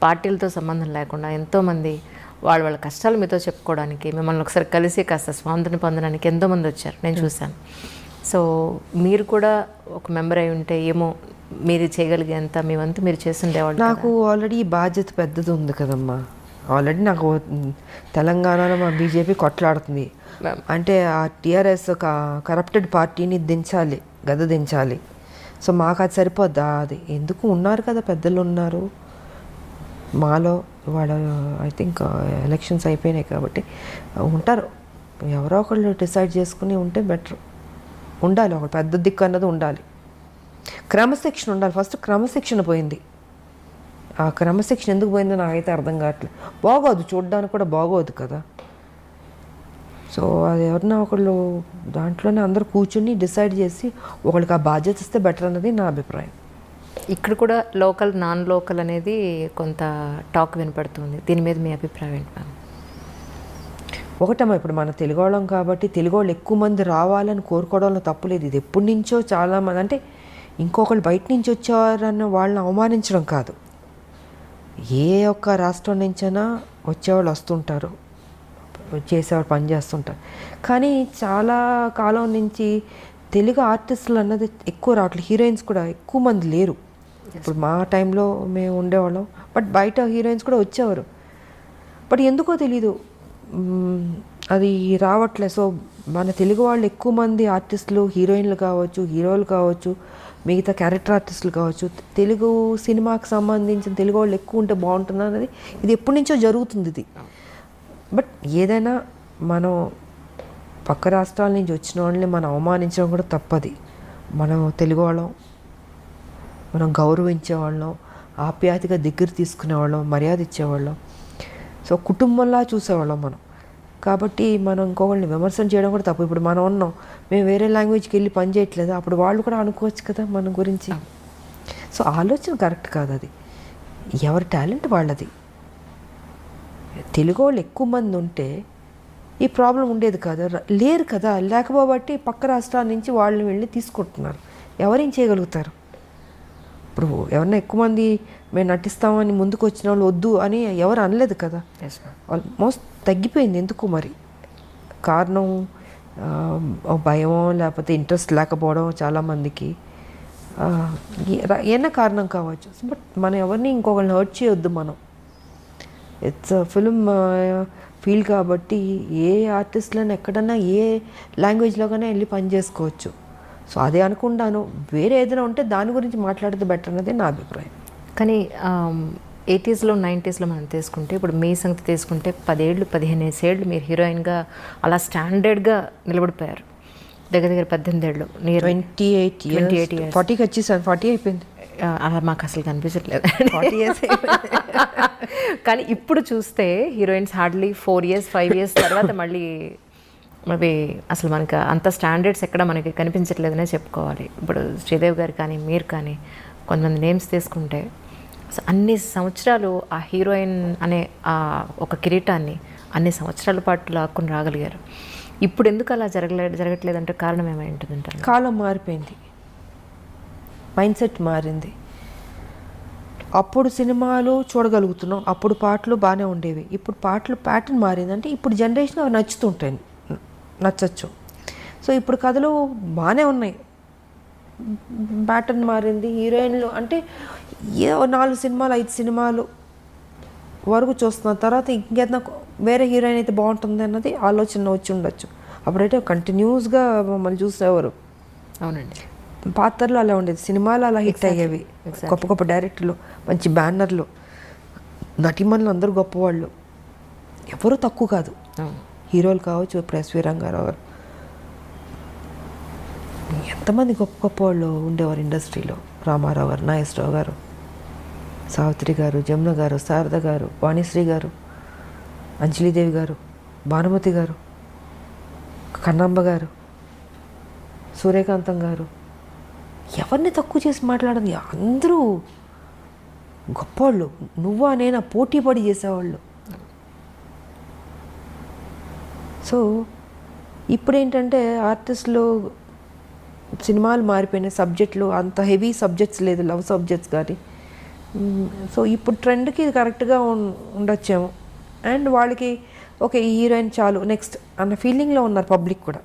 పార్టీలతో సంబంధం లేకుండా ఎంతోమంది వాళ్ళ కష్టాలు మీతో చెప్పుకోవడానికి, మిమ్మల్ని ఒకసారి కలిసి కాస్త స్వాతంత్రం పొందడానికి ఎంతోమంది వచ్చారు, నేను చూశాను. సో మీరు కూడా ఒక మెంబర్ అయి ఉంటే ఏమో మీరు చేయగలిగేంత మీ వంతు మీరు చేస్తుండేవాళ్ళు. నాకు ఆల్రెడీ ఈ బాధ్యత పెద్దది ఉంది కదమ్మా. ఆల్రెడీ నాకు తెలంగాణలో మా బీజేపీ కొట్లాడుతుంది అంటే ఆ టీఆర్ఎస్ కరప్టెడ్ పార్టీని దించాలి, గద దించాలి. సో మాకు అది సరిపోద్దా? అది ఎందుకు ఉన్నారు కదా, పెద్దలు ఉన్నారు మాలో. వాళ్ళ ఐ థింక్ ఎలక్షన్స్ అయిపోయినాయి కాబట్టి ఉంటారు, ఎవరో ఒకళ్ళు డిసైడ్ చేసుకుని ఉంటే బెటర్. ఉండాలి ఒక పెద్ద దిక్కు అన్నది ఉండాలి, క్రమశిక్షణ ఉండాలి. ఫస్ట్ క్రమశిక్షణ పోయింది. ఆ క్రమశిక్షణ ఎందుకు పోయిందో నాకైతే అర్థం కావట్లేదు. బాగోదు, చూడడానికి కూడా బాగోదు కదా. సో అది ఎవరన్నా ఒకళ్ళు దాంట్లోనే అందరూ కూర్చుని డిసైడ్ చేసి ఒకళ్ళకి ఆ బాధ్యత ఇస్తే బెటర్ అన్నది నా అభిప్రాయం. ఇక్కడ కూడా లోకల్ నాన్ లోకల్ అనేది కొంత టాక్ వినపడుతుంది, దీని మీద మీ అభిప్రాయం ఏంటి మ్యామ్? ఒకటమ్మా, ఇప్పుడు మన తెలుగు వాళ్ళం కాబట్టి తెలుగు వాళ్ళు ఎక్కువ మంది రావాలని కోరుకోవడంలో తప్పులేదు. ఇది ఎప్పటి నుంచో చాలామంది, అంటే ఇంకొకళ్ళు బయట నుంచి వచ్చేవారన్న వాళ్ళని అవమానించడం కాదు. ఏ ఒక్క రాష్ట్రం నుంచైనా వచ్చేవాళ్ళు వస్తుంటారు, చేసేవాళ్ళు పని చేస్తుంటారు. కానీ చాలా కాలం నుంచి తెలుగు ఆర్టిస్టులు అన్నది ఎక్కువ రావట్లేదు. హీరోయిన్స్ కూడా ఎక్కువ మంది లేరు. ఇప్పుడు మా టైంలో మేము ఉండేవాళ్ళం, బట్ బయట హీరోయిన్స్ కూడా వచ్చేవారు. బట్ ఎందుకో తెలీదు అది రావట్లేదు. సో మన తెలుగు వాళ్ళు ఎక్కువ మంది ఆర్టిస్టులు, హీరోయిన్లు కావచ్చు, హీరోలు కావచ్చు, మిగతా క్యారెక్టర్ ఆర్టిస్టులు కావచ్చు, తెలుగు సినిమాకి సంబంధించిన తెలుగు వాళ్ళు ఎక్కువ ఉంటే బాగుంటుంది అన్నది ఇది ఎప్పటి నుంచో జరుగుతుంది ఇది. బట్ ఏదైనా మనం పక్క రాష్ట్రాల నుంచి వచ్చిన వాళ్ళని మనం అవమానించడం కూడా తప్పది. మనం తెలుగు వాళ్ళం, మనం గౌరవించేవాళ్ళం, ఆప్యాయతగా దగ్గర తీసుకునేవాళ్ళం, మర్యాద ఇచ్చేవాళ్ళం. సో కుటుంబంలా చూసేవాళ్ళం మనం. కాబట్టి మనం ఇంకొకళ్ళని విమర్శన చేయడం కూడా తప్పు. ఇప్పుడు మనం ఉన్నాం, మేము వేరే లాంగ్వేజ్కి వెళ్ళి పని చేయట్లేదు, అప్పుడు వాళ్ళు కూడా అనుకోవచ్చు కదా మన గురించి. సో ఆలోచన కరెక్ట్ కాదు అది. ఎవరి టాలెంట్ వాళ్ళది. తెలుగు వాళ్ళు ఎక్కువ మంది ఉంటే ఈ ప్రాబ్లం ఉండేది కాదు, లేరు కదా. లేకపోబట్టి పక్క రాష్ట్రాల నుంచి వాళ్ళని వెళ్ళి తీసుకుంటున్నారు. ఎవరేం చేయగలుగుతారు? ఇప్పుడు ఎవరన్నా ఎక్కువ మంది మేము నటిస్తామని ముందుకు వచ్చిన వాళ్ళు వద్దు అని ఎవరు అనలేదు కదా. ఆల్మోస్ట్ తగ్గిపోయింది. ఎందుకు మరి? కారణం భయమో లేకపోతే ఇంట్రెస్ట్ లేకపోవడం చాలామందికి, ఏమైనా కారణం కావచ్చు. బట్ మనం ఎవరిని ఇంకొకరిని హర్ట్ చేయొద్దు. మనం ఇట్స్ ఫిల్మ్ ఫీల్డ్ కాబట్టి ఏ ఆర్టిస్ట్లను ఎక్కడన్నా ఏ లాంగ్వేజ్లోగానే వెళ్ళి పని చేసుకోవచ్చు. సో అదే అనుకుంటాను. వేరే ఏదైనా ఉంటే దాని గురించి మాట్లాడితే బెటర్ అన్నది నా అభిప్రాయం. కానీ 80s, 90s మనం తీసుకుంటే, ఇప్పుడు మీ సంగతి తీసుకుంటే 10 ఏళ్ళు 15 ఏళ్ళు మీరు హీరోయిన్గా అలా స్టాండర్డ్గా నిలబడిపోయారు. దగ్గర 18 ఏళ్ళు, 28 years 40కి వచ్చేసాను. 40 అయిపోయింది. అలా మాకు అసలు కనిపించట్లేదు. 40 years కానీ ఇప్పుడు చూస్తే హీరోయిన్స్ హార్డ్లీ 4 years 5 years తర్వాత మళ్ళీ అసలు మనకి అంత స్టాండర్డ్స్ ఎక్కడ మనకి కనిపించట్లేదనే చెప్పుకోవాలి. ఇప్పుడు శ్రీదేవి గారు కానీ మీరు కానీ కొంతమంది నేమ్స్ తీసుకుంటే అన్ని సంవత్సరాలు ఆ హీరోయిన్ అనే ఒక కిరీటాన్ని అన్ని సంవత్సరాల పాటు లాక్కుని రాగలిగారు. ఇప్పుడు ఎందుకు అలా జరగట్లేదంటే కారణం ఏమై ఉంటుందంటారు? కాలం మారిపోయింది, మైండ్ సెట్ మారింది. అప్పుడు సినిమాలు చూడగలుగుతున్నాం, అప్పుడు పాటలు బాగానే ఉండేవి. ఇప్పుడు పాటలు ప్యాటర్న్ మారిందంటే ఇప్పుడు జనరేషన్ అవి నచ్చుతుంటాయి, నచ్చచ్చు. సో ఇప్పుడు కథలు బాగానే ఉన్నాయి, ప్యాటర్న్ మారింది. హీరోయిన్లు అంటే ఏ 4 సినిమాలు 5 సినిమాలు వరకు చూస్తున్న తర్వాత ఇంకేదైనా వేరే హీరోయిన్ అయితే బాగుంటుంది అన్నది ఆలోచన వచ్చి ఉండొచ్చు. అప్పుడైతే కంటిన్యూస్గా మమ్మల్ని చూసేవారు. అవునండి. పాత్రలు అలా ఉండేది, సినిమాలు అలా హిట్ అయ్యేవి. గొప్ప గొప్ప డైరెక్టర్లు, మంచి బ్యానర్లు, నటిమణులు అందరూ గొప్పవాళ్ళు, ఎవరు తక్కువ కాదు. హీరోలు కావచ్చు, ఇప్పుడు ఎస్వి రంగారావు గారు, ఎంతమంది గొప్ప గొప్ప వాళ్ళు ఉండేవారు ఇండస్ట్రీలో. రామారావు గారు, నాగేశ్వరరావు గారు, సావిత్రి గారు, జమున గారు, శారద గారు, వాణిశ్రీ గారు, అంజలీదేవి గారు, భానుమతి గారు, కన్నాంబ గారు, సూర్యకాంతం గారు, ఎవరిని తక్కువ చేసి మాట్లాడదు. అందరూ గొప్పవాళ్ళు. నువ్వా నేనా పోటీ పడి చేసేవాళ్ళు. సో ఇప్పుడు ఏంటంటే ఆర్టిస్టులు సినిమాలు మారిపోయినాయి, సబ్జెక్టులు అంత హెవీ సబ్జెక్ట్స్ లేదు, లవ్ సబ్జెక్ట్స్ కానీ. సో ఇప్పుడు ట్రెండ్కి కరెక్ట్గా ఉండొచ్చేమో. అండ్ వాళ్ళకి ఓకే ఈ హీరోయిన్ చాలు నెక్స్ట్ అన్న ఫీలింగ్లో ఉన్నారు పబ్లిక్ కూడా.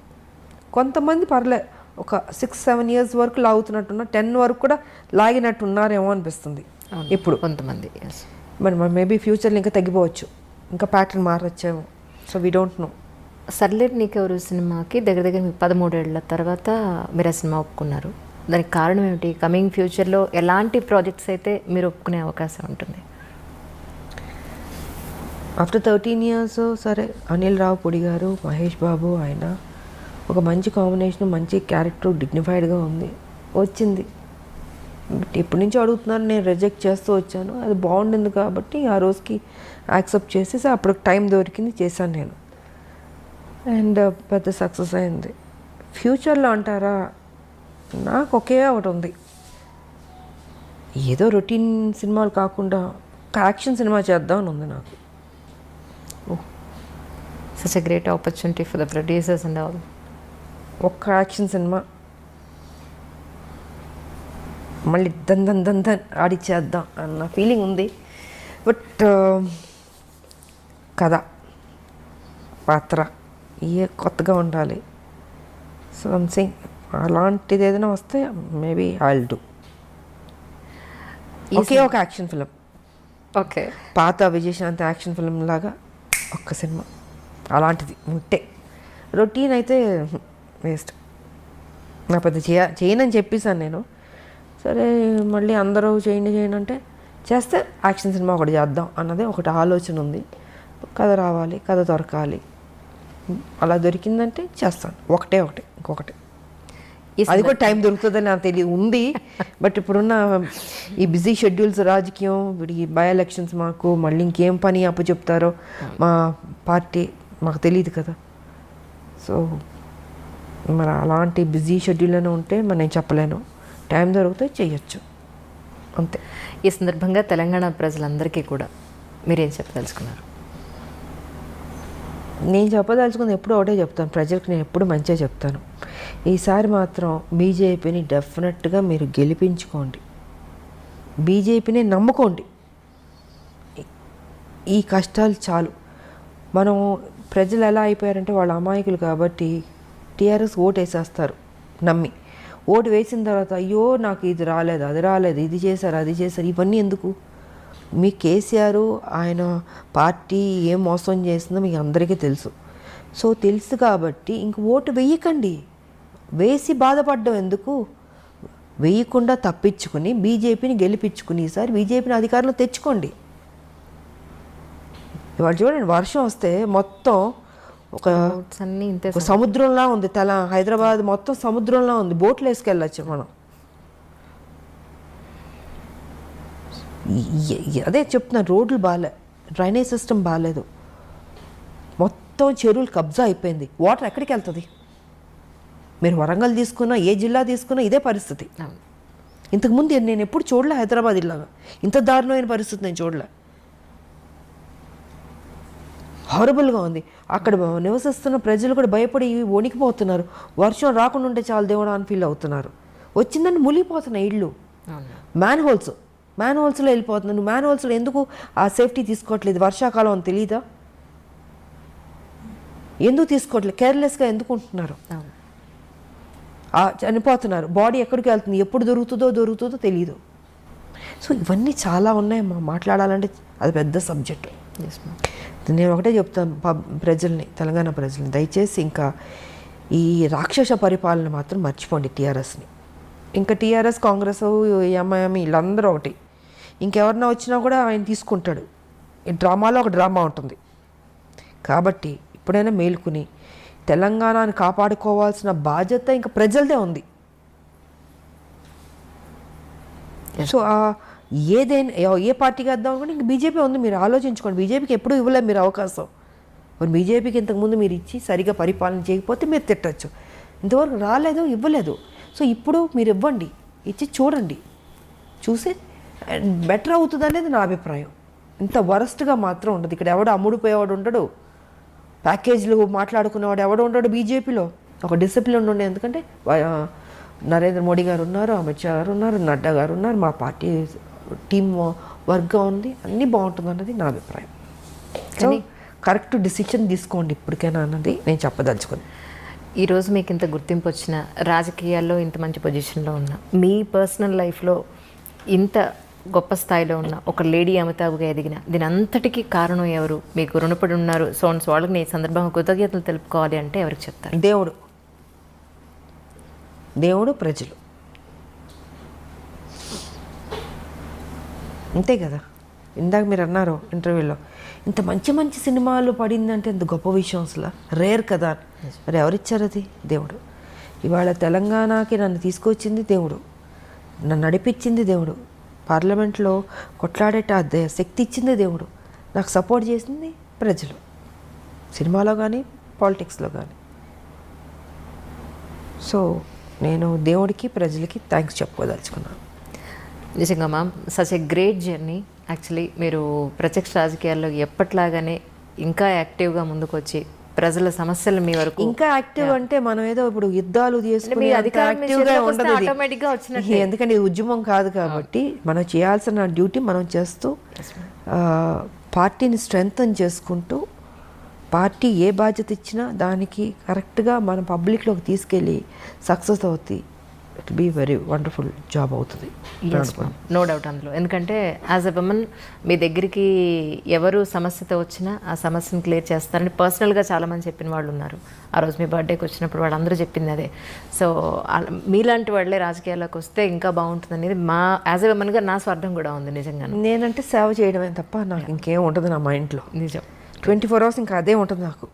కొంతమంది పర్లే ఒక 6-7 years వరకు లాగుతున్నట్టున్నారు, 10 వరకు కూడా లాగినట్టు ఉన్నారేమో అనిపిస్తుంది ఇప్పుడు కొంతమంది. మరి మేబీ ఫ్యూచర్లో ఇంకా తగ్గిపోవచ్చు, ఇంకా ప్యాటర్న్ మారొచ్చేమో. So we don't know. Sarileru Neekevvaru సినిమాకి దగ్గర మీకు 13 ఏళ్ల తర్వాత మీరు ఆ సినిమా ఒప్పుకున్నారు. దానికి కారణం ఏమిటి? కమింగ్ ఫ్యూచర్లో ఎలాంటి ప్రాజెక్ట్స్ అయితే మీరు ఒప్పుకునే అవకాశం ఉంటుంది? ఆఫ్టర్ 13 years సరే అనిల్ రావుపూడి గారు, మహేష్ బాబు, ఆయన ఒక మంచి కాంబినేషన్, మంచి క్యారెక్టర్, డిగ్నిఫైడ్గా ఉంది, వచ్చింది. బట్ ఎప్పటి నుంచో అడుగుతున్నారు, నేను రిజెక్ట్ చేస్తూ వచ్చాను. అది బాగుండింది కాబట్టి ఆ రోజుకి యాక్సెప్ట్ చేసేసి అప్పుడు టైం దొరికింది, చేశాను నేను. అండ్ పెద్ద సక్సెస్ అయింది. ఫ్యూచర్లో అంటారా, నాకు ఒకే ఒకటి ఉంది, ఏదో రొటీన్ సినిమాలు కాకుండా ఒక యాక్షన్ సినిమా చేద్దామని ఉంది నాకు. Such a great opportunity for the producers and all. ఒక్క యాక్షన్ సినిమా మళ్ళీ దన్ ఆడిచ్చేద్దాం అన్న ఫీలింగ్ ఉంది. బట్ కథ, పాత్ర కొత్తగా ఉండాలి. సంథింగ్ అలాంటిది ఏదైనా వస్తే మేబీ ఐ విల్ డూ. ఒకే ఒక యాక్షన్ ఫిలిం, ఓకే, పాత విజయశాంతి యాక్షన్ ఫిలిం లాగా ఒక్క సినిమా అలాంటిది ఉంటే. రొటీన్ అయితే వేస్ట్. నా పెద్ద చేయనని చెప్పేసాను నేను. సరే మళ్ళీ అందరూ చేయండి అంటే చేస్తే యాక్షన్ సినిమా ఒకటి చేద్దాం అన్నదే ఒకటి ఆలోచన ఉంది. కథ రావాలి, కథ దొరకాలి, అలా దొరికిందంటే చేస్తాను. ఒకటి ఇంకొకటి. అది కూడా టైం దొరుకుతుందని నాకు తెలియదు, ఉంది. బట్ ఇప్పుడున్న ఈ బిజీ షెడ్యూల్స్, రాజకీయం, ఈ బై ఎలక్షన్స్, మాకు మళ్ళీ ఇంకేం పని అప్పచెప్తారో మా పార్టీ మాకు తెలియదు కదా. సో మరి అలాంటి బిజీ షెడ్యూల్లోనే ఉంటే మరి నేను చెప్పలేను. టైం దొరికితే చేయొచ్చు, అంతే. ఈ సందర్భంగా తెలంగాణ ప్రజలందరికీ కూడా మీరేం చెప్పదలుచుకున్నారు? నేను చెప్పదలుచుకుంది ఎప్పుడు ఒకటే చెప్తాను, ప్రజలకు నేను ఎప్పుడు మంచిగా చెప్తాను. ఈసారి మాత్రం బీజేపీని డెఫినెట్గా మీరు గెలిపించుకోండి, బీజేపీని నమ్ముకోండి. ఈ కష్టాలు చాలు. మనం ప్రజలు ఎలా అయిపోయారంటే వాళ్ళ అమాయకులు కాబట్టి టీఆర్ఎస్ ఓటు వేసేస్తారు నమ్మి. ఓటు వేసిన తర్వాత అయ్యో నాకు ఇది రాలేదు, అది రాలేదు, ఇది చేశారు, అది చేశారు, ఇవన్నీ ఎందుకు? మీ కేసీఆర్ ఆయన పార్టీ ఏం మోసం చేసిందో మీకు అందరికీ తెలుసు. సో తెలుసు కాబట్టి ఇంక ఓటు వేయకండి. వేసి బాధపడ్డం ఎందుకు? వేయకుండా తప్పించుకుని బీజేపీని గెలిపించుకుని ఈసారి బీజేపీని అధికారంలో తెచ్చుకోండి. ఇవాళ చూడండి, వర్షం వస్తే మొత్తం ఒక సముద్రంలా ఉంది. హైదరాబాద్ మొత్తం సముద్రంలా ఉంది, బోట్లు వేసుకెళ్ళచ్చు మనం. అదే చెప్తున్నాను, రోడ్లు బాగాలే, డ్రైనేజ్ సిస్టమ్ బాగాలేదు, మొత్తం చెరువులు కబ్జా అయిపోయింది. వాటర్ ఎక్కడికి వెళ్తుంది? మీరు వరంగల్ తీసుకున్నా, ఏ జిల్లా తీసుకున్నా ఇదే పరిస్థితి. ఇంతకుముందు నేను ఎప్పుడు చూడలే హైదరాబాద్ ఇలాగా, ఇంత దారుణమైన పరిస్థితి నేను చూడలే. హారబుల్గా ఉంది. అక్కడ నివసిస్తున్న ప్రజలు కూడా భయపడి వణికిపోతున్నారు. వర్షం రాకుండా ఉంటే చాలు దేవుడా అని ఫీల్ అవుతున్నారు. వచ్చిందని మునిగిపోతున్నాయి ఇళ్ళు. మ్యాన్ హోల్స్లో వెళ్ళిపోతున్నాను. మ్యాన్ హోల్స్లో ఎందుకు ఆ సేఫ్టీ తీసుకోవట్లేదు? వర్షాకాలం అని తెలీదా? ఎందుకు తీసుకోవట్లేదు? కేర్లెస్గా ఎందుకు ఉంటున్నారు? చనిపోతున్నారు, బాడీ ఎక్కడికి వెళ్తుంది, ఎప్పుడు దొరుకుతుందో తెలియదు. సో ఇవన్నీ చాలా ఉన్నాయమ్మా, మాట్లాడాలంటే అది పెద్ద సబ్జెక్టు. Yes ma'am. నేను ఒకటే చెప్తాను ప్రజల్ని, తెలంగాణ ప్రజల్ని, దయచేసి ఇంకా ఈ రాక్షస పరిపాలన మాత్రం మర్చిపోండి టీఆర్ఎస్ని. ఇంకా టీఆర్ఎస్, కాంగ్రెస్, ఎంఐఎం వీళ్ళందరూ ఒకటి. ఇంకెవరన్నా వచ్చినా కూడా ఆయన తీసుకుంటాడు. ఈ డ్రామాలో ఒక డ్రామా ఉంటుంది. కాబట్టి ఇప్పుడైనా మేలుకుని తెలంగాణని కాపాడుకోవాల్సిన బాధ్యత ఇంకా ప్రజలదే ఉంది. సో ఏదైనా ఏ పార్టీకి వేద్దాం అనుకుంటే ఇంక బీజేపీ ఉంది. మీరు ఆలోచించుకోండి, బీజేపీకి ఎప్పుడూ ఇవ్వలేదు మీరు అవకాశం. మరి బీజేపీకి ఇంతకుముందు మీరు ఇచ్చి సరిగా పరిపాలన చేయకపోతే మీరు తిట్టచ్చు. ఇంతవరకు రాలేదు, ఇవ్వలేదు. సో ఇప్పుడు మీరు ఇవ్వండి, ఇచ్చి చూడండి, చూసి బెటర్ అవుతుంది అనేది నా అభిప్రాయం. ఇంత వరస్ట్గా మాత్రం ఉండదు. ఇక్కడ ఎవడు అమ్ముడిపోయేవాడు ఉండడు, ప్యాకేజీలు మాట్లాడుకునేవాడు ఎవడు ఉండడు. బీజేపీలో ఒక డిసిప్లిన్ ఉండే, ఎందుకంటే నరేంద్ర మోడీ గారు ఉన్నారు, అమిత్ షా గారు ఉన్నారు, నడ్డా గారు ఉన్నారు, మా పార్టీ టీం వర్క్గా ఉంది, అన్నీ బాగుంటుంది అన్నది నా అభిప్రాయం. సో కరెక్ట్ డిసిషన్ తీసుకోండి ఇప్పటికైనా అన్నది నేను చెప్పదలుచుకుని. ఈరోజు మీకు ఇంత గుర్తింపు వచ్చిన, రాజకీయాల్లో ఇంత మంచి పొజిషన్లో ఉన్న, మీ పర్సనల్ లైఫ్లో ఇంత గొప్ప స్థాయిలో ఉన్న ఒక లేడీ అమితాబ్గా ఎదిగిన, దీని అంతటికీ కారణం ఎవరు, మీకు రుణపడి ఉన్నారు, సోన్స్ వాళ్ళకి నేను ఈ సందర్భంగా కృతజ్ఞతలు తెలుపుకోవాలి అంటే ఎవరికి చెప్తారు? దేవుడు, ప్రజలు, అంతే కదా. ఇందాక మీరు అన్నారు ఇంటర్వ్యూలో, ఇంత మంచి మంచి సినిమాలు పడిందంటే ఎంత గొప్ప విషయం, అసలు రేర్ కదా. మరి ఎవరిచ్చారు అది? దేవుడు. ఇవాళ తెలంగాణకి నన్ను తీసుకొచ్చింది దేవుడు, నన్ను నడిపించింది దేవుడు, పార్లమెంట్లో కొట్లాడేట శక్తి ఇచ్చింది దేవుడు, నాకు సపోర్ట్ చేసింది ప్రజలు, సినిమాలో కానీ పాలిటిక్స్లో కానీ. సో నేను దేవుడికి, ప్రజలకి థ్యాంక్స్ చెప్పుకోదలుచుకున్నాను. నిజంగా ma'am, such a great journey. Actually మీరు ప్రత్యక్ష రాజకీయాల్లో ఎప్పట్లాగానే ఇంకా యాక్టివ్గా ముందుకు వచ్చి ప్రజల సమస్యలు మీ వరకు ఇంకా యాక్టివ్ అంటే మనం ఏదో ఇప్పుడు యుద్ధాలు చేసుకుని యాక్టివ్గా ఉండదు, ఆటోమేటిక్గా వచ్చినట్టు. ఎందుకంటే ఇది ఉద్యమం కాదు కాబట్టి మనం చేయాల్సిన డ్యూటీ మనం చేస్తూ పార్టీని స్ట్రెంగ్తన్ చేసుకుంటూ, పార్టీ ఏ బాధ్యత ఇచ్చినా దానికి కరెక్ట్గా మన పబ్లిక్లోకి తీసుకెళ్ళి సక్సెస్ అవుతుంది. It be very wonderful job అవుతుంది, నో డౌట్ అందులో. ఎందుకంటే యాజ్ ఎ ఉమెన్ మీ దగ్గరికి ఎవరు సమస్యతో వచ్చినా ఆ సమస్యను క్లియర్ చేస్తారని పర్సనల్గా చాలామంది చెప్పిన వాళ్ళు ఉన్నారు. ఆ రోజు మీ బర్త్డేకి వచ్చినప్పుడు వాళ్ళందరూ చెప్పింది అదే. సో మీలాంటి వాళ్ళే రాజకీయాల్లోకి వస్తే ఇంకా బాగుంటుంది అనేది మా యాజ్ ఎ ఉమెన్గా నా స్వార్థం కూడా ఉంది నిజంగా. నేనంటే సేవ చేయడమే తప్ప నాకు ఇంకేం ఉండదు నా మైండ్లో. నిజం, 24 hours ఇంకా అదే ఉంటుంది నాకు.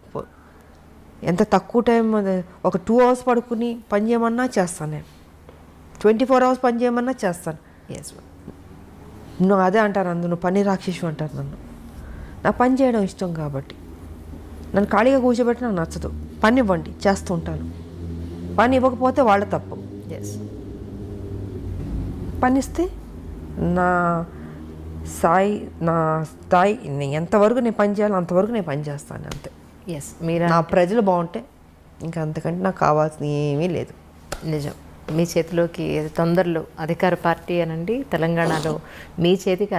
ఎంత తక్కువ టైం, ఒక 2 hours పడుకుని పని చేయమన్నా చేస్తాను నేను, 24 hours పని చేయమన్నా చేస్తాను. ఎస్, నువ్వు అదే అంటారు, నువ్వు పని రాక్షసు అంటారు నన్ను. నాకు పని చేయడం ఇష్టం కాబట్టి, నన్ను ఖాళీగా కూర్చోబెట్టి నాకు నచ్చదు. పని ఇవ్వండి, చేస్తూ ఉంటాను. పని ఇవ్వకపోతే వాళ్ళ తప్పు. ఎస్, పని ఇస్తే నా స్థాయి ఎంతవరకు నేను పని చేయాలో అంతవరకు నేను పని చేస్తాను, అంతే. ఎస్, మీరు నా ప్రజలు బాగుంటే ఇంకా అంతకంటే నాకు కావాల్సిన ఏమీ లేదు. నిజం. మీ చేతిలోకి తొందరలో అధికార పార్టీ అనండి, తెలంగాణలో మీ చేతికి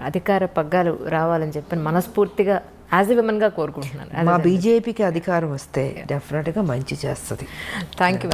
అధికార పగ్గాలు రావాలని చెప్పి మనస్ఫూర్తిగా యాజ్ ఎ విమెన్గా కోరుకుంటున్నాను. మా బీజేపీకి అధికారం వస్తే డెఫినెట్గా మంచి చేస్తుంది. Thank you.